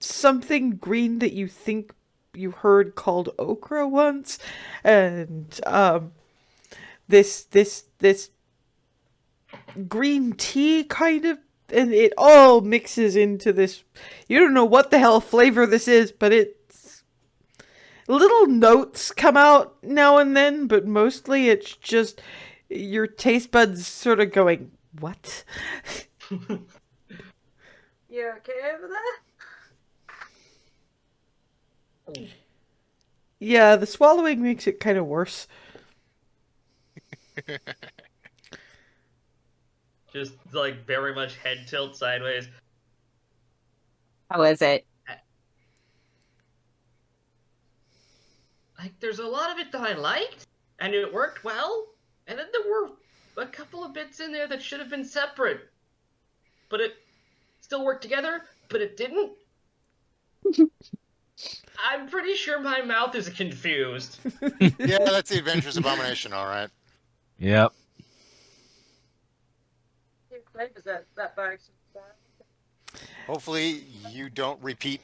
something green that you think you heard called okra once, and this green tea kind of, and it all mixes into this. You don't know what the hell flavor this is, but it's little notes come out now and then, but mostly it's just your taste buds sort of going, what? You okay over there? Yeah, the swallowing makes it kind of worse. Just, like, very much head tilt sideways. How is it? Like, there's a lot of it that I liked, and it worked well, and then there were a couple of bits in there that should have been separate. But it still worked together, but it didn't. I'm pretty sure my mouth is confused. Yeah, that's the Adventurous Abomination, all right. Yep. flavors that bag. Hopefully, you don't repeat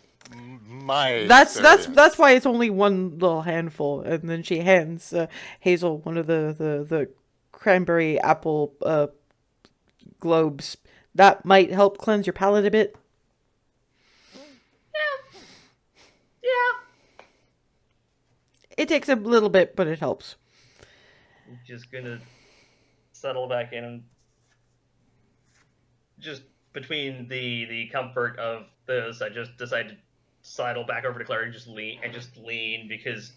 my. That's experience. why it's only one little handful, and then she hands Hazel one of the cranberry apple globes. That might help cleanse your palate a bit. Yeah. It takes a little bit, but it helps. I'm just gonna settle back in and just between the comfort of this, I just decided to sidle back over to Claire and just lean because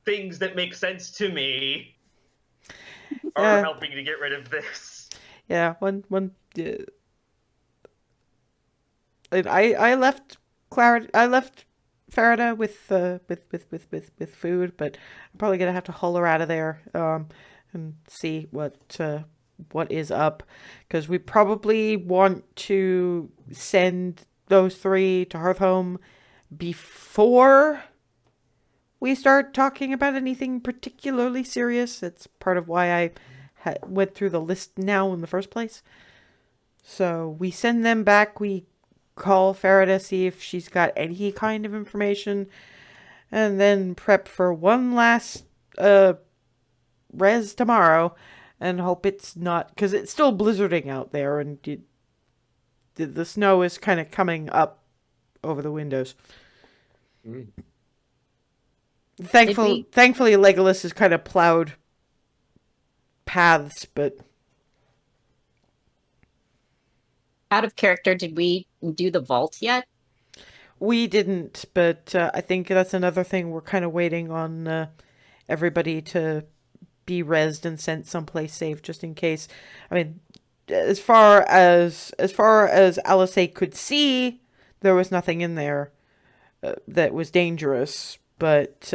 things that make sense to me are Yeah. helping to get rid of this. Yeah, and I left Farida with food, but I'm probably gonna have to haul her out of there and see what is up, because we probably want to send those three to Hearthhome before we start talking about anything particularly serious. It's part of why I went through the list now in the first place. So we send them back. We call Farida, see if she's got any kind of information, and then prep for one last res tomorrow, and hope it's not, because it's still blizzarding out there, and the snow is kind of coming up over the windows. Mm. Thankfully, Legolas has kind of plowed paths, but Out of character, did we do the vault yet? we didn't. But I think that's another thing. We're kind of waiting on everybody to be rezzed and sent someplace safe, just in case. I mean, as far as Alisay could see, there was nothing in there that was dangerous. But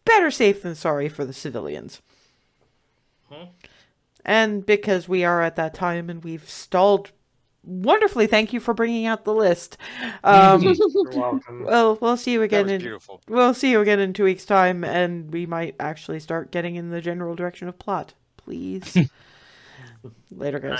better safe than sorry for the civilians. And because we are at that time and we've stalled wonderfully, thank you for bringing out the list. You're welcome. Well, we'll see you That again. was beautiful. We'll see you again in 2 weeks' time, and we might actually start getting in the general direction of plot. Please. Later, guys.